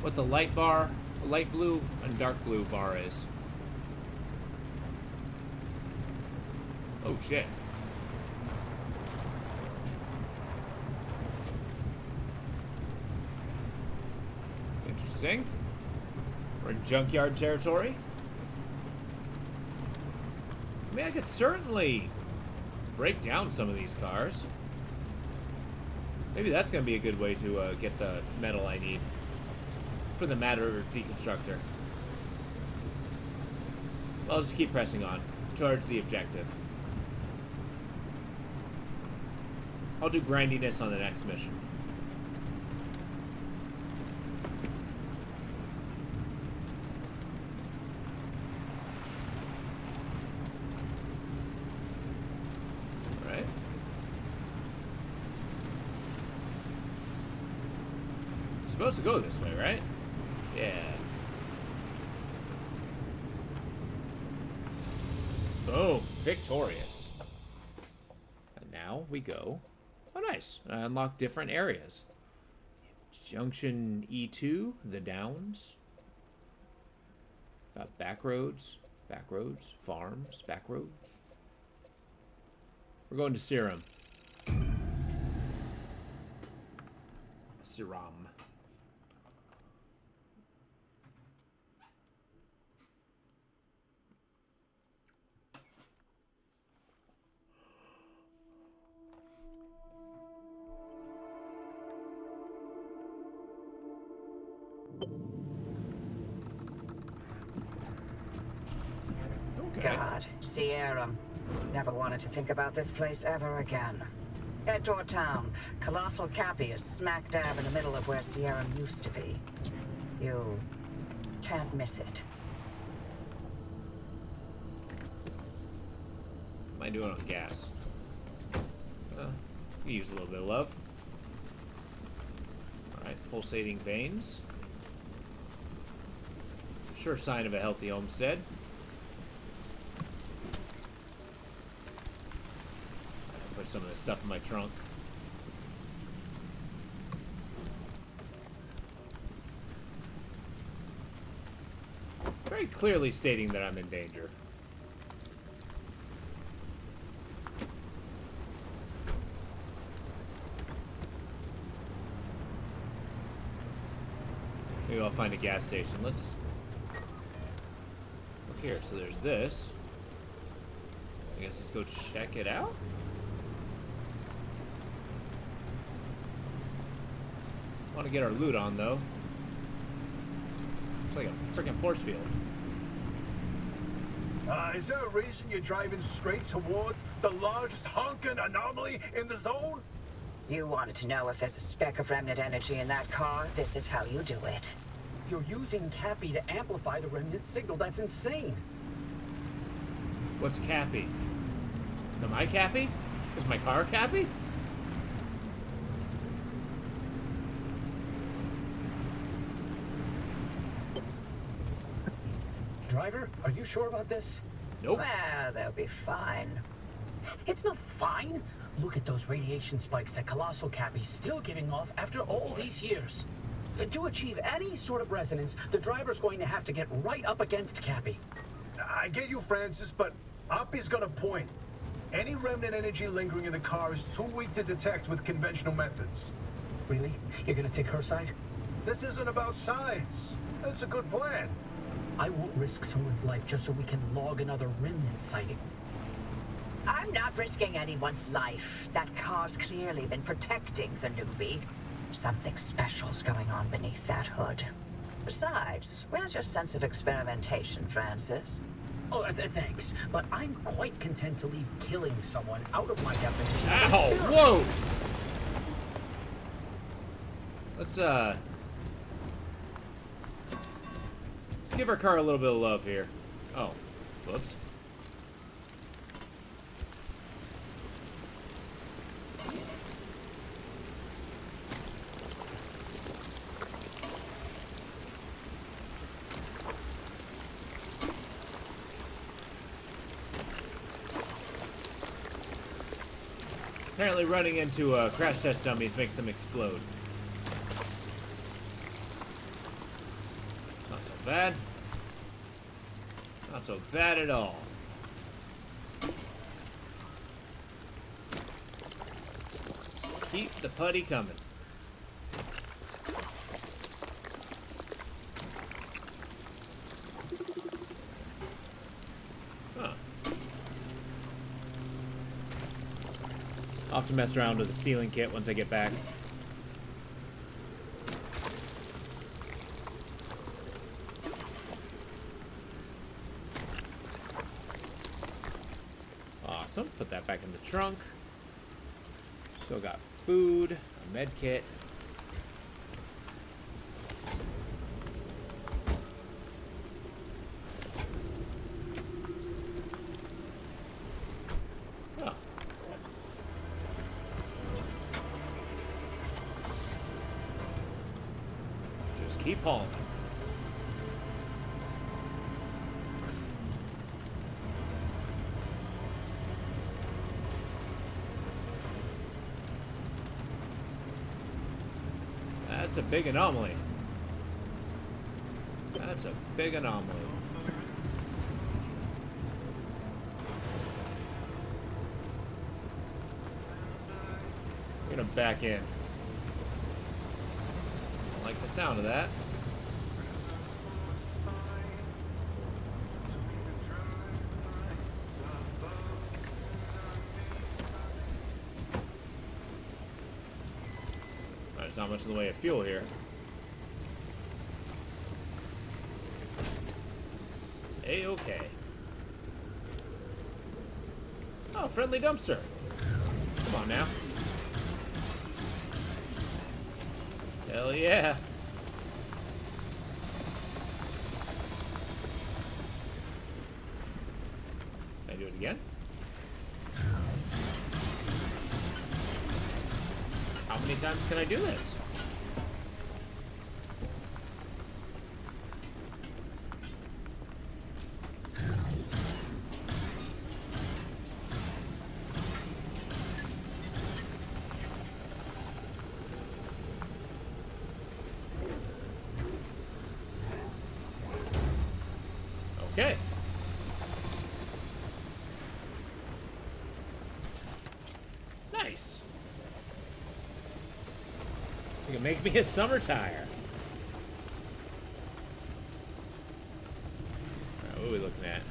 what the light blue and dark blue bar is. Oh shit. Interesting. We're in junkyard territory. I mean, I could certainly break down some of these cars. Maybe that's going to be a good way to get the metal I need for the matter deconstructor. I'll just keep pressing on towards the objective. I'll do grindiness on the next mission. Alright. Supposed to go this way, right? Yeah. Boom. Victorious. And now we go. Oh, nice. I unlock different areas. Junction E2, the Downs. Got back roads, farms, back roads. We're going to Serum. Serum. God, Sierra. Never wanted to think about this place ever again. Head toward town. Colossal Cappy is smack dab in the middle of where Sierra used to be. You can't miss it. What am I doing on gas? We use a little bit of love. Alright, pulsating veins. Sure sign of a healthy homestead. Put some of this stuff in my trunk. Very clearly stating that I'm in danger. Maybe I'll find a gas station. Let's look here. So there's this. I guess let's go check it out. Want to get our loot on though. Looks like a freaking force field. Is there a reason you're driving straight towards the largest honking anomaly in the zone? You wanted to know if there's a speck of remnant energy in that car? This is how you do it. You're using Cappy to amplify the remnant signal. That's insane. What's Cappy? Am I Cappy? Is my car Cappy? Driver, are you sure about this? Nope. Well, they'll be fine. It's not fine. Look at those radiation spikes that Colossal Cappy's still giving off after all these years. To achieve any sort of resonance, the driver's going to have to get right up against Cappy. I get you, Francis, but Oppie's got a point. Any remnant energy lingering in the car is too weak to detect with conventional methods. Really? You're gonna take her side? This isn't about sides. That's a good plan. I won't risk someone's life just so we can log another remnant sighting. I'm not risking anyone's life. That car's clearly been protecting the newbie. Something special's going on beneath that hood. Besides, where's your sense of experimentation, Francis? Oh, thanks, but I'm quite content to leave killing someone out of my definition. Ow! Whoa! Let's give our car a little bit of love here. Oh, whoops. Apparently running into crash test dummies makes them explode. Not so bad. Not so bad at all. Just keep the putty coming. Huh. I'll have to mess around with the ceiling kit once I get back. Awesome. Put that back in the trunk. Still got food, a med kit. Oh. Just keep hauling. That's a big anomaly. That's a big anomaly. We're gonna back in. Don't like the sound of that. There's not much in the way of fuel here. It's A-okay. Oh, friendly dumpster. Come on now. Hell yeah. Can I do it again? How many times can I do this? Okay. Nice. You can make me a summer tire. Alright, what are we looking at?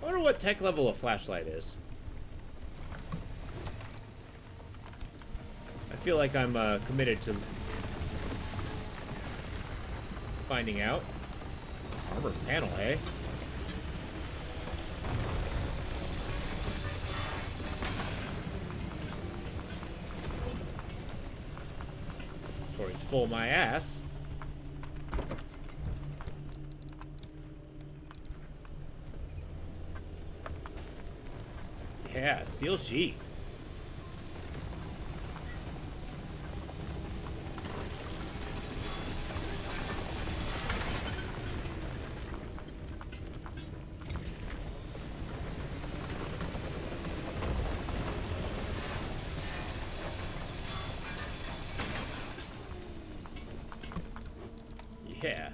I wonder what tech level a flashlight is. I feel like I'm committed to finding out. Armor panel, eh? Tori's full my ass. Yeah, steel sheet. Yeah.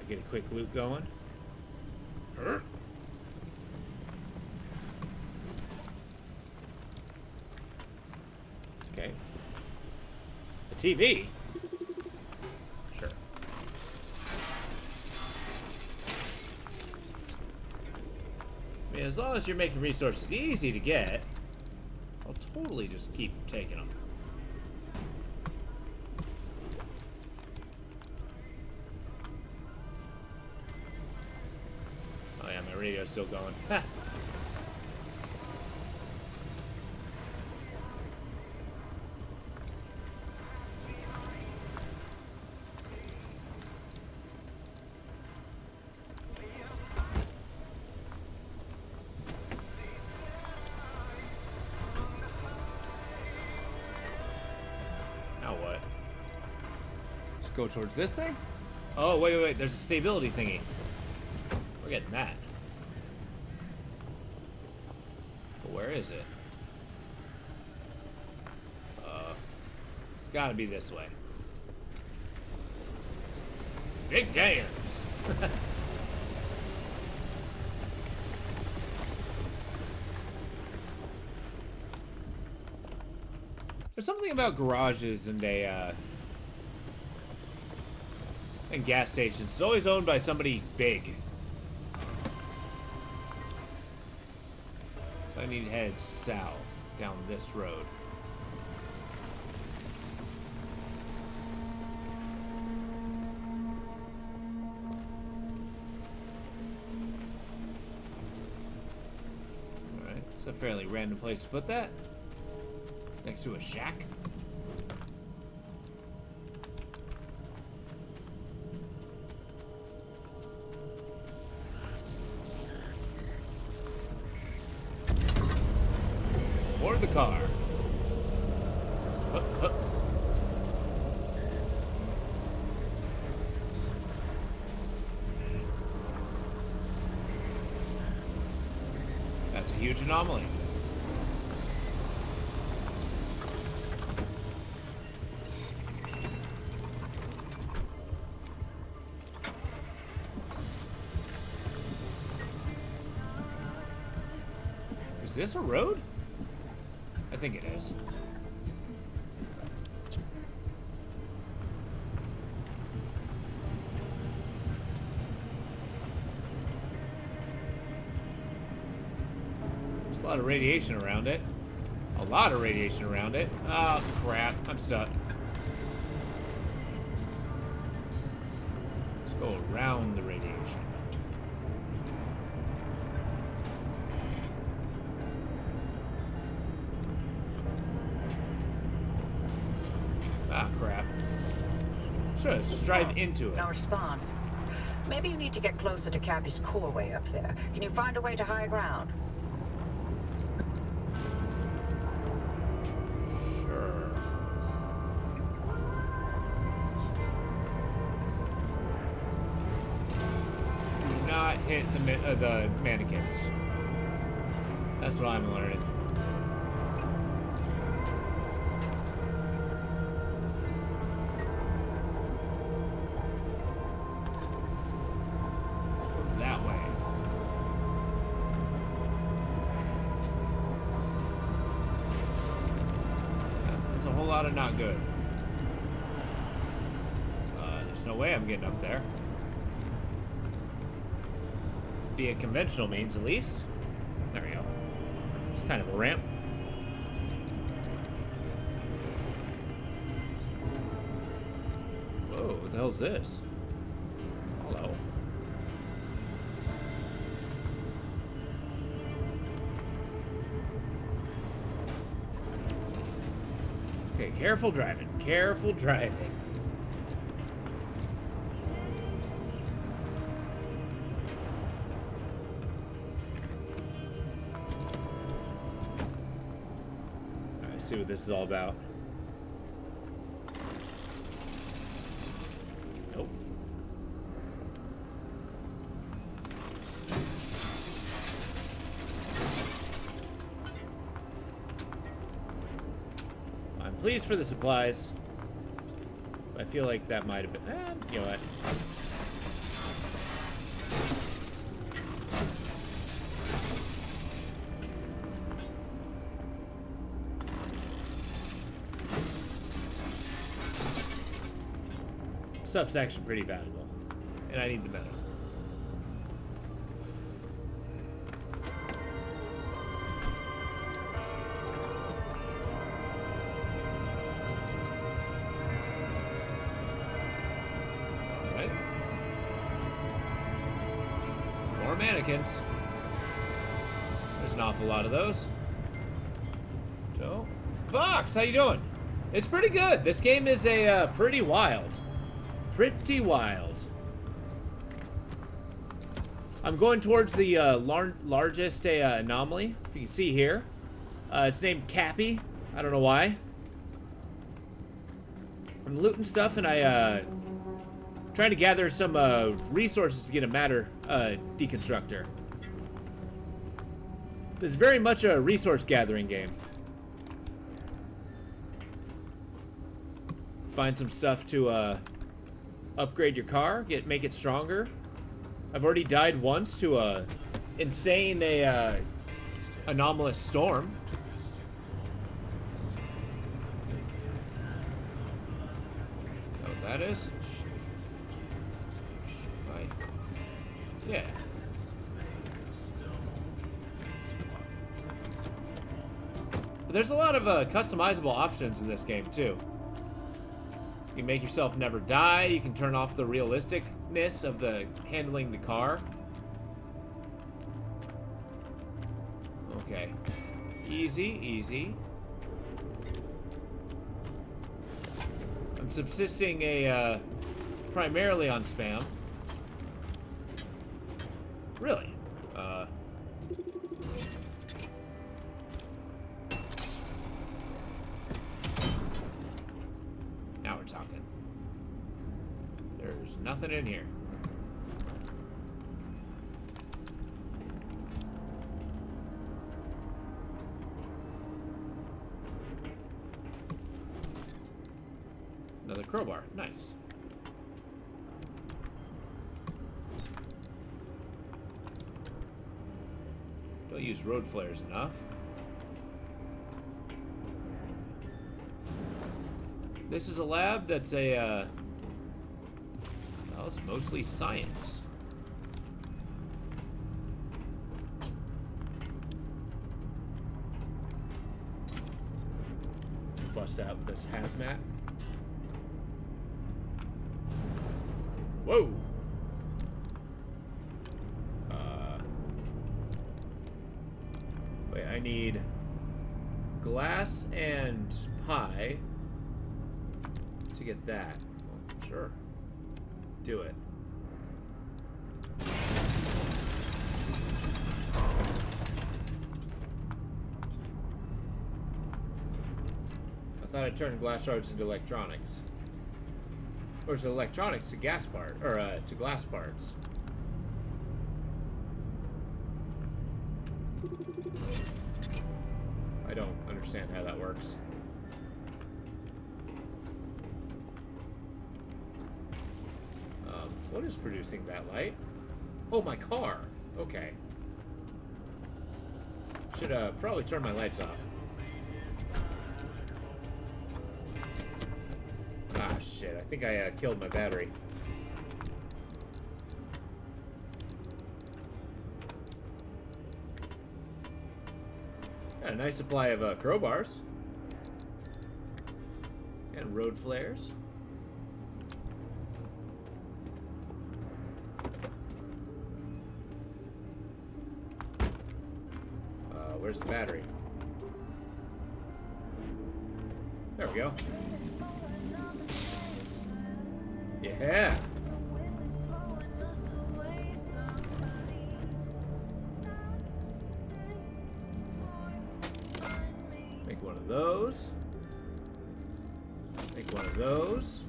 Get a quick loot going. Okay. A TV. Sure. I mean, as long as you're making resources easy to get, I'll totally just keep taking them. Oh yeah, my radio's still going. Ha! Now what? Just go towards this thing? Oh, wait. There's a stability thingy. We're getting that. But where is it? It's gotta be this way. Big dance! There's something about garages and and gas stations. It's always owned by somebody big. So I need to head south down this road. Alright, it's a fairly random place to put that. Next to a shack. Board the car. Hup. That's a huge anomaly. Is this a road? I think it is. There's a lot of radiation around it. A lot of radiation around it. Oh, crap. I'm stuck. Let's go around the radiation. Ah, crap. Sure, let's just drive into it. No response. Maybe you need to get closer to Cappy's core way up there. Can you find a way to high ground? Sure. Do not hit the mannequins. That's what I'm learning. That way. That's a whole lot of not good. There's no way I'm getting up there. via conventional means, at least. There we go. It's kind of a ramp. Whoa, what the hell's this? Hello. Okay, careful driving. Careful driving. Alright, see what this is all about. Nope. I'm pleased for the supplies. I feel like that might have been... you know what? Stuff's actually pretty valuable. And I need the metal. Alright. More mannequins. There's an awful lot of those. So, Fox, how you doing? It's pretty good. This game is a pretty wild. Pretty wild. I'm going towards the largest anomaly. If you can see here, it's named Cappy. I don't know why. I'm looting stuff, and I trying to gather some resources to get a matter deconstructor. This is very much a resource gathering game. Find some stuff to upgrade your car, make it stronger. I've already died once to a insane anomalous storm. Know what that is? Right. Yeah. But there's a lot of customizable options in this game too. You can make yourself never die. You can turn off the realisticness of the handling the car. Okay. Easy, easy. I'm subsisting primarily on spam. Really? Now we're talking. There's nothing in here. Another crowbar. Nice. Don't use road flares enough. This is a lab that's a, well, it's mostly science. Bust out this hazmat. Whoa! Wait, I need glass and pie to get that. Well, sure. Do it. I thought I turned glass shards into electronics. Or is it electronics to gas part, or to glass parts? I don't understand how that works. What is producing that light? Oh, my car. Okay. Should probably turn my lights off. Ah, shit. I think I killed my battery. Got a nice supply of crowbars. And road flares. Where's the battery? There we go. Yeah. Make one of those. Make one of those.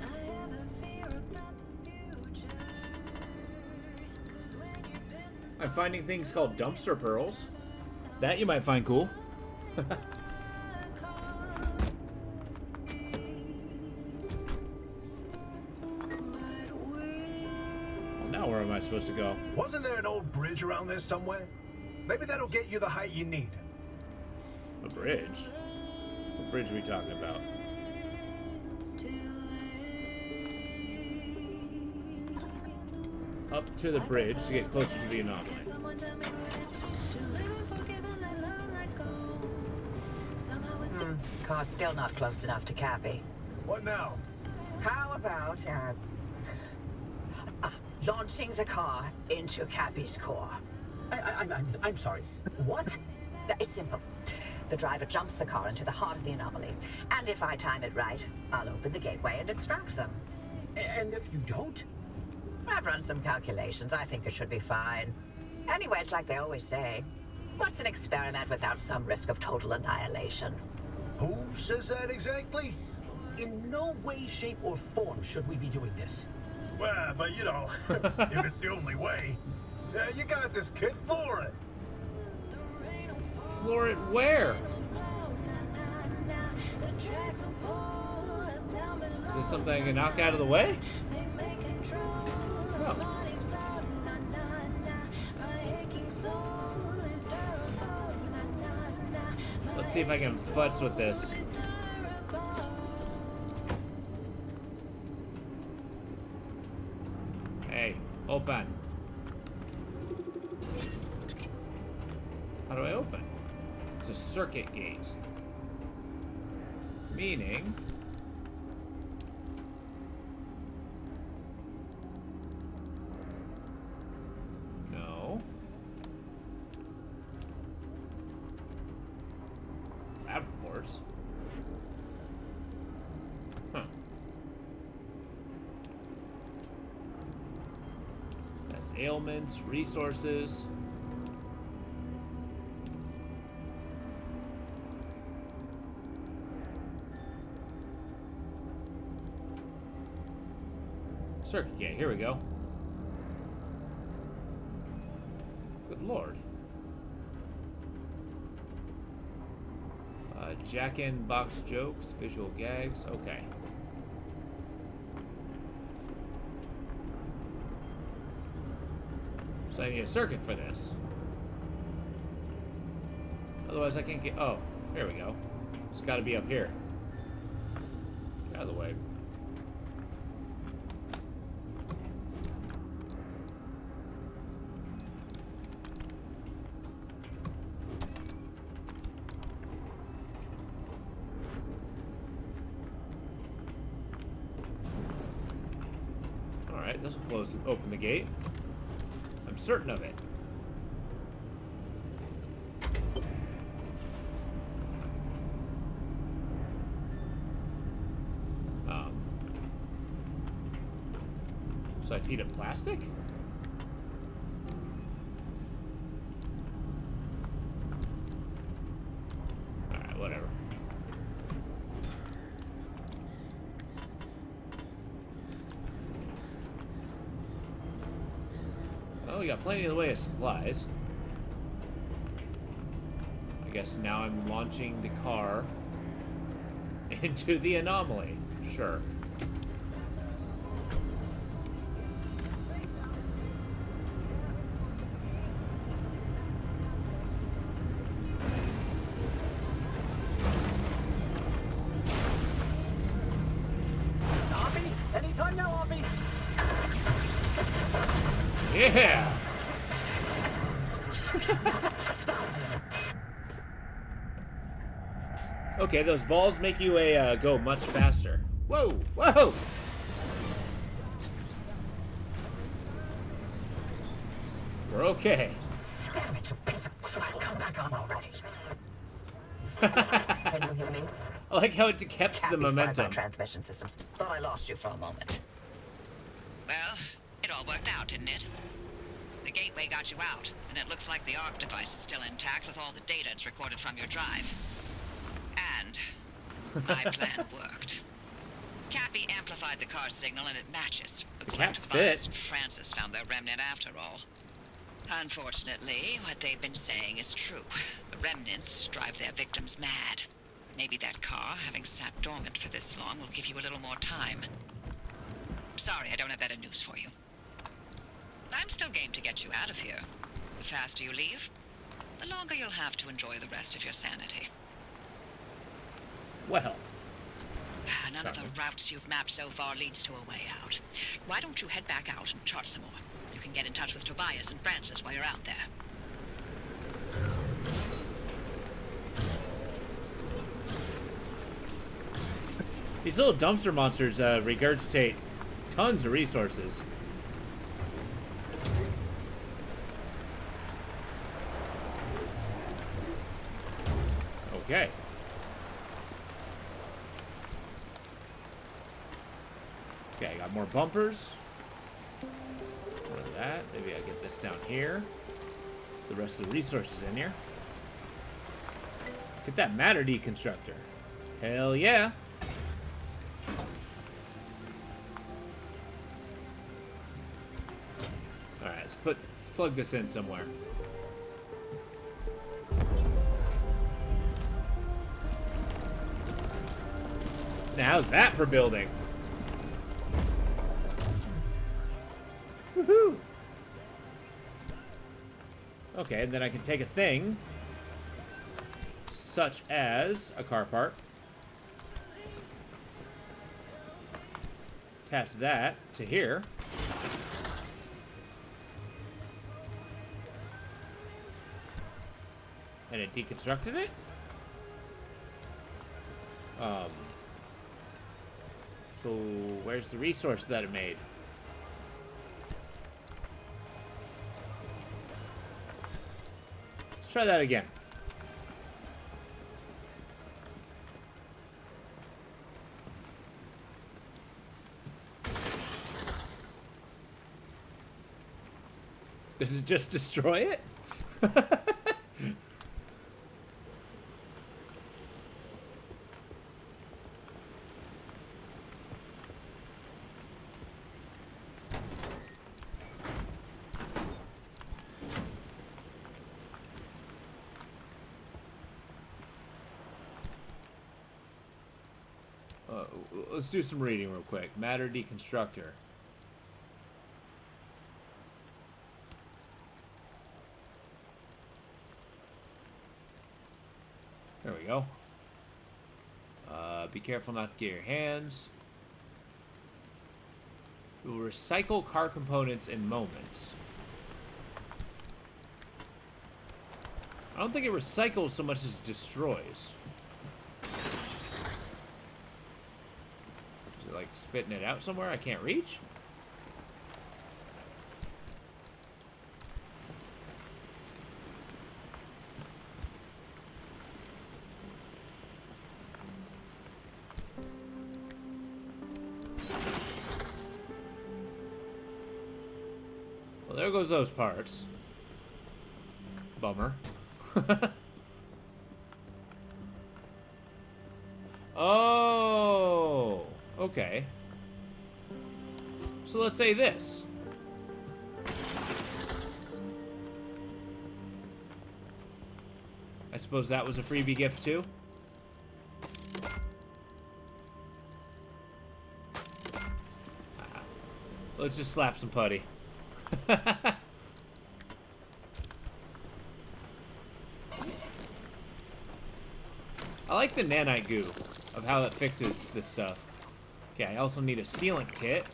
I'm finding things called dumpster pearls. That you might find cool. Well, now where am I supposed to go? Wasn't there an old bridge around there somewhere? Maybe that'll get you the height you need. A bridge? What bridge are we talking about? Up to the bridge to get closer to the anomaly. Car's still not close enough to Cappy. What now? How about, launching the car into Cappy's core? I'm sorry. What? It's simple. The driver jumps the car into the heart of the anomaly, and if I time it right, I'll open the gateway and extract them. And if you don't? I've run some calculations. I think it should be fine. Anyway, it's like they always say, what's an experiment without some risk of total annihilation? Who says that exactly? In no way, shape, or form should we be doing this. Well, but you know, if it's the only way, you got this, kid. Floor it. Floor it where? Is this something I can knock out of the way? Oh. Let's see if I can futz with this. Hey, open. How do I open? It's a circuit gate. Meaning... No. Lab reports. Huh. That's ailments, resources. Circuit gate, here we go. Good lord. Jack-in-box jokes, visual gags, okay. So I need a circuit for this. Otherwise I can't get... Oh, there we go. It's gotta be up here. Get out of the way. Alright, this will open the gate. I'm certain of it. So I feed it plastic? Alright, whatever. Well, we got plenty in the way of supplies. I guess now I'm launching the car into the anomaly. Sure. Anytime now, Offie! Yeah! Okay, those balls make you go much faster. Whoa! Whoa! We're okay. Damn it, you piece of crap. Come back on already. Can you hear me? I like how it kept the momentum. My transmission systems. Thought I lost you for a moment. Well, it all worked out, didn't it? The gateway got you out, and it looks like the ARC device is still intact with all the data it's recorded from your drive. And my plan worked. Cappy amplified the car signal and it matches. Looks like Tobias and Francis found their remnant after all. Unfortunately, what they've been saying is true. The remnants drive their victims mad. Maybe that car, having sat dormant for this long, will give you a little more time. Sorry, I don't have better news for you. I'm still game to get you out of here. The faster you leave, the longer you'll have to enjoy the rest of your sanity. Well. None of the routes you've mapped so far leads to a way out. Why don't you head back out and chart some more? You can get in touch with Tobias and Francis while you're out there. These little dumpster monsters regurgitate tons of resources. Okay. Okay, I got more bumpers. More of that. Maybe I get this down here. The rest of the resources in here. Get that matter deconstructor. Hell yeah. Alright, let's plug this in somewhere. Now how's that for building? Woohoo! Okay, and then I can take a thing such as a car part, attach that to here, and it deconstructed it? So where's the resource that it made? Let's try that again. Does it just destroy it? Let's do some reading real quick. Matter deconstructor. There we go. Be careful not to get your hands. It will recycle car components in moments. I don't think it recycles so much as it destroys. Is it like spitting it out somewhere I can't reach? Well, there goes those parts. Bummer. Oh, okay. So let's say this. I suppose that was a freebie gift too. Let's just slap some putty. I like the nanite goo of how it fixes this stuff. Okay, I also need a sealant kit.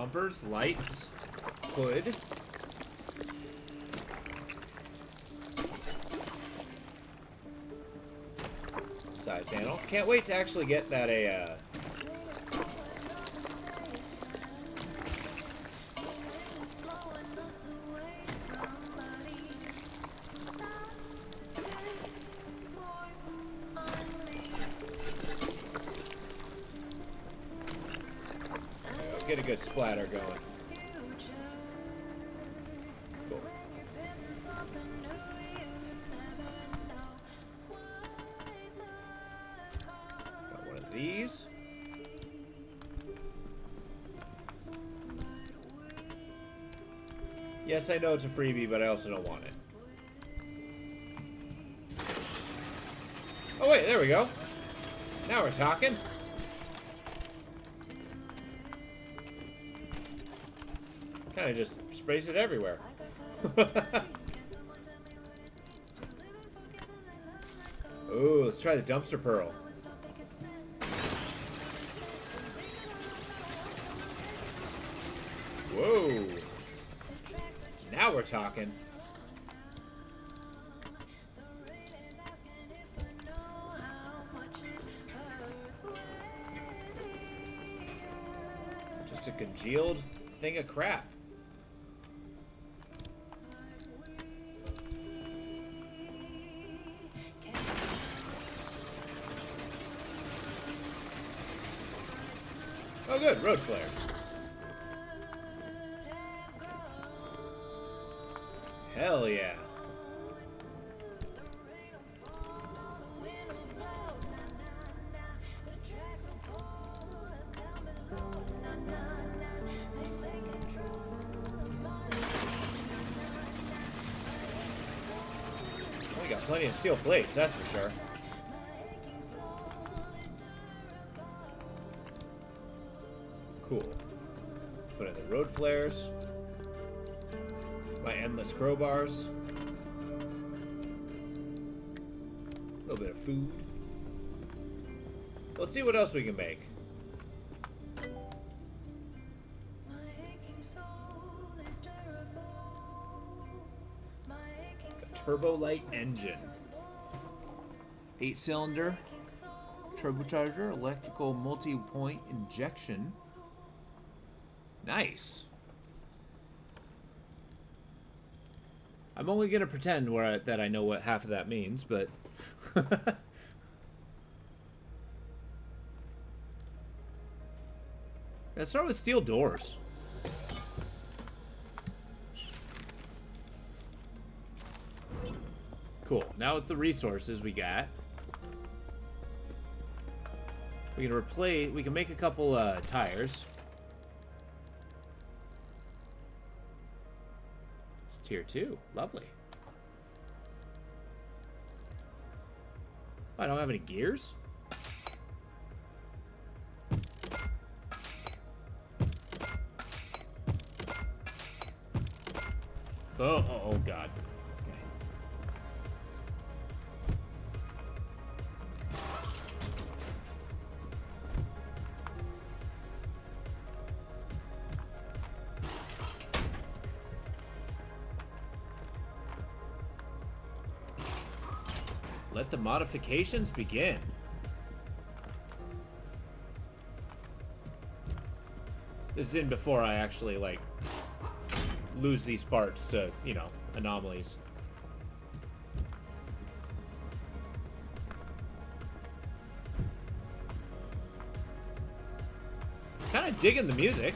bumpers, lights, hood. Side panel. Can't wait to actually get that get a good splatter going. Cool. Got one of these. Yes, I know it's a freebie, but I also don't want it. Oh wait, there we go. Now we're talking. Kind of just sprays it everywhere. Ooh, let's try the dumpster pearl. Whoa. Now we're talking. Just a congealed thing of crap. Oh good, road flare. Hell yeah. We got plenty of steel plates, that's for sure. Cool. Put in the road flares. My endless crowbars. A little bit of food. Let's see what else we can make. A turbo light engine. 8-cylinder. Turbocharger. Electrical multi-point injection. Nice. I'm only gonna pretend that I know what half of that means, but let's start with steel doors. Cool. Now with the resources we got, we can make a couple tires. Tier 2. Lovely. I don't have any gears? Oh god. Okay. Let the modifications begin. This is in before I actually, like, lose these parts to, you know, anomalies. Kind of digging the music.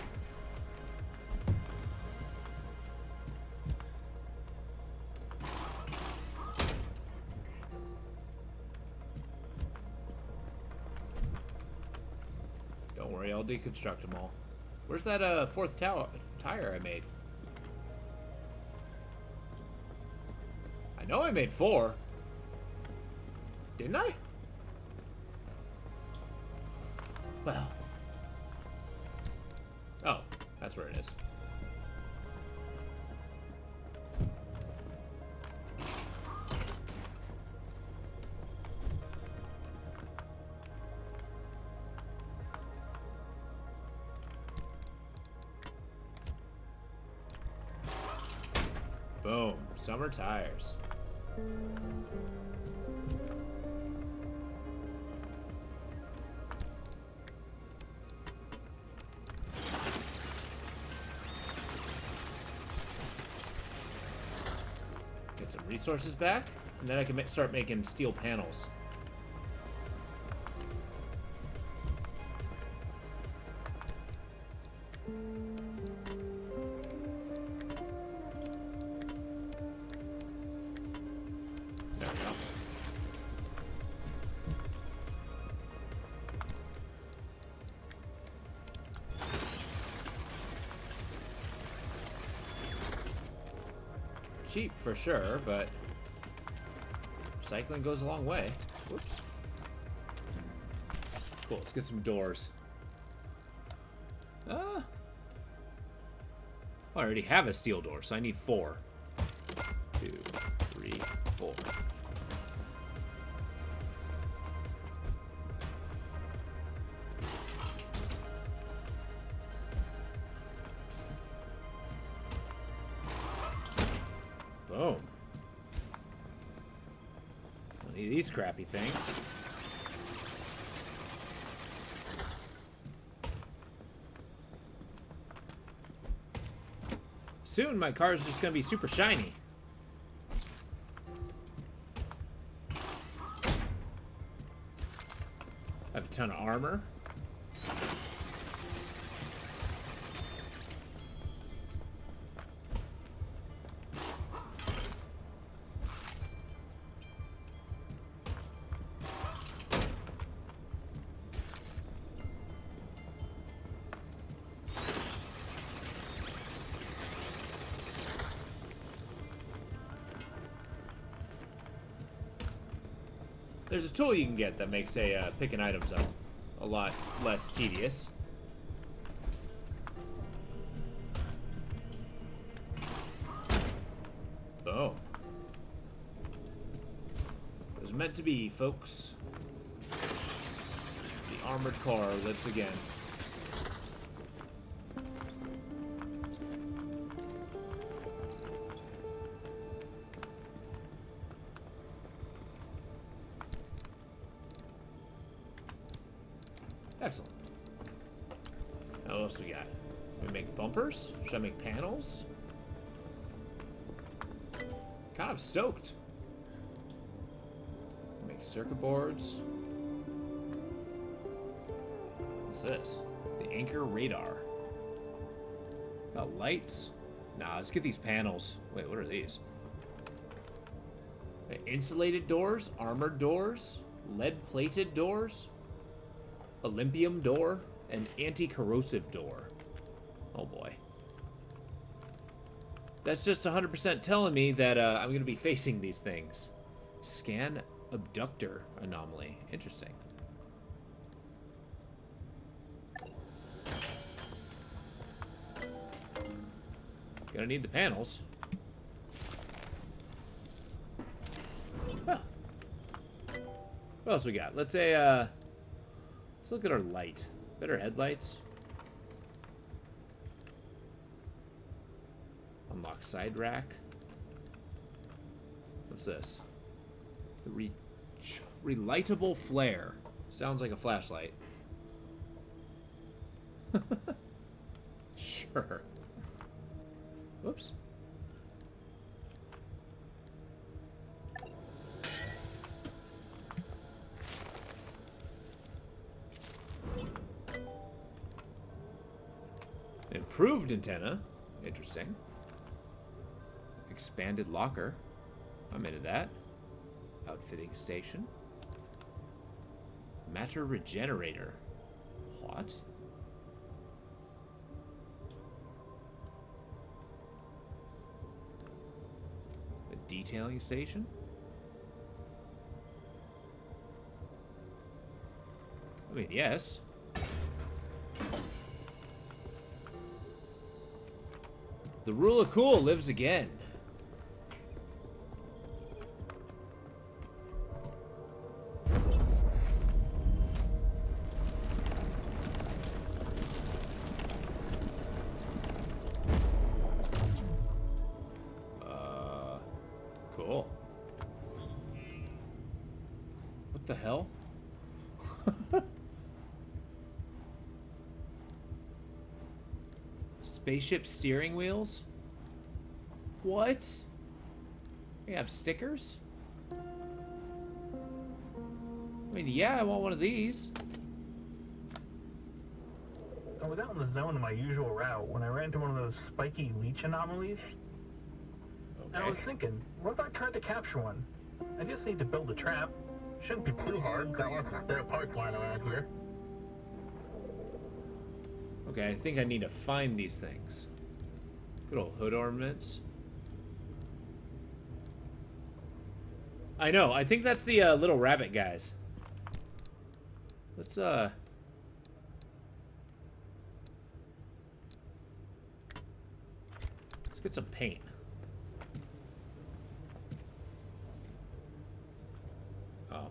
Don't worry, I'll deconstruct them all. Where's that fourth tire I made? I know I made 4. Didn't I? Well. Oh, that's where it is. Boom. Summer tires. Get some resources back, and then I can start making steel panels. There we go. Cheap for sure, but recycling goes a long way. Whoops. Cool, let's get some doors. Oh, I already have a steel door, so I need 4. 2, 3, 4. Boom. Don't need these crappy things. Soon my car is just gonna be super shiny. I have a ton of armor. There's a tool you can get that makes picking items up a lot less tedious. Oh. It was meant to be, folks. The armored car lives again. Excellent. Now what else we got? We make bumpers? Should I make panels? Kind of stoked. Make circuit boards. What's this? The anchor radar. Got lights? Nah, let's get these panels. Wait, what are these? Insulated doors? Armored doors? Lead-plated doors? Olympium door? And anti-corrosive door. Oh boy. That's just 100% telling me that I'm going to be facing these things. Scan abductor anomaly. Interesting. Gonna need the panels. Huh. What else we got? Let's say, let's look at our light. Better headlights. Unlock side rack. What's this? The relightable flare. Sounds like a flashlight. Sure. Whoops. Improved antenna. Interesting. Expanded locker. I'm into that. Outfitting station. Matter regenerator. What? A detailing station? I mean, yes. The rule of cool lives again. Cool. What the hell? Spaceship steering wheels? What? We have stickers? I mean, yeah, I want one of these. I was out in the zone on my usual route when I ran into one of those spiky leech anomalies. Okay. And I was thinking, what if I tried to capture one? I just need to build a trap. Shouldn't be too hard, got lots of spare parts lying around here. Okay, I think I need to find these things. Good old hood ornaments. I know, I think that's the little rabbit guys. Let's get some paint. Oh.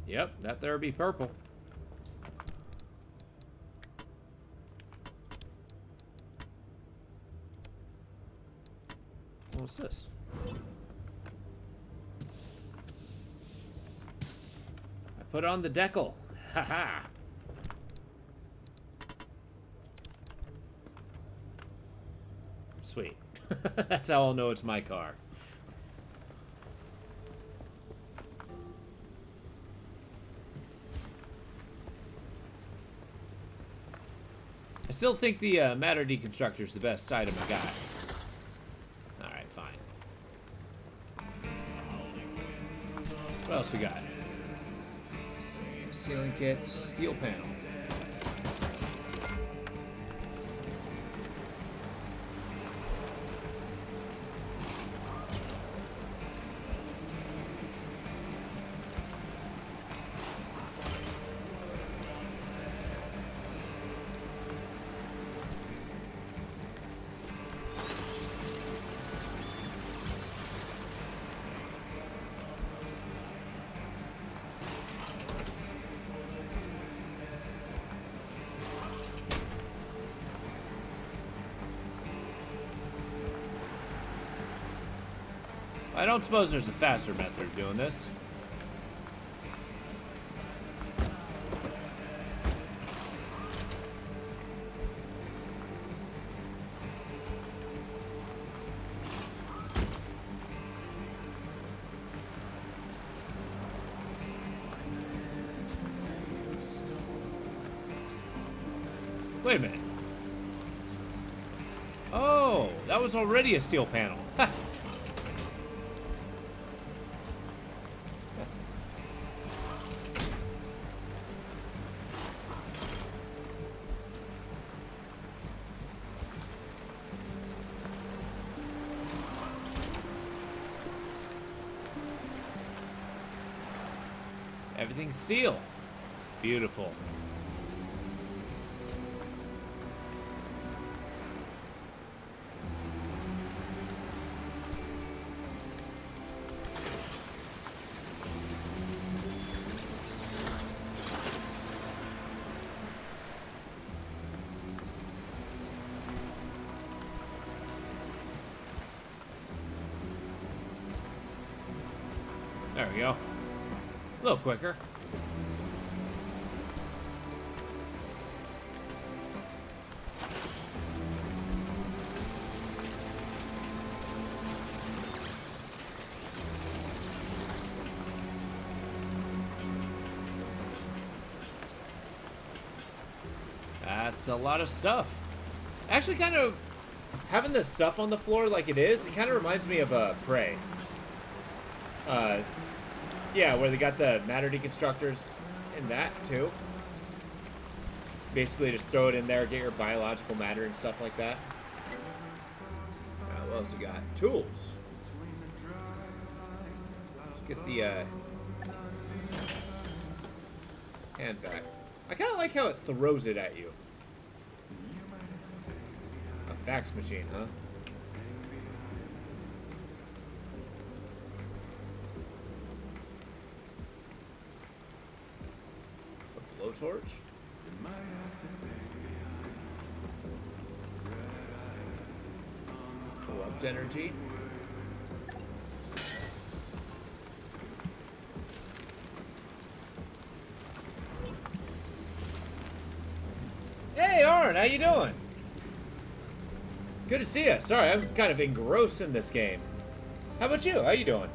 Yep, that there be purple. What's this? I put on the decal. Haha. Sweet. That's how I'll know it's my car. I still think the matter deconstructor is the best item I got. Alright, fine. What else we got? Ceiling kits, steel panel. I don't suppose there's a faster method of doing this. Wait a minute. Oh, that was already a steel panel. Ha. Everything's steel. Beautiful. There we go. A little quicker. That's a lot of stuff. Actually, kind of having the stuff on the floor like it is, it kind of reminds me of Prey. Yeah, where they got the matter deconstructors in that, too. Basically, just throw it in there, get your biological matter and stuff like that. What else we got? Tools. Let's get the hand back. I kind of like how it throws it at you. fax machine, huh? A blowtorch? Corrupt energy. Hey, Arn, how you doing? Good to see you. Sorry, I'm kind of engrossed in this game. How about you? How you doing?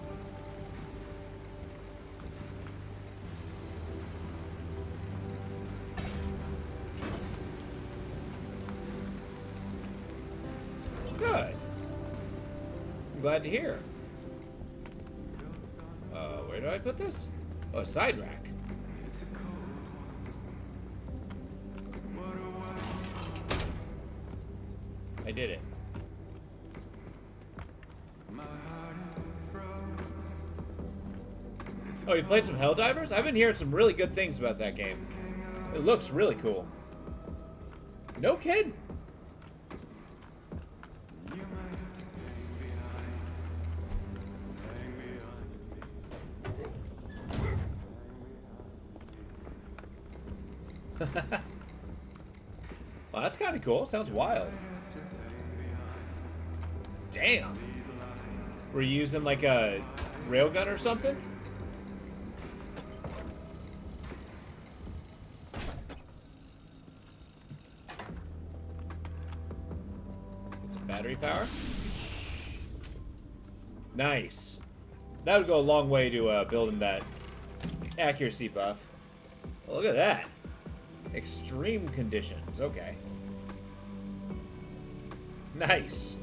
Good. I'm glad to hear. Where do I put this? Oh, a side rack. I did it. Oh, you played some Helldivers? I've been hearing some really good things about that game. It looks really cool. No kidding. Well, that's kind of cool. Sounds wild. Damn. Were you using like a railgun or something? It's a battery power. Nice. That would go a long way to building that accuracy buff. Oh, look at that. Extreme conditions. Okay. Nice.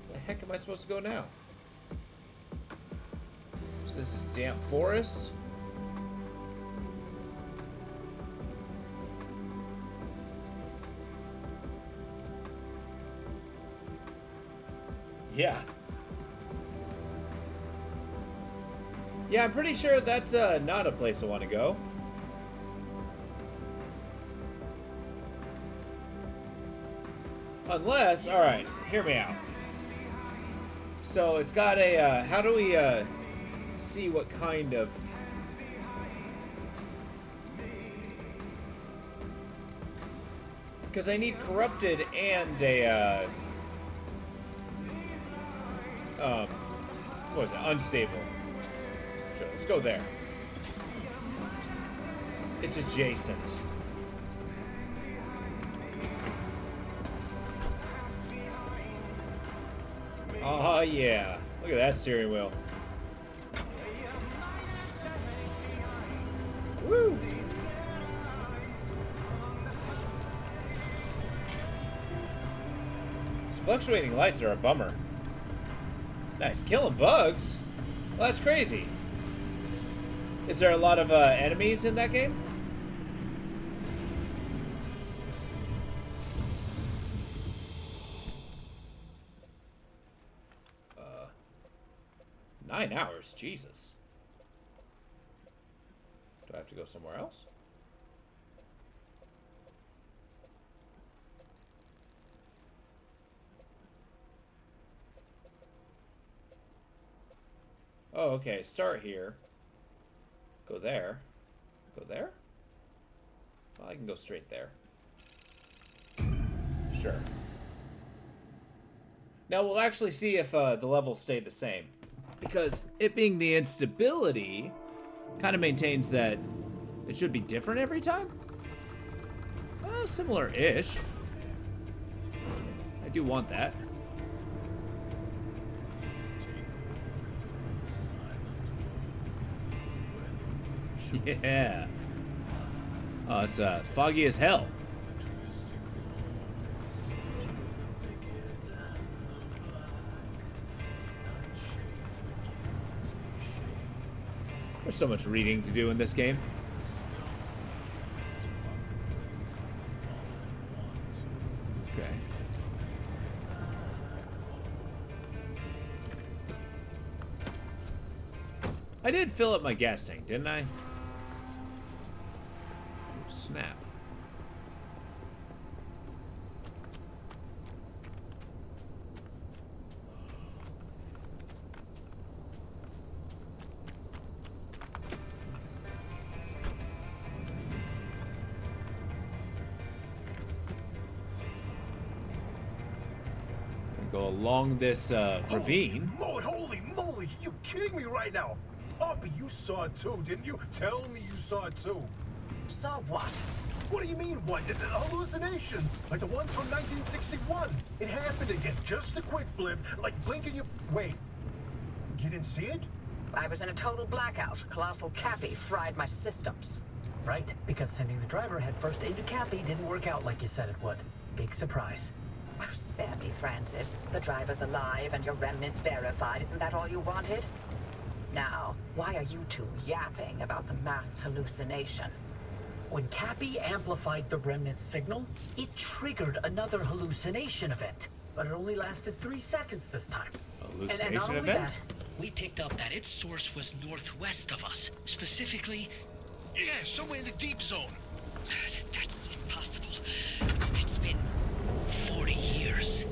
Where the heck am I supposed to go now? Is this damp forest? Yeah. Yeah, I'm pretty sure that's not a place I want to go. Unless, alright, hear me out. So it's got a, how do we see what kind of... Because I need corrupted and a, what was it, unstable. Sure, let's go there. It's adjacent. Oh yeah, look at that steering wheel. Woo! These fluctuating lights are a bummer. Nice, killing bugs? Well, that's crazy. Is there a lot of enemies in that game? Uh, 9 hours, Jesus. Do I have to go somewhere else? Oh, okay. Start here. Go there. Go there? Well, I can go straight there. Sure. Now we'll actually see if the levels stay the same. Because it being the instability kind of maintains that it should be different every time. Similar-ish. I do want that. Yeah. Oh, it's foggy as hell. There's so much reading to do in this game. Okay. I did fill up my gas tank, didn't I? Snap. Go along this ravine. Holy moly, you kidding me right now? Oppie, you saw it too, didn't you? Tell me you saw it too. Saw what? What do you mean, what? Hallucinations, like the ones from 1961. It happened again, just a quick blip, like blinking your... Wait, you didn't see it? I was in a total blackout. Colossal Cappy fried my systems. Right, because sending the driver headfirst into Cappy didn't work out like you said it would. Big surprise. Oh, spare me, Francis. The driver's alive and your remnants verified. Isn't that all you wanted? Now, why are you two yapping about the mass hallucination? When Cappy amplified the remnant signal, it triggered another hallucination event. But it only lasted 3 seconds this time. Hallucination and not only event? that, We picked up that its source was northwest of us. Specifically, Yeah, somewhere in the deep zone. That's impossible. It's been 40 years.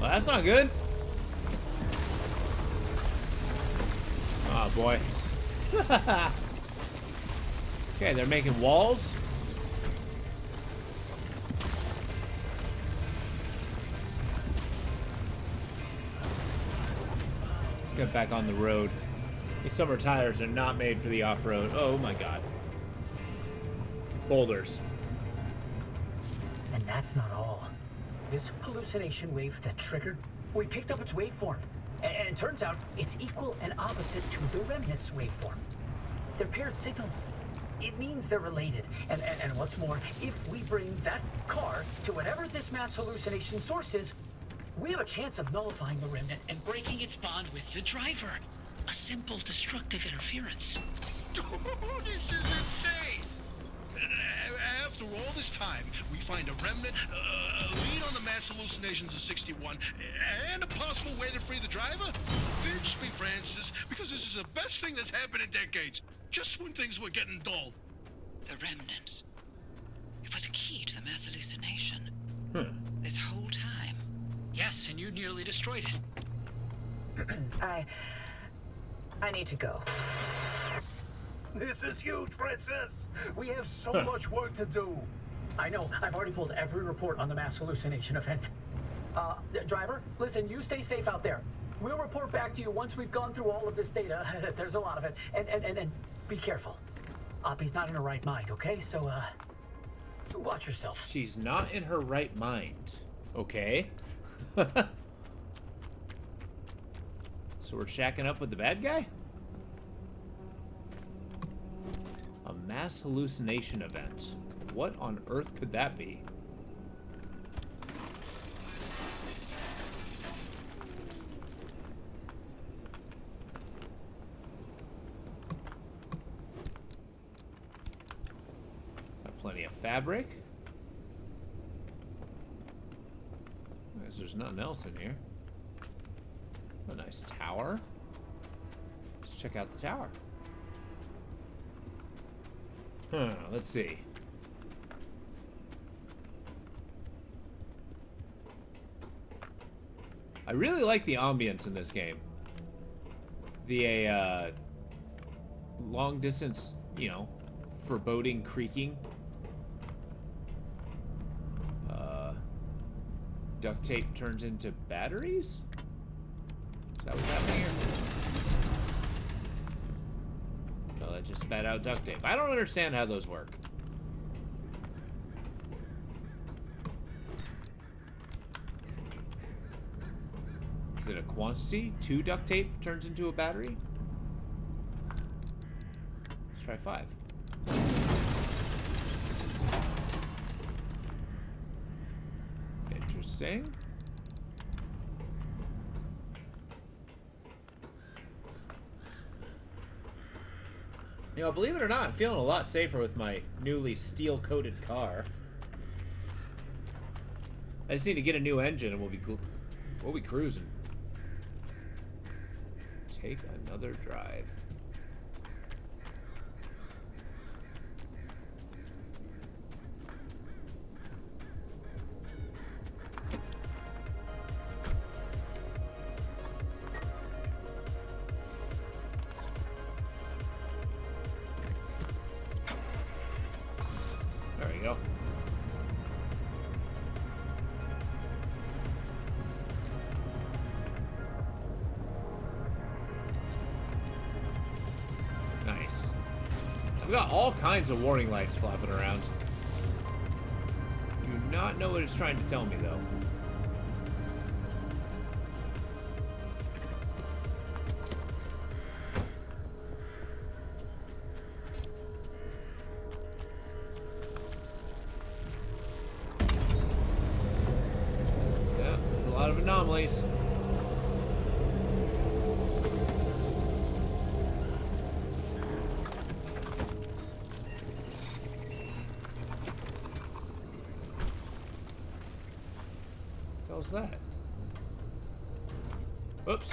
Well, that's not good. Oh, boy. Okay, they're making walls. Let's get back on the road. These summer tires are not made for the off-road. Oh my god. Boulders. and that's not all. This hallucination wave that triggered, we picked up its waveform. And it turns out it's equal and opposite to the remnant's waveform. They're paired signals. It means they're related. And what's more, if we bring that car to whatever this mass hallucination source is, we have a chance of nullifying the remnant and Breaking its bond with the driver. A simple destructive interference. This is insane! After all this time, we find a remnant, a lead on the mass hallucinations of 61, and a possible way to free the driver? Pinch me, Francis, because this is the best thing that's happened in decades. Just when things were getting dull. the remnants. It was a key to the mass hallucination. This whole time. Yes, and you nearly destroyed it. I need to go. This is huge, Francis. We have so much work to do. I know, I've already pulled every report on the mass hallucination event. Driver, listen, you stay safe out there. We'll report back to you once we've gone through all of this data. There's a lot of it. And be careful. Oppie's not in her right mind, okay? So, watch yourself. She's not in her right mind. Okay. So we're shacking up with the bad guy? A mass hallucination event. What on earth could that be? Got plenty of fabric. I guess there's nothing else in here. A nice tower. Let's check out the tower. Let's see. I really like the ambience in this game. The long distance, you know, foreboding creaking. Duct tape turns into batteries? Is that what's happening here? No, that just spat out duct tape. I don't understand how those work. Is it a quantity? 2 duct tape turns into a battery? Let's try 5. Interesting. You know, believe it or not, I'm feeling a lot safer with my newly steel-coated car. I just need to get a new engine and we'll be cruising. Take another drive. There we go. We got all kinds of warning lights flapping around. Do not know what it's trying to tell me, though. Yeah, there's a lot of anomalies. What's that? Oops.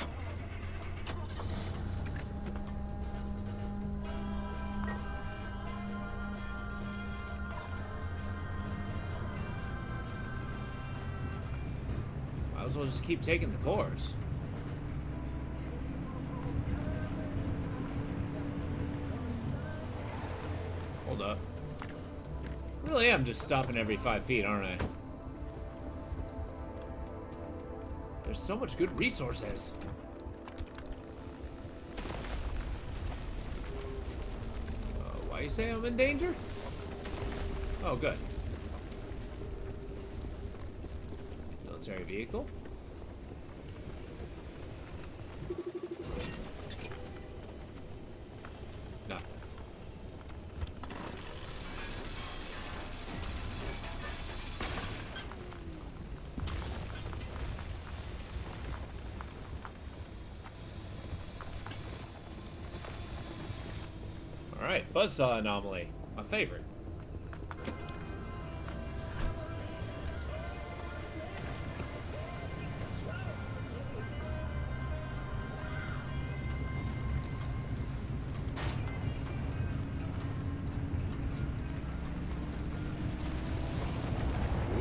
Might as well just keep taking the course. Hold up. Really am just stopping every 5 feet, aren't I? There's so much good resources. Why you say I'm in danger? Oh, good. Military vehicle. Nothing. Alright, buzzsaw anomaly. My favorite.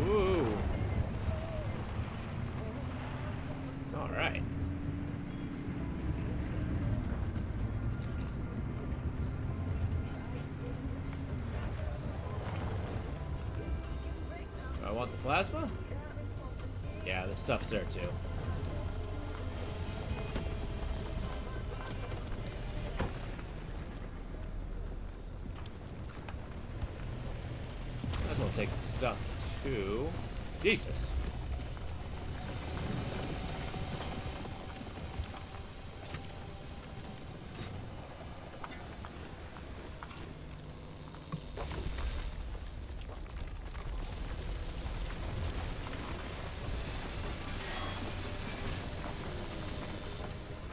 Ooh. Alright. I want the plasma? Yeah, the stuff's there too. Might as well take the stuff too. Jesus.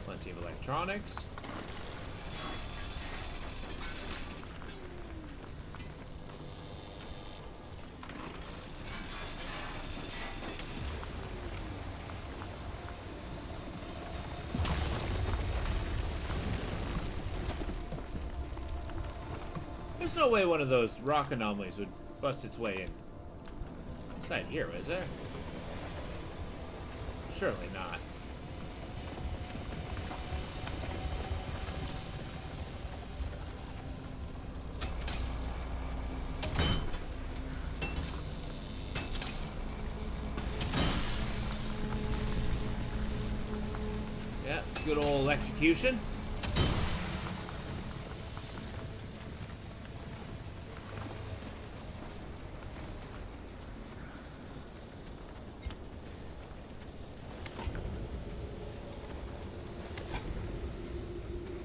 Plenty of electronics. There's no way one of those rock anomalies would bust its way in. Inside here, is there? Surely not. Yeah, it's good old electrocution.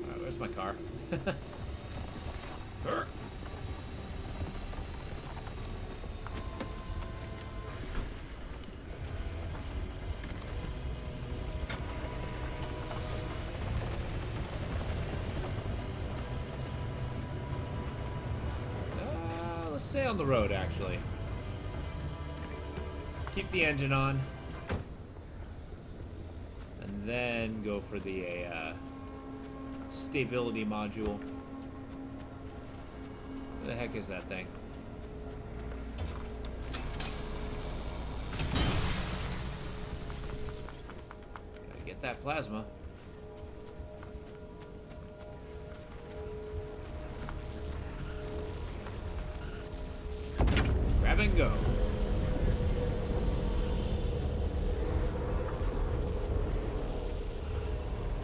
Alright, where's my car? Brr. Let's stay on the road, actually. Keep the engine on. And then go for the stability module. Where the heck is that thing? Gotta get that plasma. Grab and go.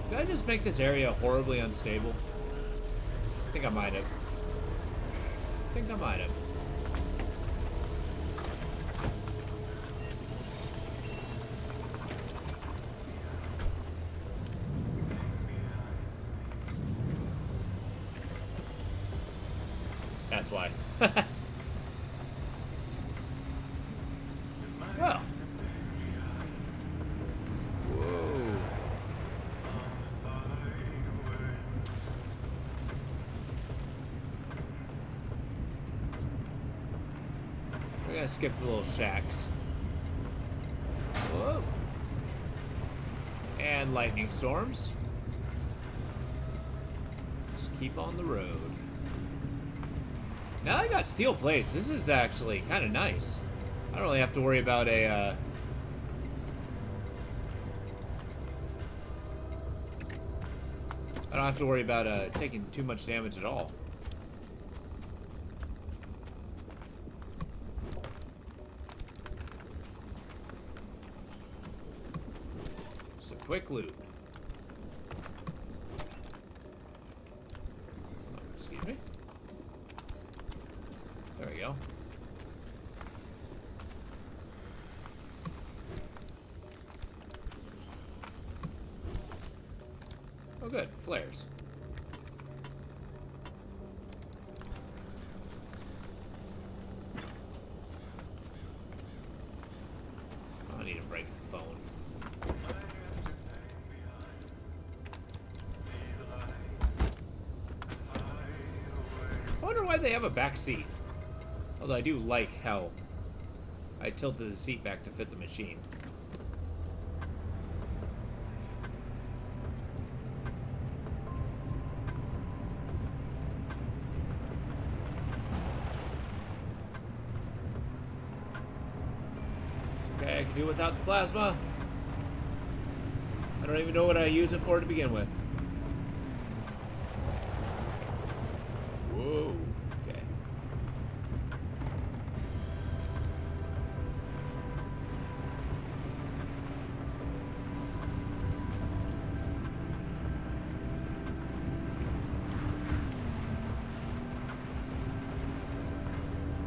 Did I just make this area horribly unstable? I think I might have. I think I might have. That's why. Well. Whoa. We're gonna skip the little shacks. Whoa. And lightning storms. Just keep on the road. Now I got steel plates. This is actually kind of nice. I don't really have to worry about a, I don't have to worry about, taking too much damage at all. Just a quick loot. Oh, excuse me. There we go. Oh good, flares. I need to break the phone. I wonder why they have a back seat. Although I do like how I tilted the seat back to fit the machine. Okay, I can do without the plasma. I don't even know what I use it for to begin with. Whoa. Okay.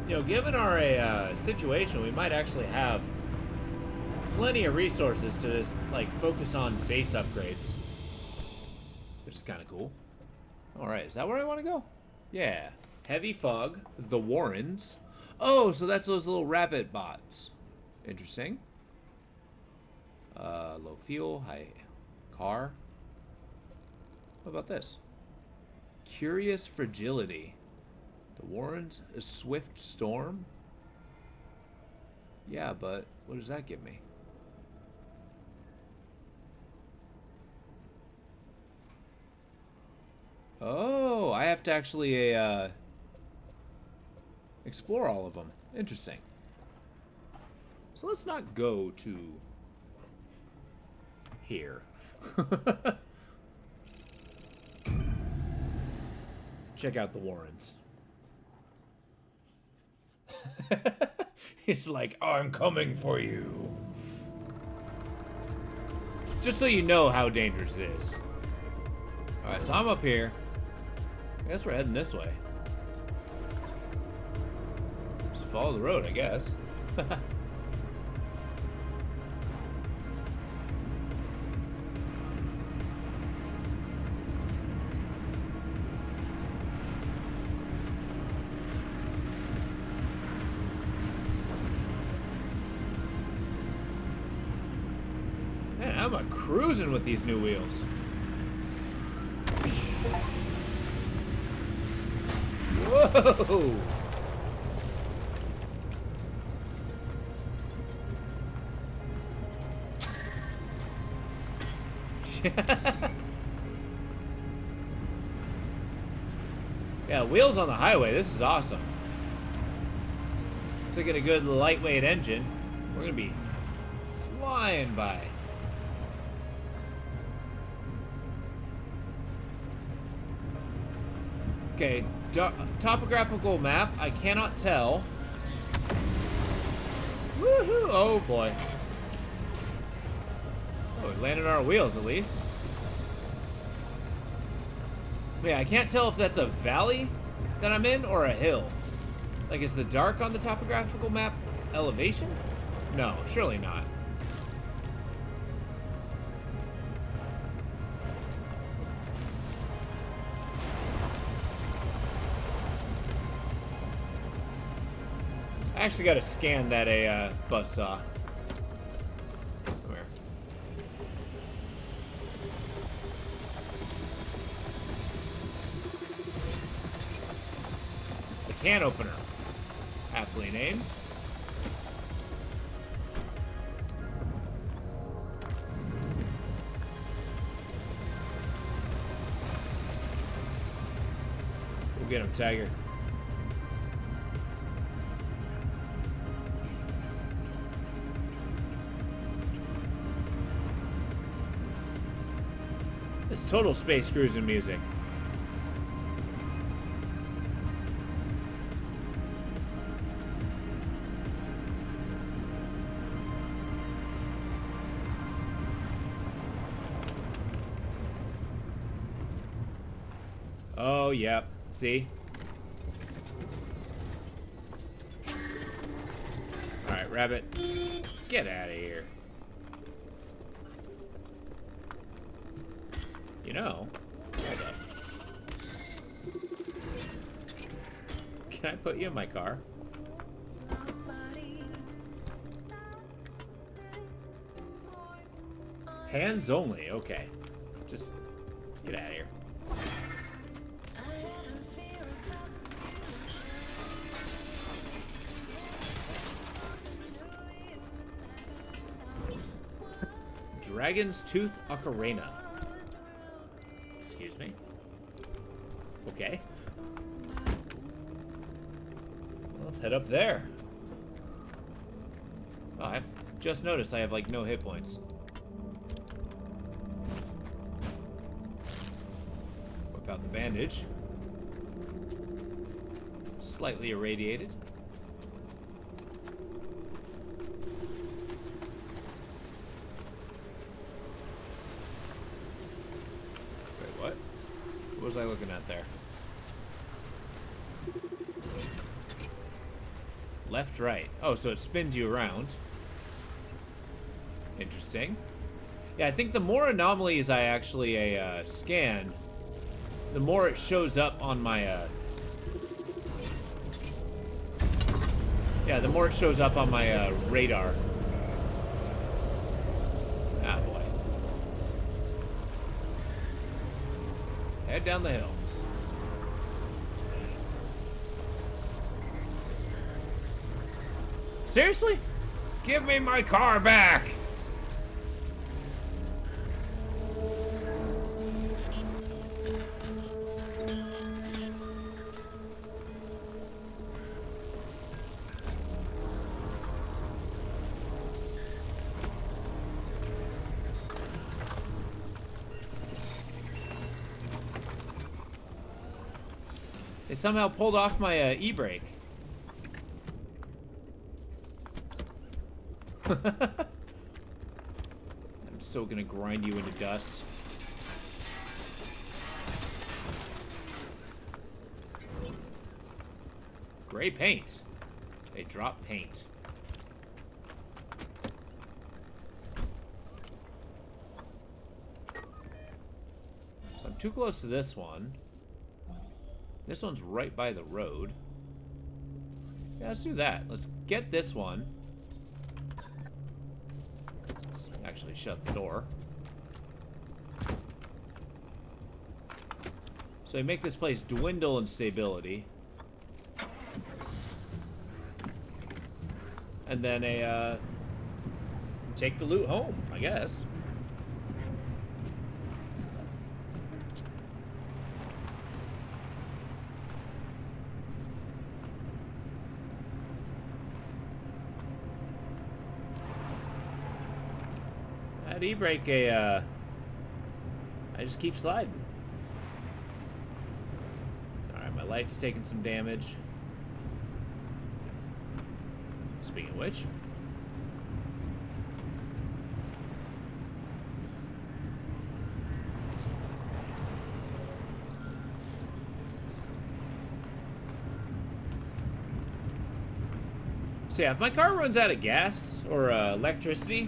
You know, given our situation, we might actually have plenty of resources to just, like, focus on base upgrades. Which is kind of cool. Alright, is that where I want to go? Yeah. Heavy fog, the Warrens. Oh, so that's those little rabbit bots. Interesting. Low fuel, high car. What about this? Curious fragility. The Warrens, a swift storm? Yeah, but what does that give me? Oh, I have to actually explore all of them. Interesting. So let's not go to here. Check out the Warrens. It's like, I'm coming for you. Just so you know how dangerous it is. Alright, so I'm up here. I guess we're heading this way. Just follow the road, I guess. Man, I'm cruising with these new wheels. Whoa! Yeah, wheels on the highway. This is awesome. Let's get a good lightweight engine. We're gonna be flying by. Okay, topographical map. I cannot tell. Woohoo! Oh boy. Oh, we landed on our wheels at least. Yeah, I can't tell if that's a valley that I'm in or a hill. Like, is the dark on the topographical map elevation? No, surely not. I actually got to scan that a buzzsaw. Come here. The can opener. Aptly named. We'll get him, Tiger. This total space cruising music. Oh, yep. See? Alright, rabbit. Get out of here. You know, hold up. Can I put you in my car? Hands only, okay. Just get out of here. Dragon's Tooth Ocarina. Excuse me. Okay. Well, let's head up there. Oh, I've just noticed I have like no hit points. Whip out the bandage. Slightly irradiated. What was I looking at there? Left, right. Oh, so it spins you around. Interesting. Yeah, I think the more anomalies I actually scan, the more it shows up on my yeah, the more it shows up on my radar. Ah, boy. Head down the hill. Seriously? Give me my car back! It somehow pulled off my e-brake. I'm so gonna grind you into dust. Gray paint. They drop paint. So I'm too close to this one. This one's right by the road. Yeah, let's do that. Let's get this one. Let's actually shut the door. So we make this place dwindle in stability. And then take the loot home, I guess. That e-brake, I just keep sliding. Alright, my light's taking some damage. Speaking of which. So yeah, if my car runs out of gas or electricity,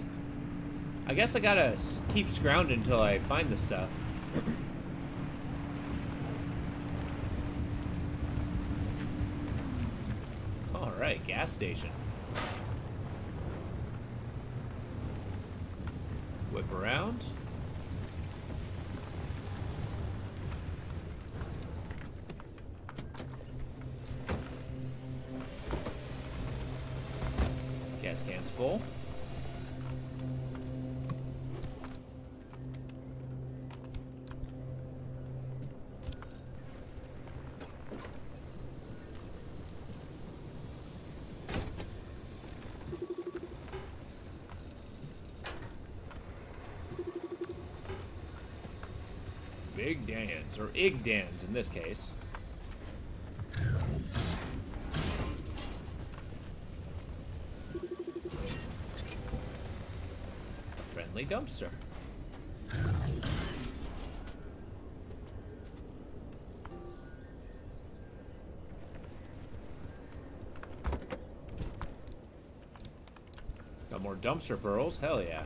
I guess I gotta keep scrounging until I find the stuff. Alright, gas station. Whip around. Gas can's full. Big Dans, or Ig Dans in this case. A friendly dumpster. Got more dumpster pearls? Hell yeah.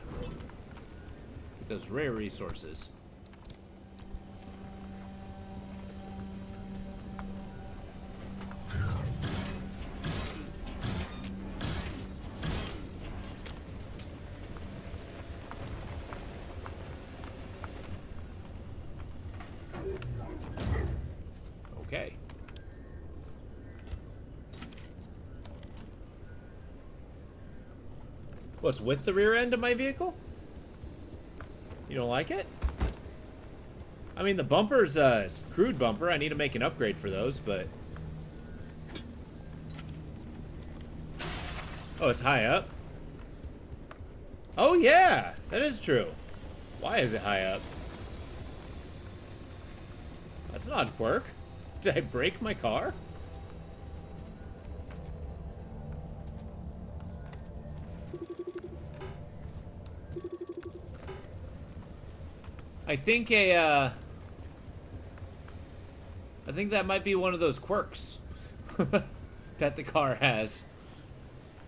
Get those rare resources. Okay. What's with the rear end of my vehicle? You don't like it? I mean, the bumper's a crude bumper. I need to make an upgrade for those, but... Oh, it's high up? Oh, yeah! That is true. Why is it high up? That's an odd quirk. Did I break my car? I think I think that might be one of those quirks that the car has.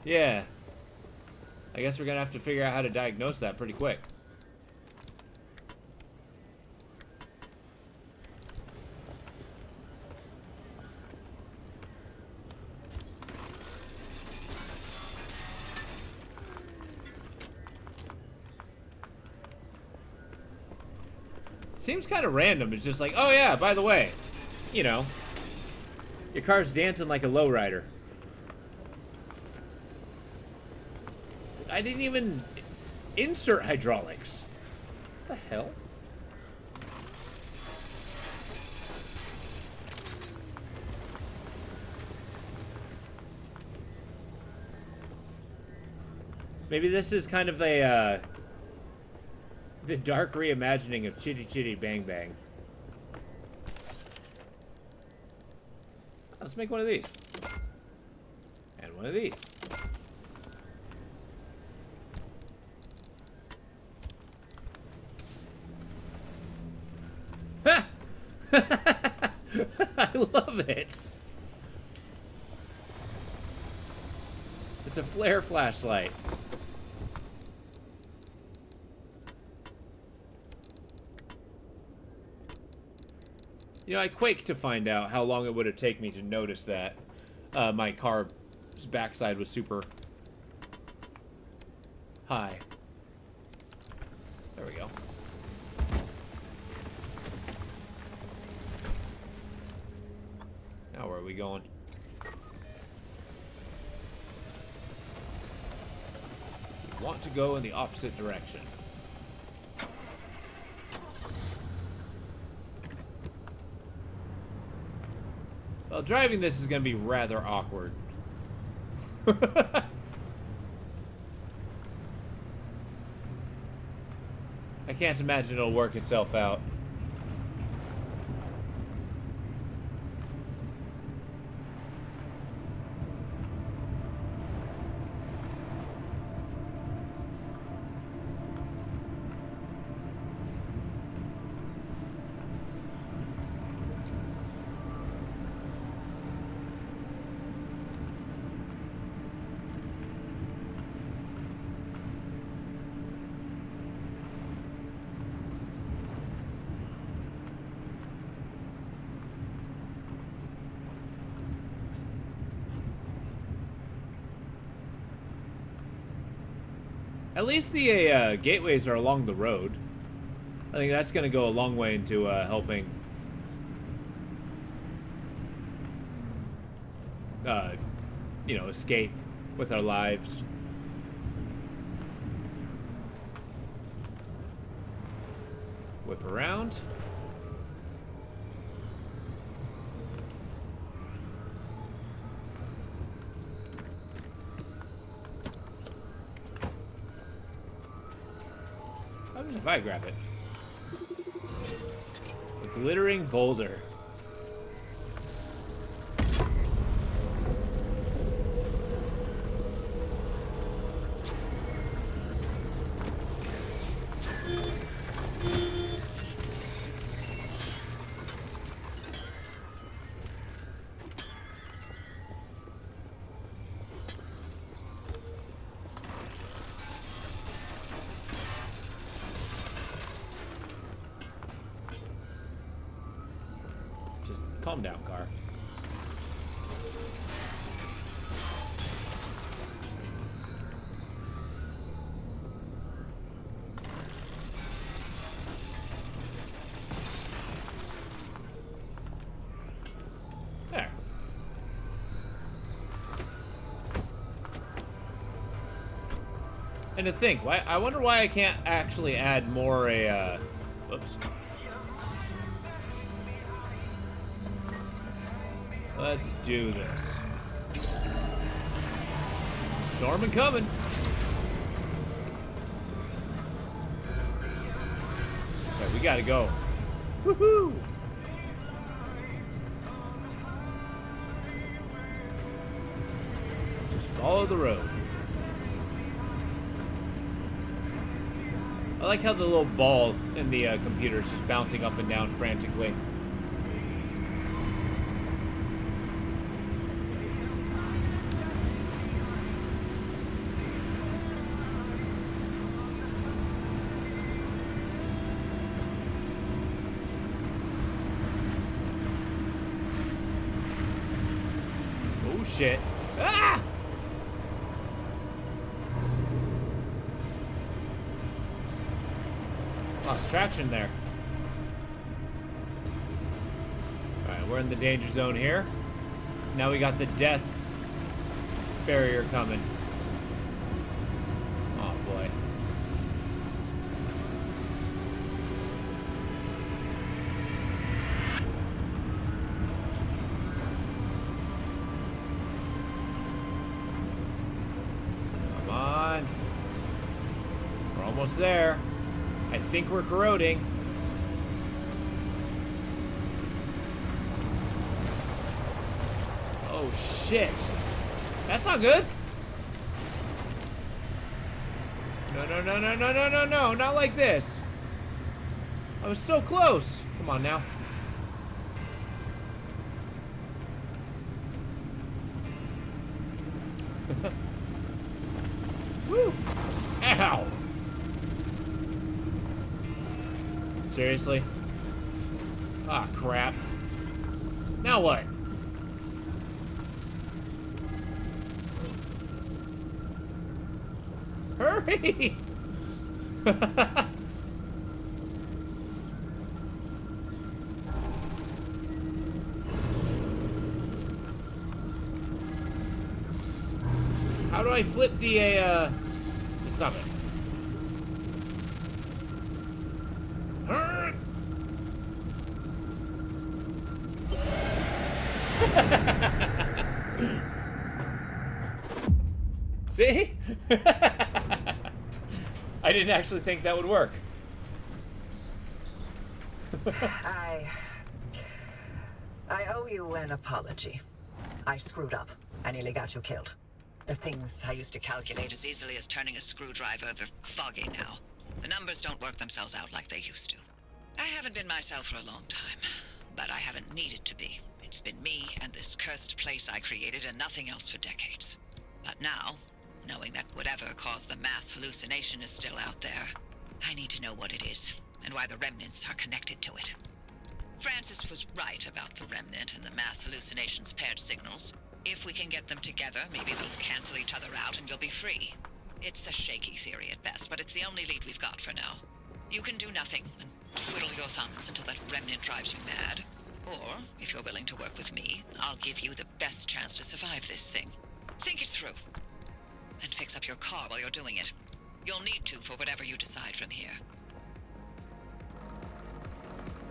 Yeah. I guess we're gonna have to figure out how to diagnose that pretty quick. Seems kind of random. It's just like, oh yeah, by the way, you know, your car's dancing like a lowrider. I didn't even insert hydraulics. What the hell? Maybe this is kind of a, the dark reimagining of Chitty Chitty Bang Bang. Let's make one of these. And one of these. I love it. It's a flare flashlight. You know, I quake to find out how long it would have taken me to notice that my car's backside was super high. There we go. Now where are we going? We want to go in the opposite direction. Well, driving this is going to be rather awkward. I can't imagine it'll work itself out. At least the gateways are along the road. I think that's going to go a long way into helping, you know, escape with our lives. Whip around. How does if I grab it? A glittering boulder. Calm down, car. There. And to think, why? I wonder why I can't actually add more Oops. Let's do this. Storming coming. Okay, we gotta go. Woohoo! Just follow the road. I like how the little ball in the computer is just bouncing up and down frantically. Shit. Ah! Lost traction there. Alright, we're in the danger zone here. Now we got the death barrier coming. Oh boy. Almost there. I think we're corroding. Oh shit. That's not good. No, no, no, no, no, no, no, no. Not like this. I was so close. Come on now. Woo. Ow. Seriously? Ah, crap. Now what? Hurry! How do I flip the, Stop it. See? I didn't actually think that would work. I owe you an apology. I screwed up. I nearly got you killed. The things I used to calculate As easily as turning a screwdriver, they're foggy now. The numbers don't work themselves out like they used to. I haven't been myself for a long time, but I haven't needed to be. It's been me and this cursed place I created and nothing else for decades. But now, knowing that whatever caused the mass hallucination is still out there, I need to know what it is, and why the remnants are connected to it. Francis was right about the remnant and the mass hallucinations' paired signals. If we can get them together, maybe they'll cancel each other out and you'll be free. It's a shaky theory at best, but it's the only lead we've got for now. You can do nothing and twiddle your thumbs until that remnant drives you mad. Or, if you're willing to work with me, I'll give you the best chance to survive this thing. Think it through. And fix up your car while you're doing it. You'll need to for whatever you decide from here.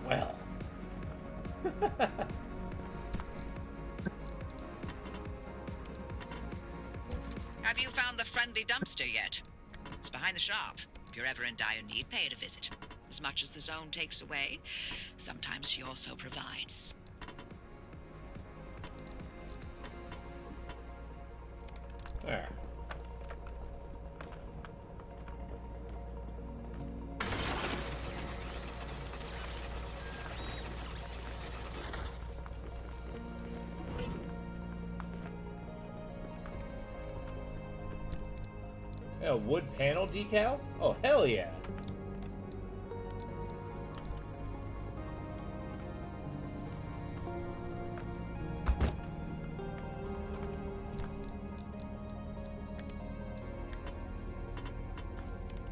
Well. Have you found the friendly dumpster yet? It's behind the shop. If you're ever in dire need, pay it a visit. As much as the zone takes away, sometimes she also provides. There. A wood panel decal? Oh, hell yeah.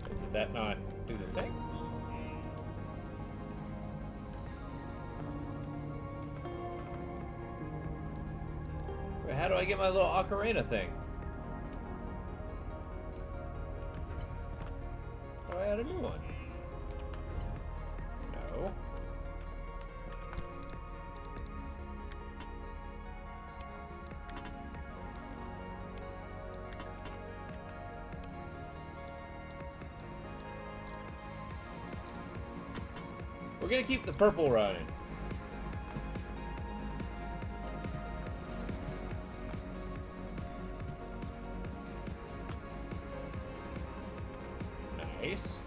Did that not do the thing? Wait, how do I get my little ocarina thing? How do I add a new one? No. We're gonna keep the purple running. Nice.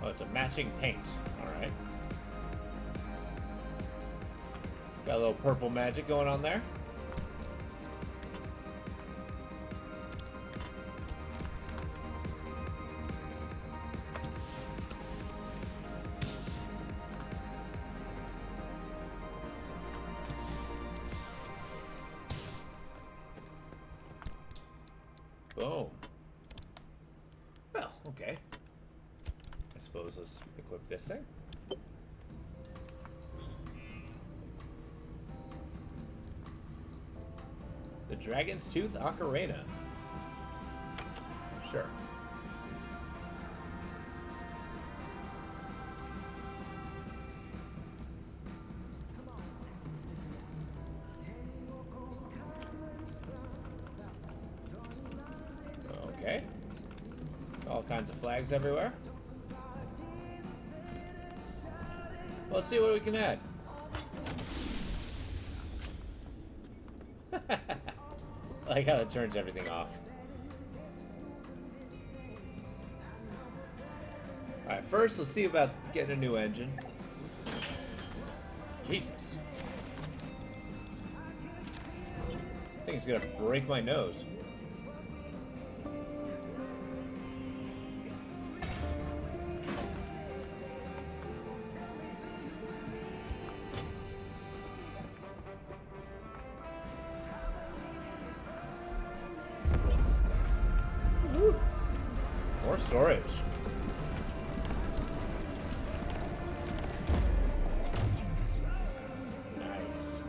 Oh, it's a matching paint. Alright. Got a little purple magic going on there. Boom. Well, okay. I suppose let's equip this thing. The Dragon's Tooth Ocarina. Sure. Okay. All kinds of flags everywhere. Let's see what we can add. I like how it turns everything off. Alright, first let's see about getting a new engine. Jesus. This thing's gonna break my nose. More storage. Nice.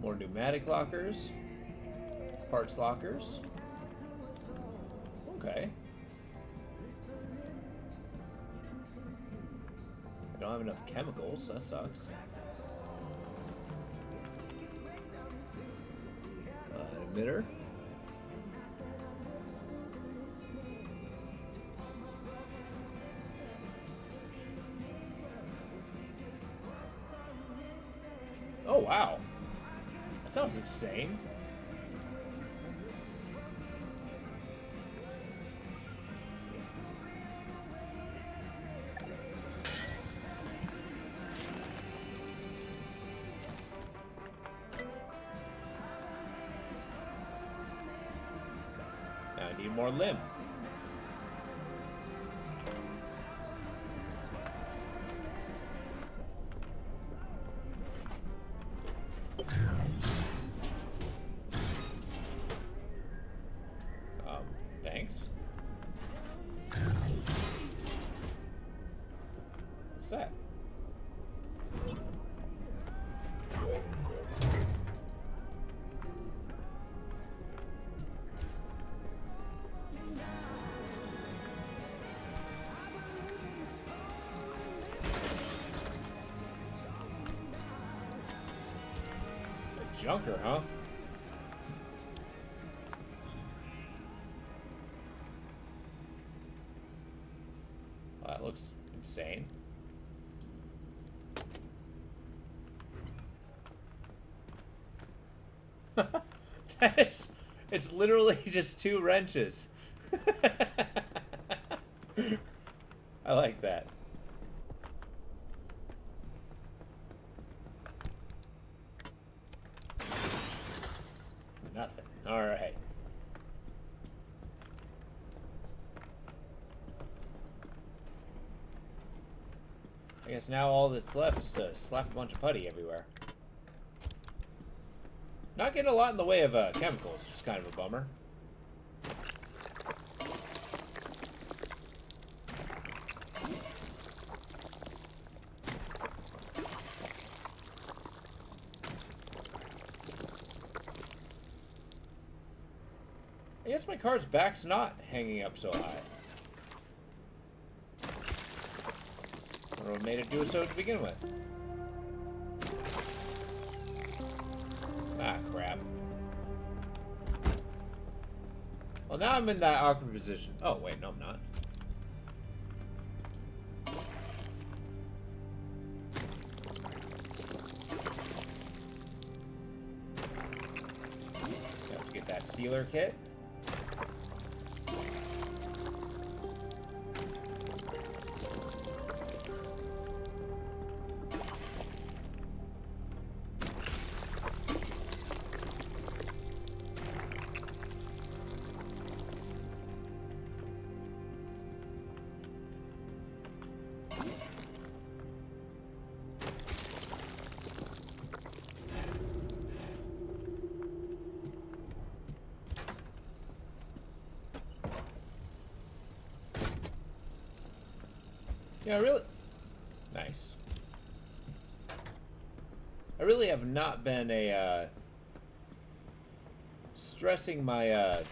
More pneumatic lockers. Parts lockers. Okay. I don't have enough chemicals, that sucks. Emitter. Oh wow. That sounds insane. Need more limb. Thanks. What's that? A junker, huh? Well, that looks insane. That is, it's literally just 2 wrenches. I like that. Nothing. All right. I guess now all that's left is to slap a bunch of putty everywhere. Not getting a lot in the way of chemicals, which is kind of a bummer. I guess my car's back's not hanging up so high. I don't know what made it do so to begin with. Ah, crap. Well, now I'm in that awkward position. Oh, wait, no, I'm not. Gotta get that sealer kit. Yeah, really. Nice. I really have not been a stressing my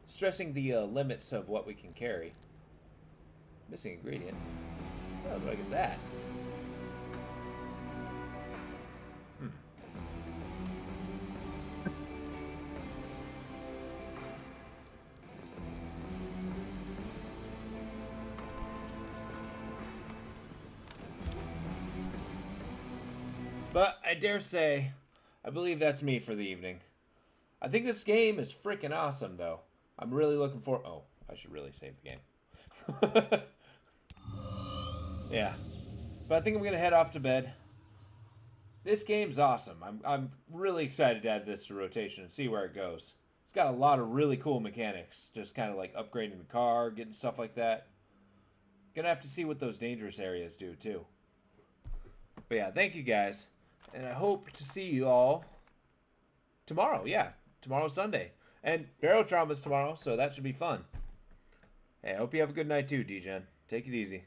stressing the limits of what we can carry. Missing ingredient. How do I get that? But I dare say, I believe that's me for the evening. I think this game is freaking awesome, though. I'm really looking for. Oh, I should really save the game. Yeah, but I think I'm gonna head off to bed. This game's awesome. I'm really excited to add this to rotation and see where it goes. It's got a lot of really cool mechanics. Just kind of like upgrading the car, getting stuff like that. Gonna have to see what those dangerous areas do too. But yeah, thank you guys. And I hope to see you all tomorrow. Yeah, tomorrow's Sunday. And Barotrauma's tomorrow, so that should be fun. Hey, I hope you have a good night too, D-Gen. Take it easy.